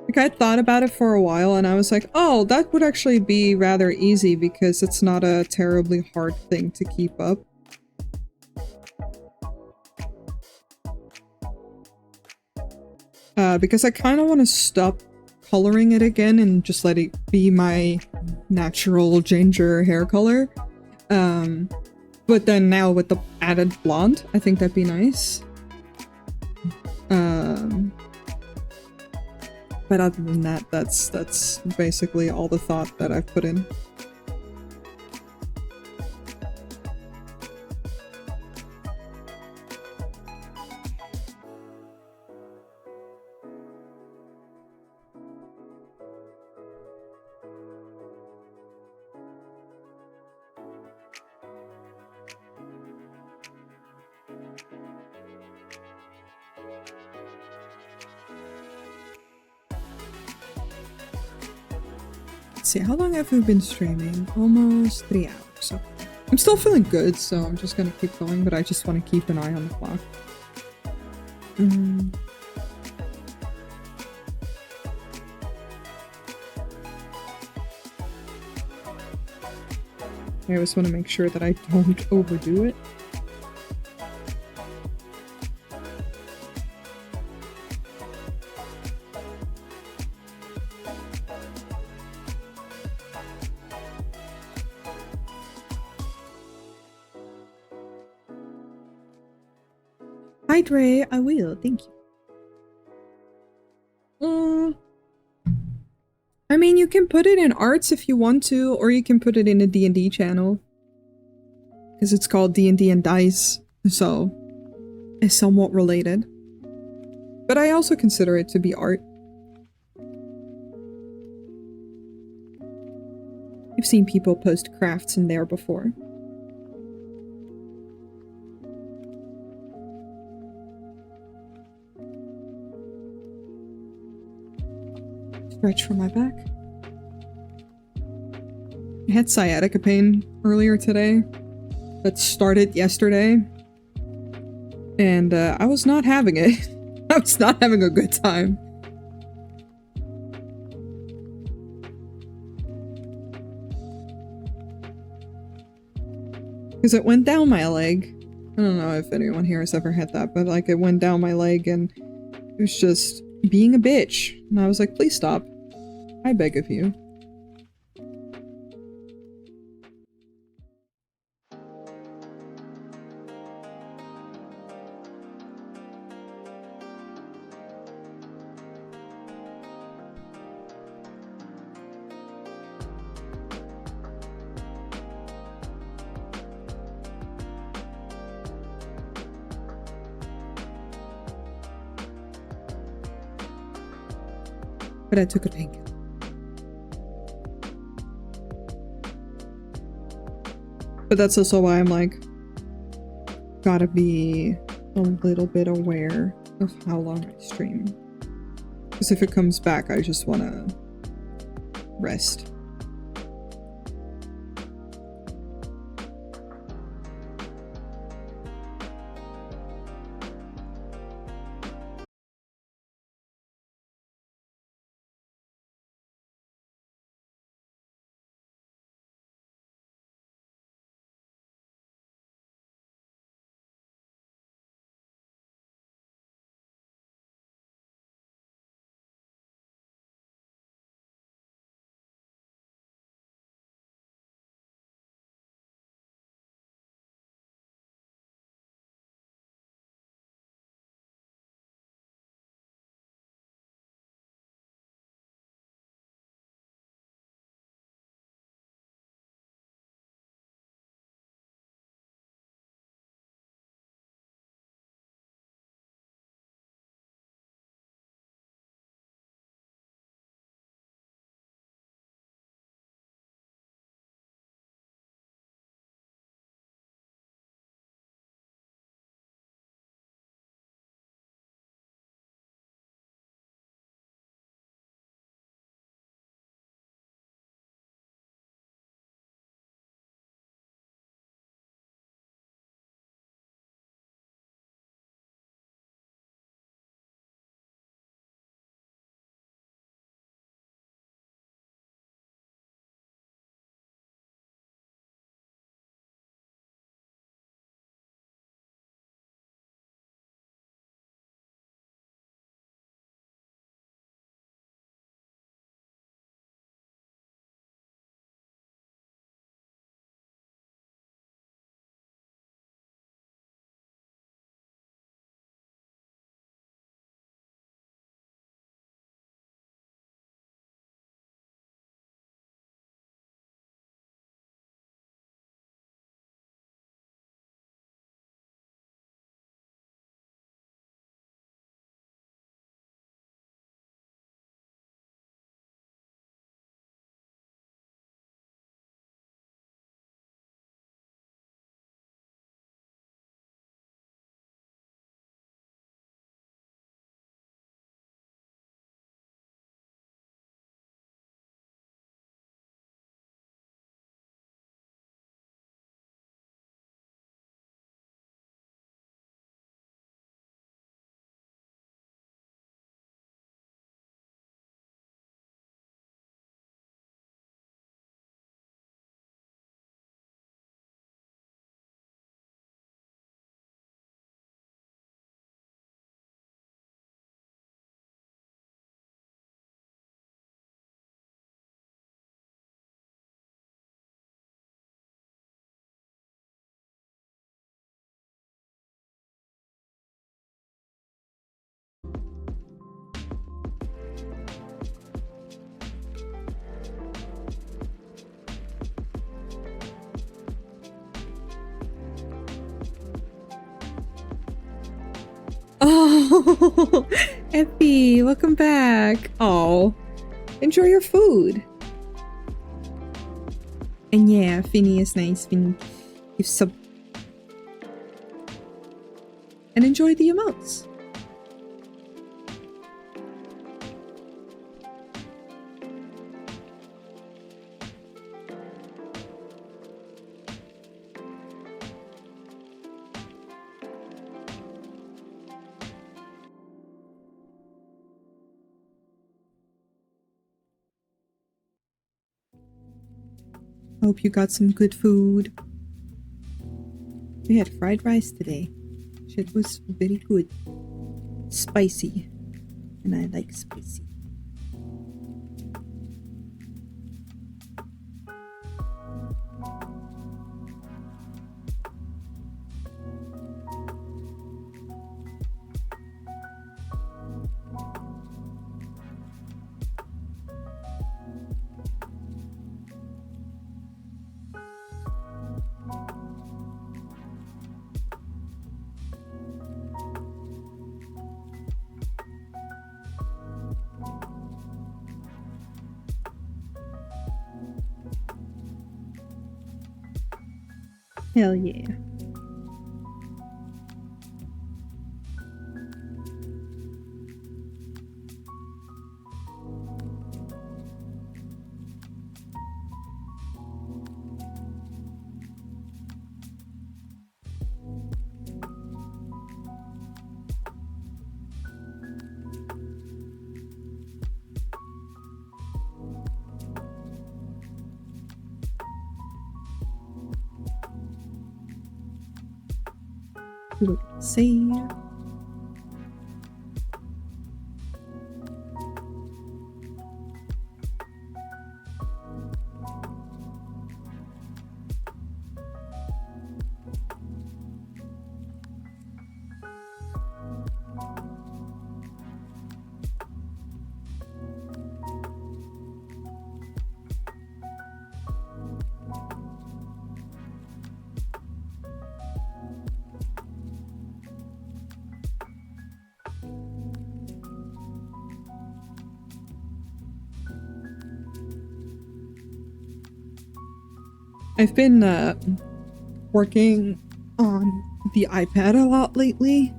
Like, I thought about it for a while and I was like, oh, that would actually be rather easy because it's not a terribly hard thing to keep up. Because I kind of want to stop coloring it again and just let it be my natural ginger hair color. But then now with the added blonde, I think that'd be nice. But other than that, that's basically all the thought that I've put in. See, how long have we been streaming? Almost 3 hours. Okay. I'm still feeling good, so I'm just gonna keep going, but I just want to keep an eye on the clock. I always want to make sure that I don't overdo it. Hi Dre, I will, thank you. I mean, you can put it in arts if you want to, or you can put it in a D&D channel. Because it's called D&D and Dice, so it's somewhat related. But I also consider it to be art. I've seen people post crafts in there before. Stretch for my back. I had sciatica pain earlier today that started yesterday, and I was not having it. I was not having a good time. Because it went down my leg. I don't know if anyone here has ever had that, but like it went down my leg and it was just being a bitch. And I was like, please stop. I beg of you. But I took a painkiller. But that's also why I'm like, gotta be a little bit aware of how long I stream. Because if it comes back, I just wanna rest. Oh, Effie, welcome back. Oh, enjoy your food. And yeah, Finny is nice. Finny gives sub. And enjoy the emotes. Hope you got some good food. We had fried rice today. Shit was very good. Spicy. And I like spicy. Hell yeah. Look, see. I've been working on the iPad a lot lately,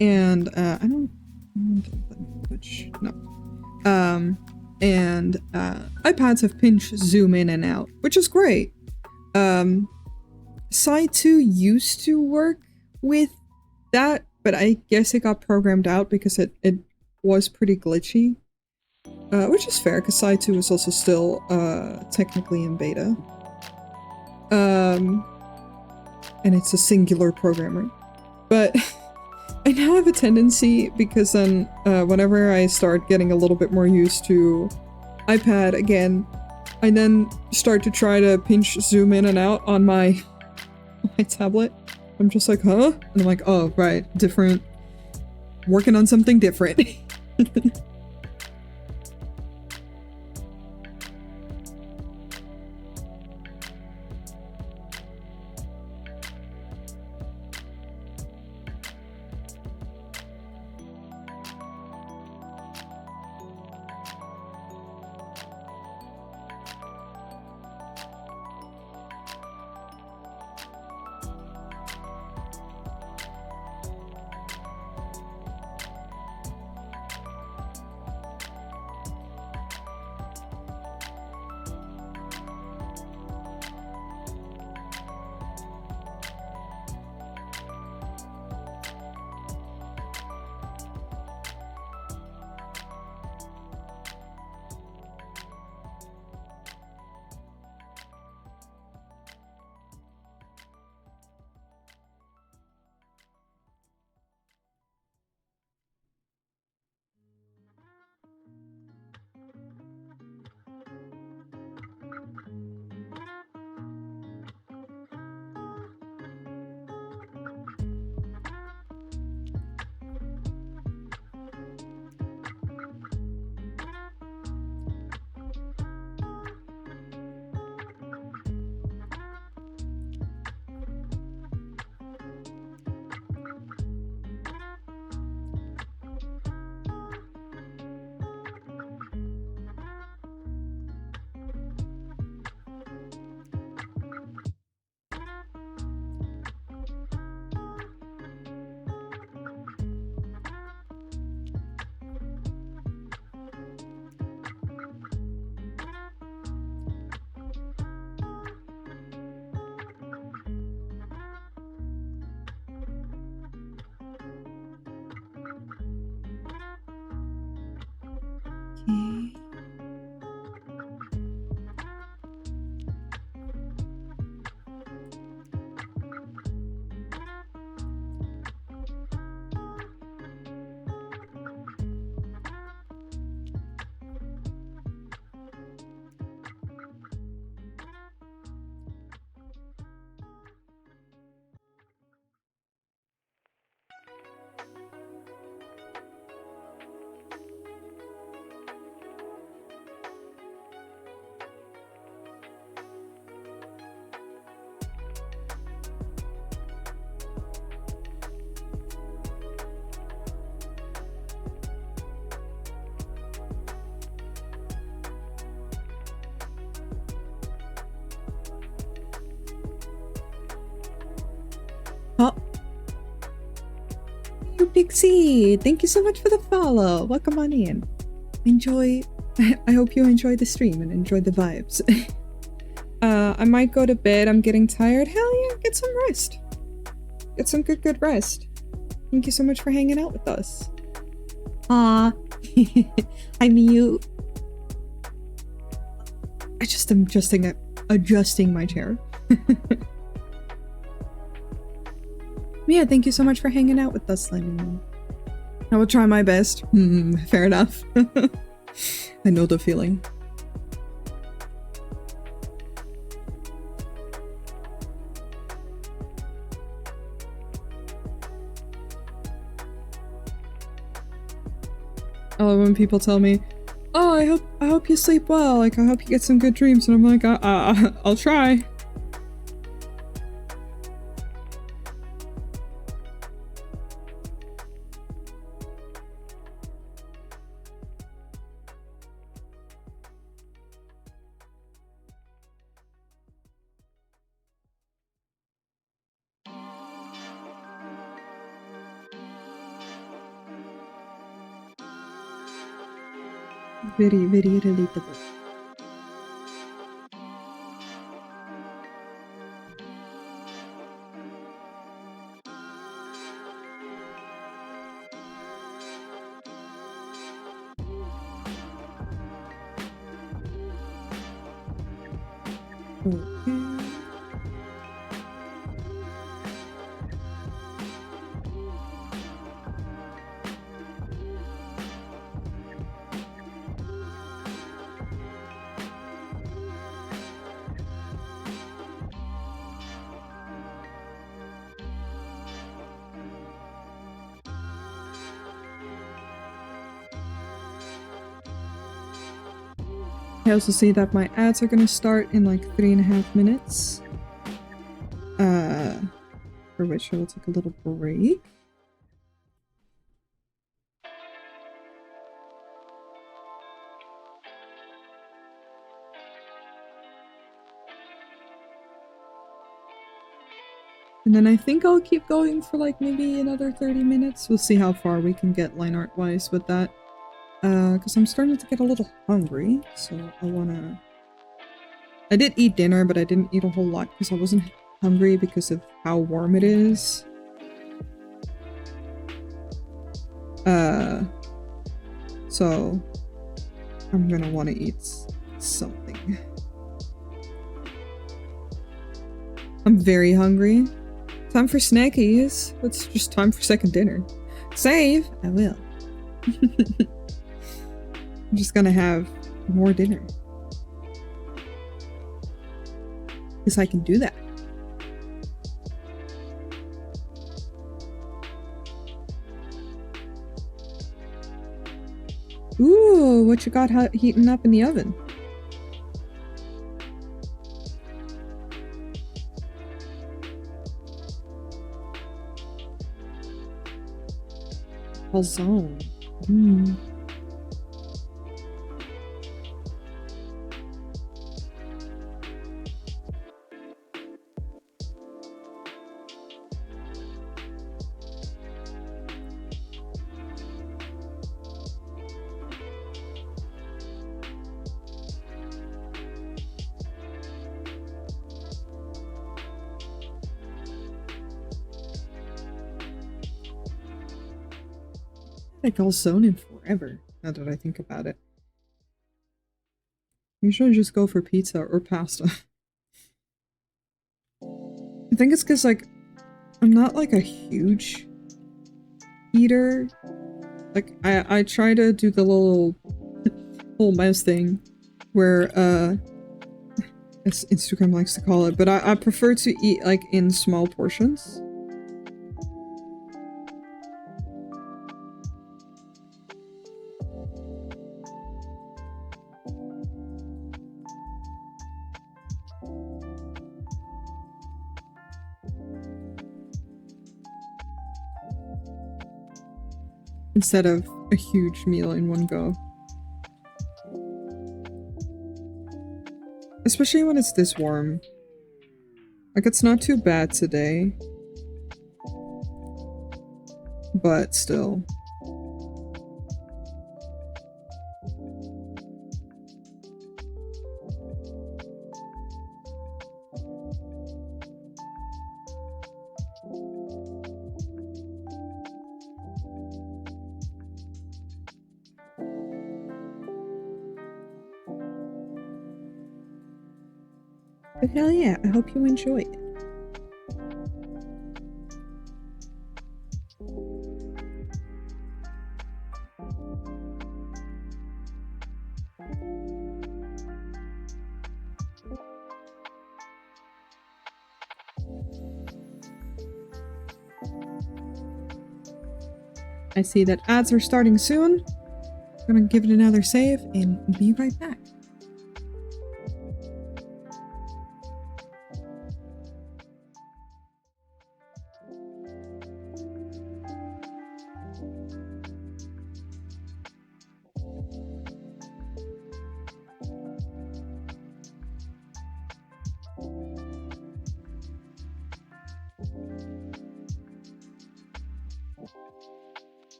and I don't which no, and iPads have pinch zoom in and out, which is great. Side 2 used to work with that, but I guess it got programmed out because it was pretty glitchy, which is fair because Side 2 is also still technically in beta. And it's a singular programmer. But I now have a tendency, because then whenever I start getting a little bit more used to iPad again, I then start to try to pinch zoom in and out on my tablet. I'm just like, huh? And I'm like, oh, right, different. Working on something different. Okay. Oh, you Pixie! Thank you so much for the follow. Welcome on in. Enjoy. I hope you enjoy the stream and enjoy the vibes. I might go to bed. I'm getting tired. Hell yeah, get some rest. Get some good rest. Thank you so much for hanging out with us. Aw. I'm mute. I just am adjusting my chair. Yeah, thank you so much for hanging out with us, Lemon. I will try my best. Fair enough. I know the feeling. I love when people tell me, "Oh, I hope you sleep well. Like, I hope you get some good dreams," and I'm like, I'll try." Very relatable. Okay. I also see that my ads are gonna start in like 3.5 minutes. For which I will take a little break. And then I think I'll keep going for like maybe another 30 minutes. We'll see how far we can get line art wise with that. Because I'm starting to get a little hungry, so I did eat dinner, but I didn't eat a whole lot because I wasn't hungry because of how warm it is. So I'm gonna want to eat something. I'm very hungry. Time for snackies. It's just time for second dinner. Save! I will. I'm just gonna have more dinner. Because I can do that. Ooh, what you got heating up in the oven? Calzone. I call zoning forever, now that I think about it. Usually just go for pizza or pasta. I think it's because, like, I'm not, like, a huge eater. Like, I try to do the little mouse thing where, as Instagram likes to call it, but I prefer to eat, like, in small portions. Instead of a huge meal in one go. Especially when it's this warm. Like, it's not too bad today. But still. But hell yeah, I hope you enjoy it. I see that ads are starting soon. I'm gonna give it another save and be right back.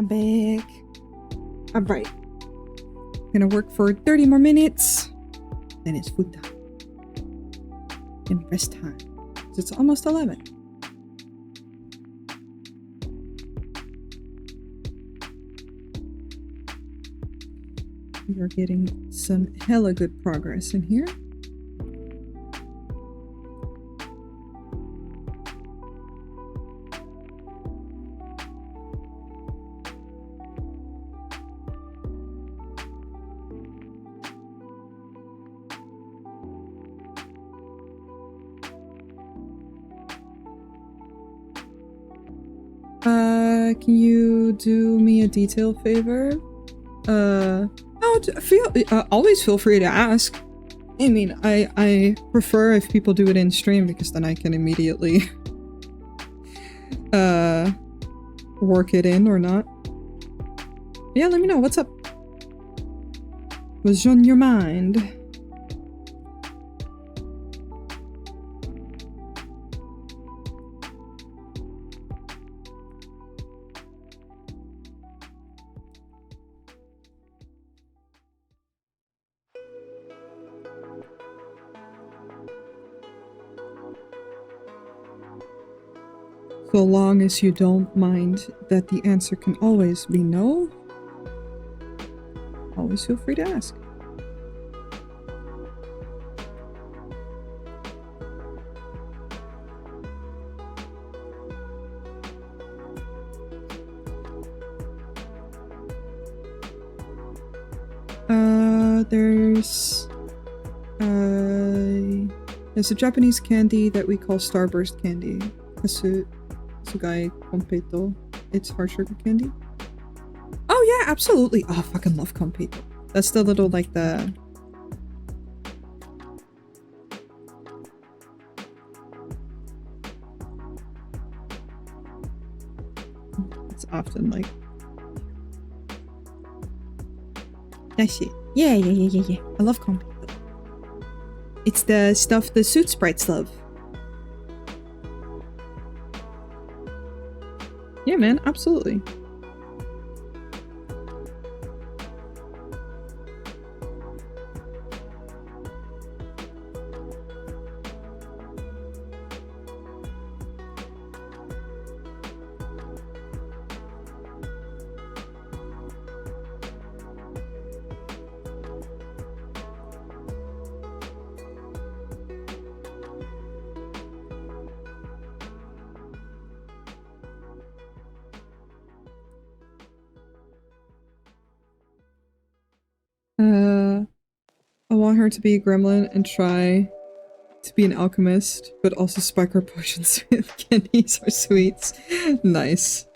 I'm back. Alright. Gonna work for 30 more minutes. Then it's food time. And rest time. It's almost 11. We're getting some hella good progress in here. Can you do me a detail favor? Always feel free to ask. I mean, I prefer if people do it in stream because then I can immediately work it in or not. Yeah, let me know. What's up? What's on your mind? So long as you don't mind that the answer can always be no, always feel free to ask. There's a Japanese candy that we call Starburst candy. Sugai Kompeto. It's hard sugar candy. Oh yeah, absolutely. Oh, I fucking love Kompeto. That's the little, like, the... It's often, like... That shit. Yeah. I love Kompeto. It's the stuff the suit sprites love. Yeah, man, absolutely. I want her to be a gremlin and try to be an alchemist, but also spike her potions with candies or sweets. Nice.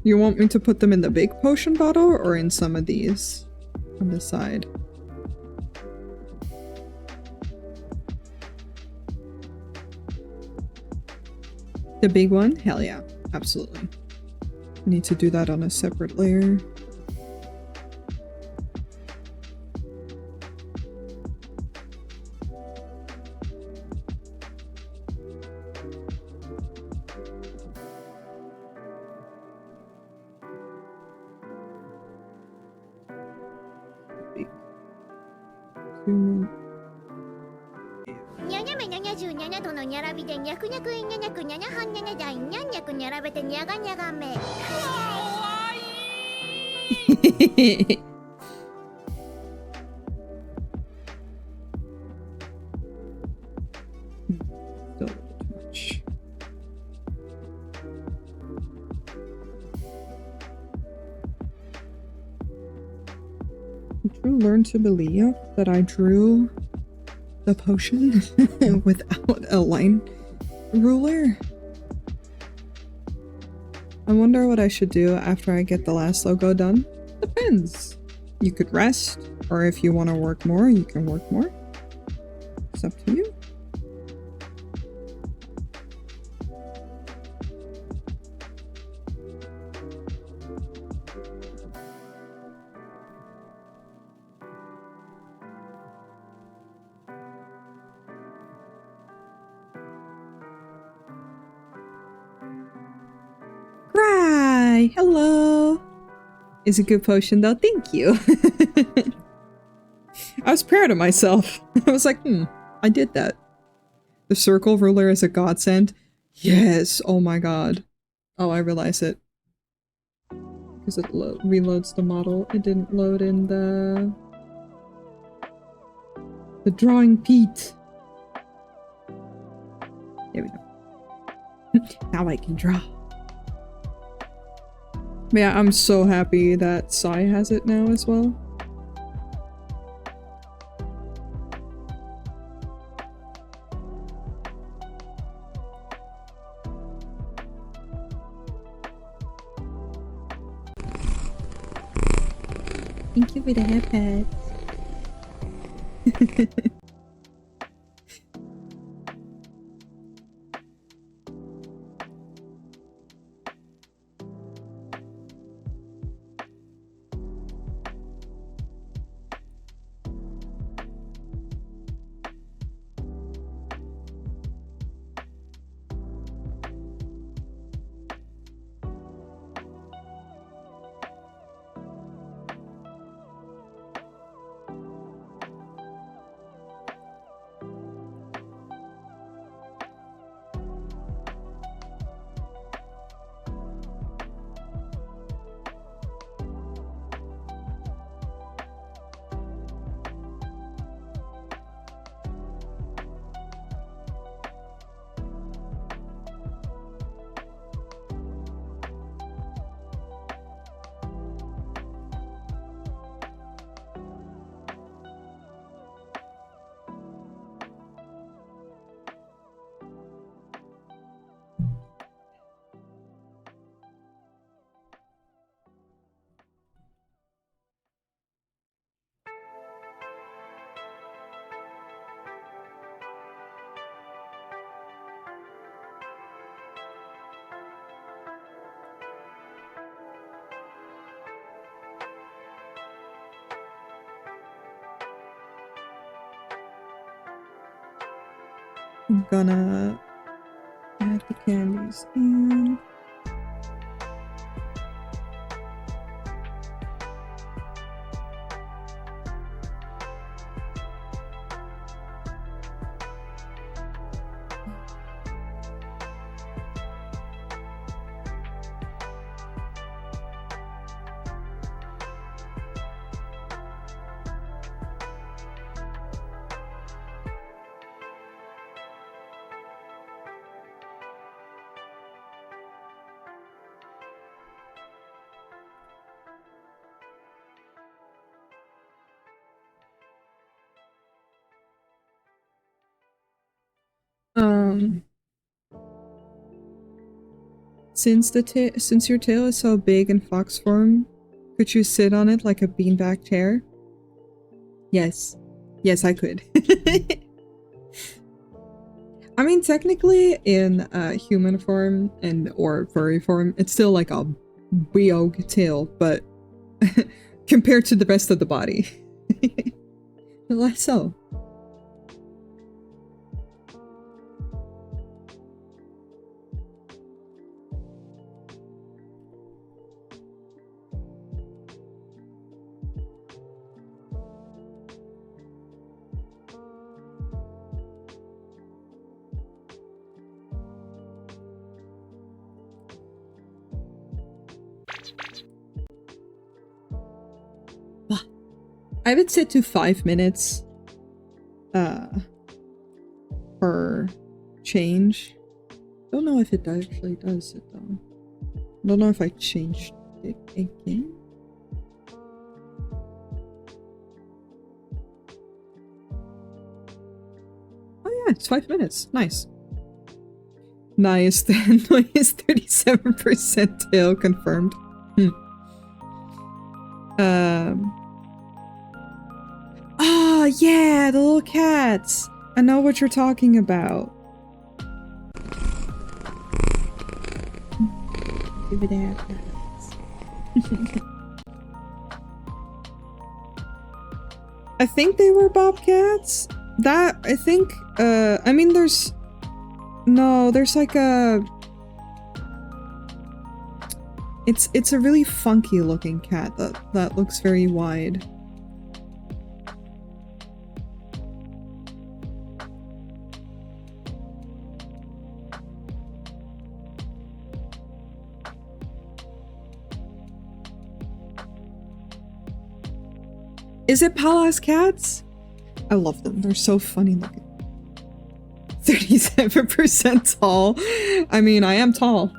You want me to put them in the big potion bottle or in some of these on the side? The big one? Hell yeah, absolutely. I need to do that on a separate layer. To believe that I drew the potion without a line ruler. I wonder what I should do after I get the last logo done. depends. You could rest, or if you want to work more, you can work more. It's up to you. Cry! Hello! It's a good potion though, thank you. I was proud of myself. I was like, I did that. The circle ruler is a godsend. Yes, oh my god. Oh, I realize it. Because it reloads the model. It didn't load in the drawing Pete. There we go. Now I can draw. But yeah, I'm so happy that Sai has it now as well. Thank you for the iPad. I'm gonna add the candies in. Since your tail is so big in fox form, could you sit on it like a beanbag chair? Yes. Yes, I could. I mean, technically, in human form or furry form, it's still like a big tail, but compared to the rest of the body. Less so. I have it set to 5 minutes per change. Don't know if it actually does it though. Don't know if I changed it again. Oh yeah, it's 5 minutes. Nice. Nice then. Noise 37% tail confirmed. Oh, yeah, the little cats. I know what you're talking about. Give it out. I think they were bobcats. That, I think, I mean, there's like a... It's a really funky looking cat that looks very wide. Is it Palas cats? I love them. They're so funny looking. 37% tall. I mean, I am tall.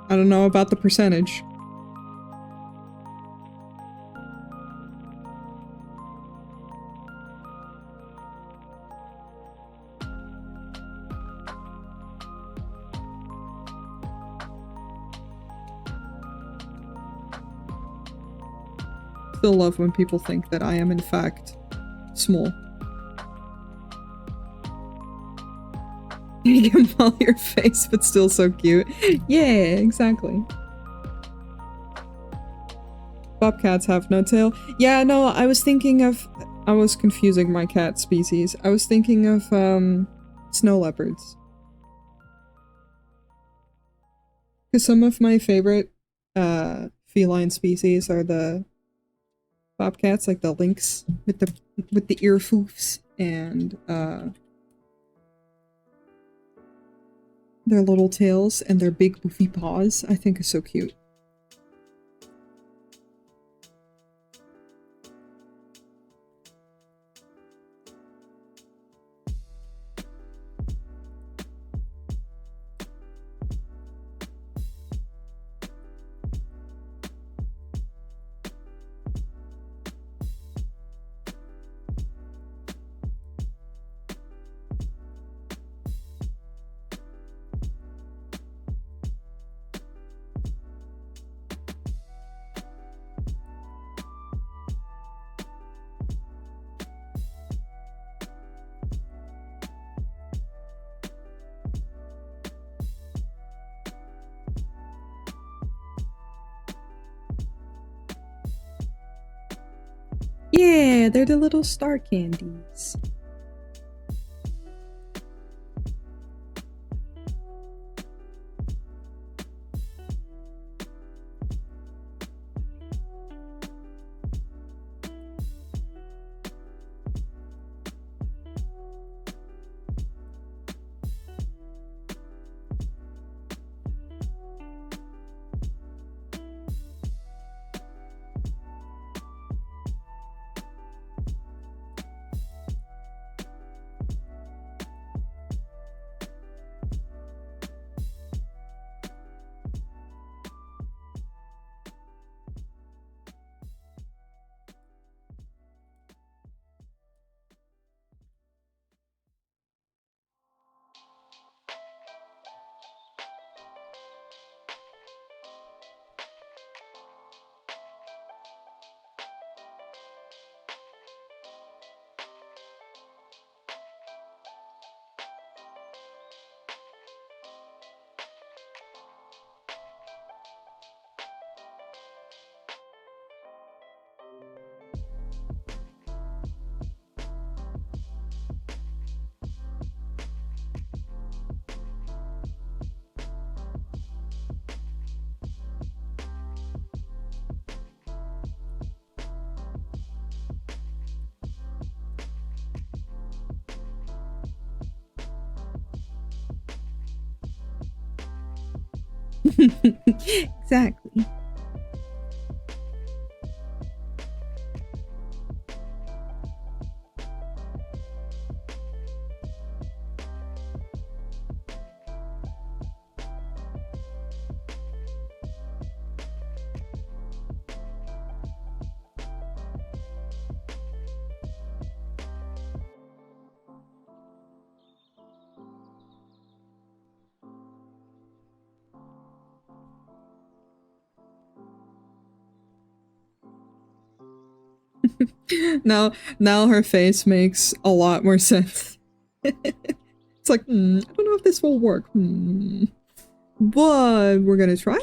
I don't know about the percentage. Still love when people think that I am in fact small. You can maul your face, but still so cute. Yeah, exactly. Bobcats have no tail. Yeah, no, I was confusing my cat species. I was thinking of, snow leopards. Because some of my favorite, feline species are the bobcats, like the lynx with the ear foofs and, their little tails and their big boofy paws, I think is so cute. Yeah, they're the little star candies. Exactly. Now her face makes a lot more sense. It's like, I don't know if this will work. But we're gonna try.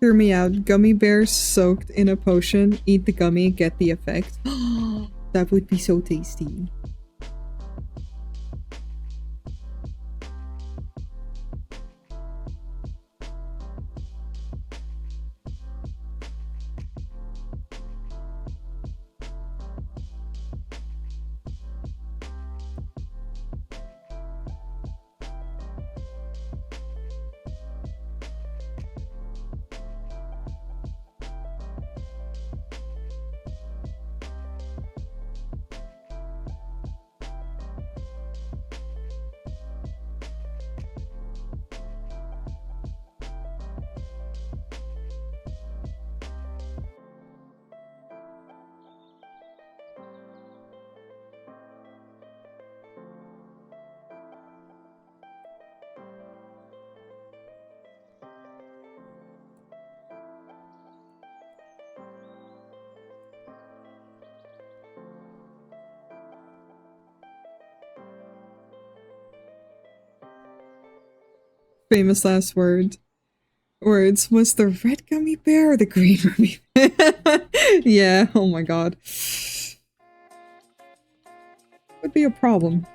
Hear me out. Gummy bears soaked in a potion. Eat the gummy, get the effect. That would be so tasty. Famous last words. Was the red gummy bear or the green gummy bear? Yeah, oh my god. Would be a problem.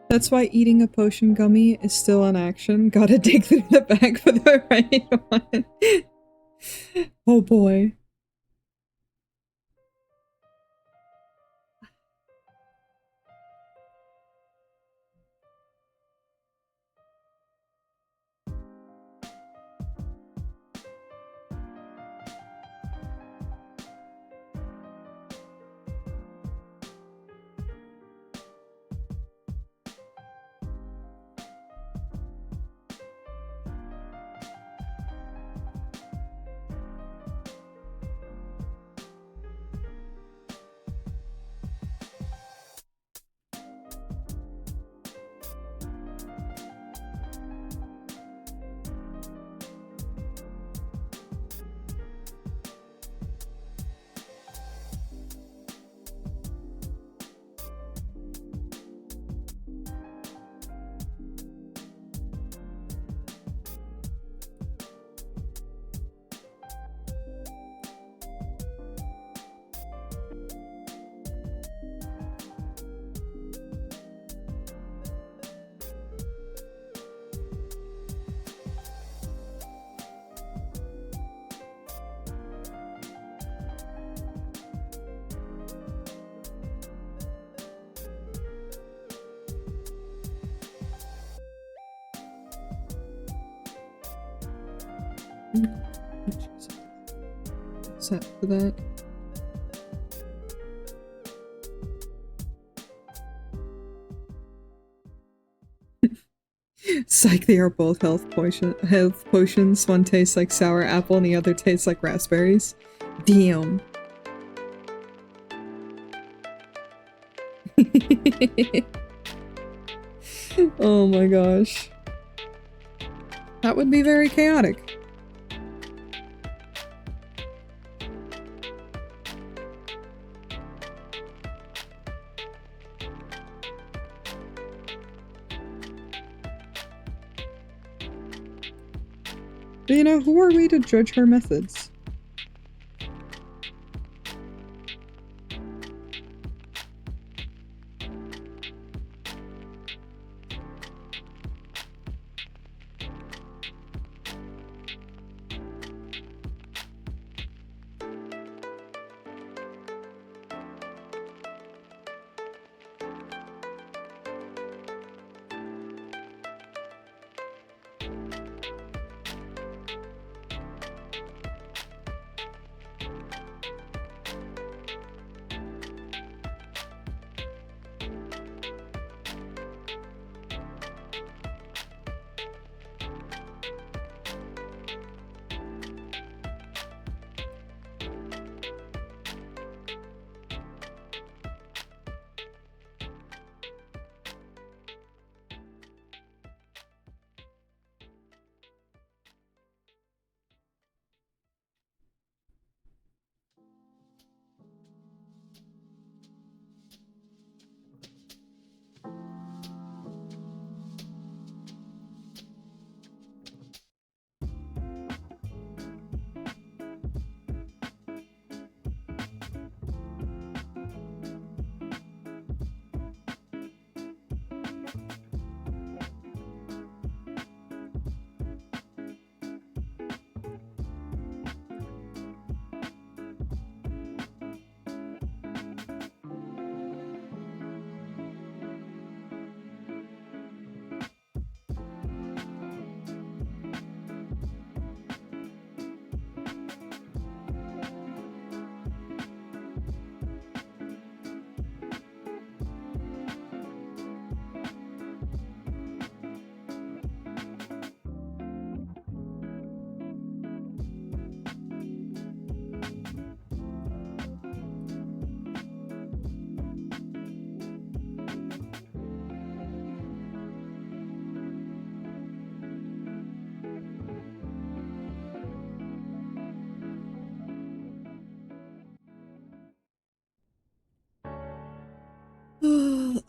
That's why eating a potion gummy is still an action. Gotta dig through the bag for the right one. Oh boy. Set for that. Psych, they are both health potions. One tastes like sour apple and the other tastes like raspberries. Damn. Oh my gosh. That would be very chaotic. But you know, who are we to judge her methods?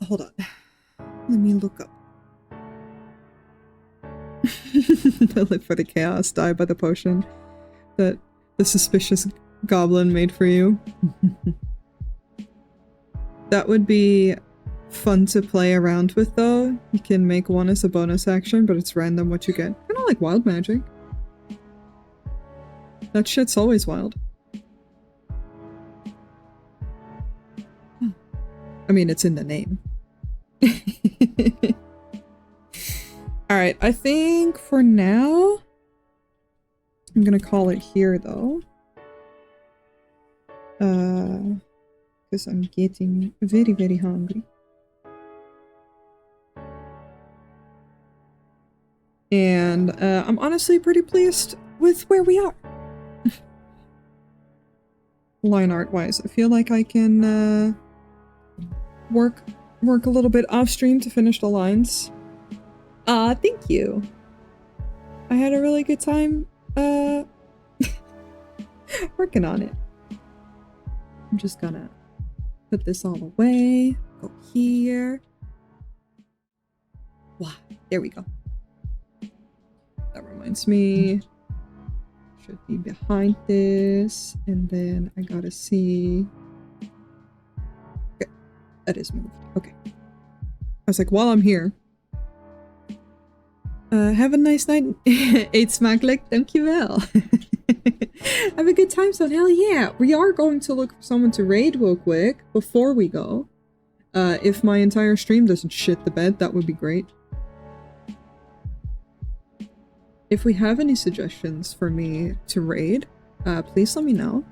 Hold on. Let me look up. Live for the chaos, die by the potion that the suspicious goblin made for you. That would be fun to play around with though. You can make one as a bonus action, but it's random what you get. Kinda like wild magic. That shit's always wild. I mean, it's in the name. Alright, I think for now, I'm gonna call it here though. Because I'm getting very, very hungry. And I'm honestly pretty pleased with where we are. Line art wise, I feel like I can work a little bit off stream to finish the lines. Thank you. I had a really good time working on it. I'm just gonna put this all away, go here. Wow, there we go. That reminds me, should be behind this, and then I gotta see. Okay, that is moved. Okay. I was like, while I'm here. Have a nice night. 8 Smacklick, thank you well. Have a good time, so hell yeah. We are going to look for someone to raid real quick before we go. If my entire stream doesn't shit the bed, that would be great. If we have any suggestions for me to raid, please let me know.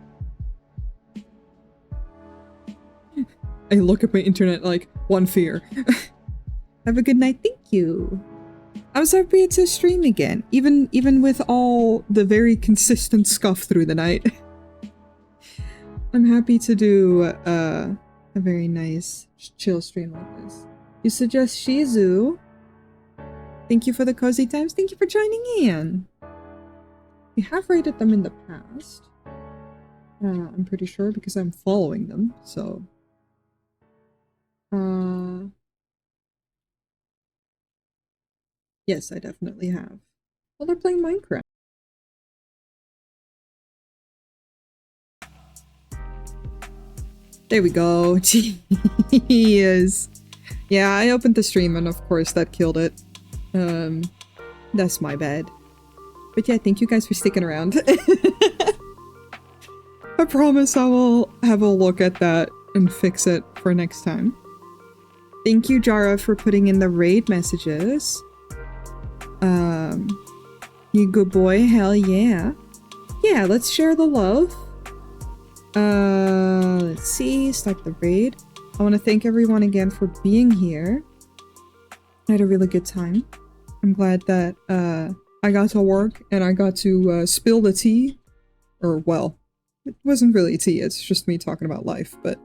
I look at my internet like, one fear. Have a good night, thank you. I was happy to stream again, even with all the very consistent scuff through the night. I'm happy to do a very nice chill stream like this. You suggest Shizu. Thank you for the cozy times. Thank you for joining in. We have rated them in the past. I'm pretty sure because I'm following them, so... Yes, I definitely have. Well, they're playing Minecraft. There we go. Jeez. Yeah, I opened the stream and of course that killed it. That's my bad. But yeah, thank you guys for sticking around. I promise I will have a look at that and fix it for next time. Thank you, Jara, for putting in the raid messages. You good boy, hell yeah. Yeah, let's share the love. Let's see, start the raid. I want to thank everyone again for being here. I had a really good time. I'm glad that, I got to work and I got to, spill the tea. Or, well, it wasn't really tea, it's just me talking about life, but...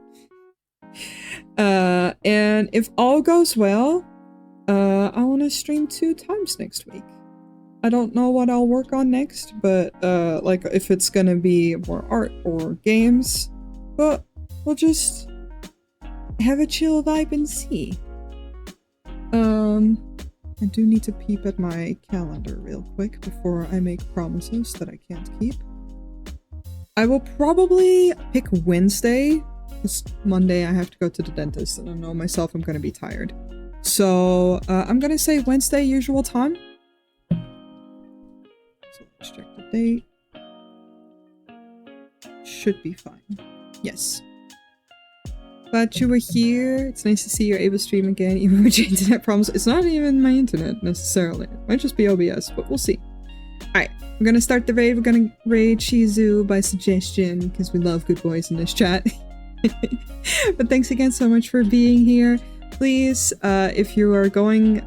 and if all goes well, I want to stream 2 times next week. I don't know what I'll work on next, but, like, if it's gonna be more art or games, but we'll just have a chill vibe and see. I do need to peep at my calendar real quick before I make promises that I can't keep. I will probably pick Wednesday, because Monday I have to go to the dentist, and I know myself I'm gonna be tired. So, I'm gonna say Wednesday, usual time. So let's check the date. Should be fine. Yes. Glad you were here. It's nice to see your able stream again, even with your internet problems. It's not even my internet, necessarily. It might just be OBS, but we'll see. Alright, we're gonna start the raid. We're gonna raid Shizu by suggestion, because we love good boys in this chat. But thanks again so much for being here. Please, if you are going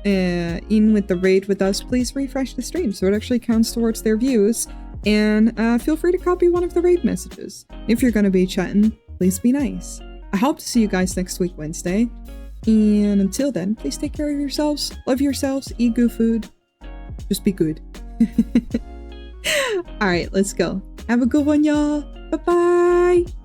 in with the raid with us, please refresh the stream so it actually counts towards their views. And feel free to copy one of the raid messages. If you're gonna be chatting, please be nice. I hope to see you guys next week, Wednesday. And until then, please take care of yourselves, love yourselves, eat good food. Just be good. Alright, let's go. Have a good one, y'all. Bye-bye!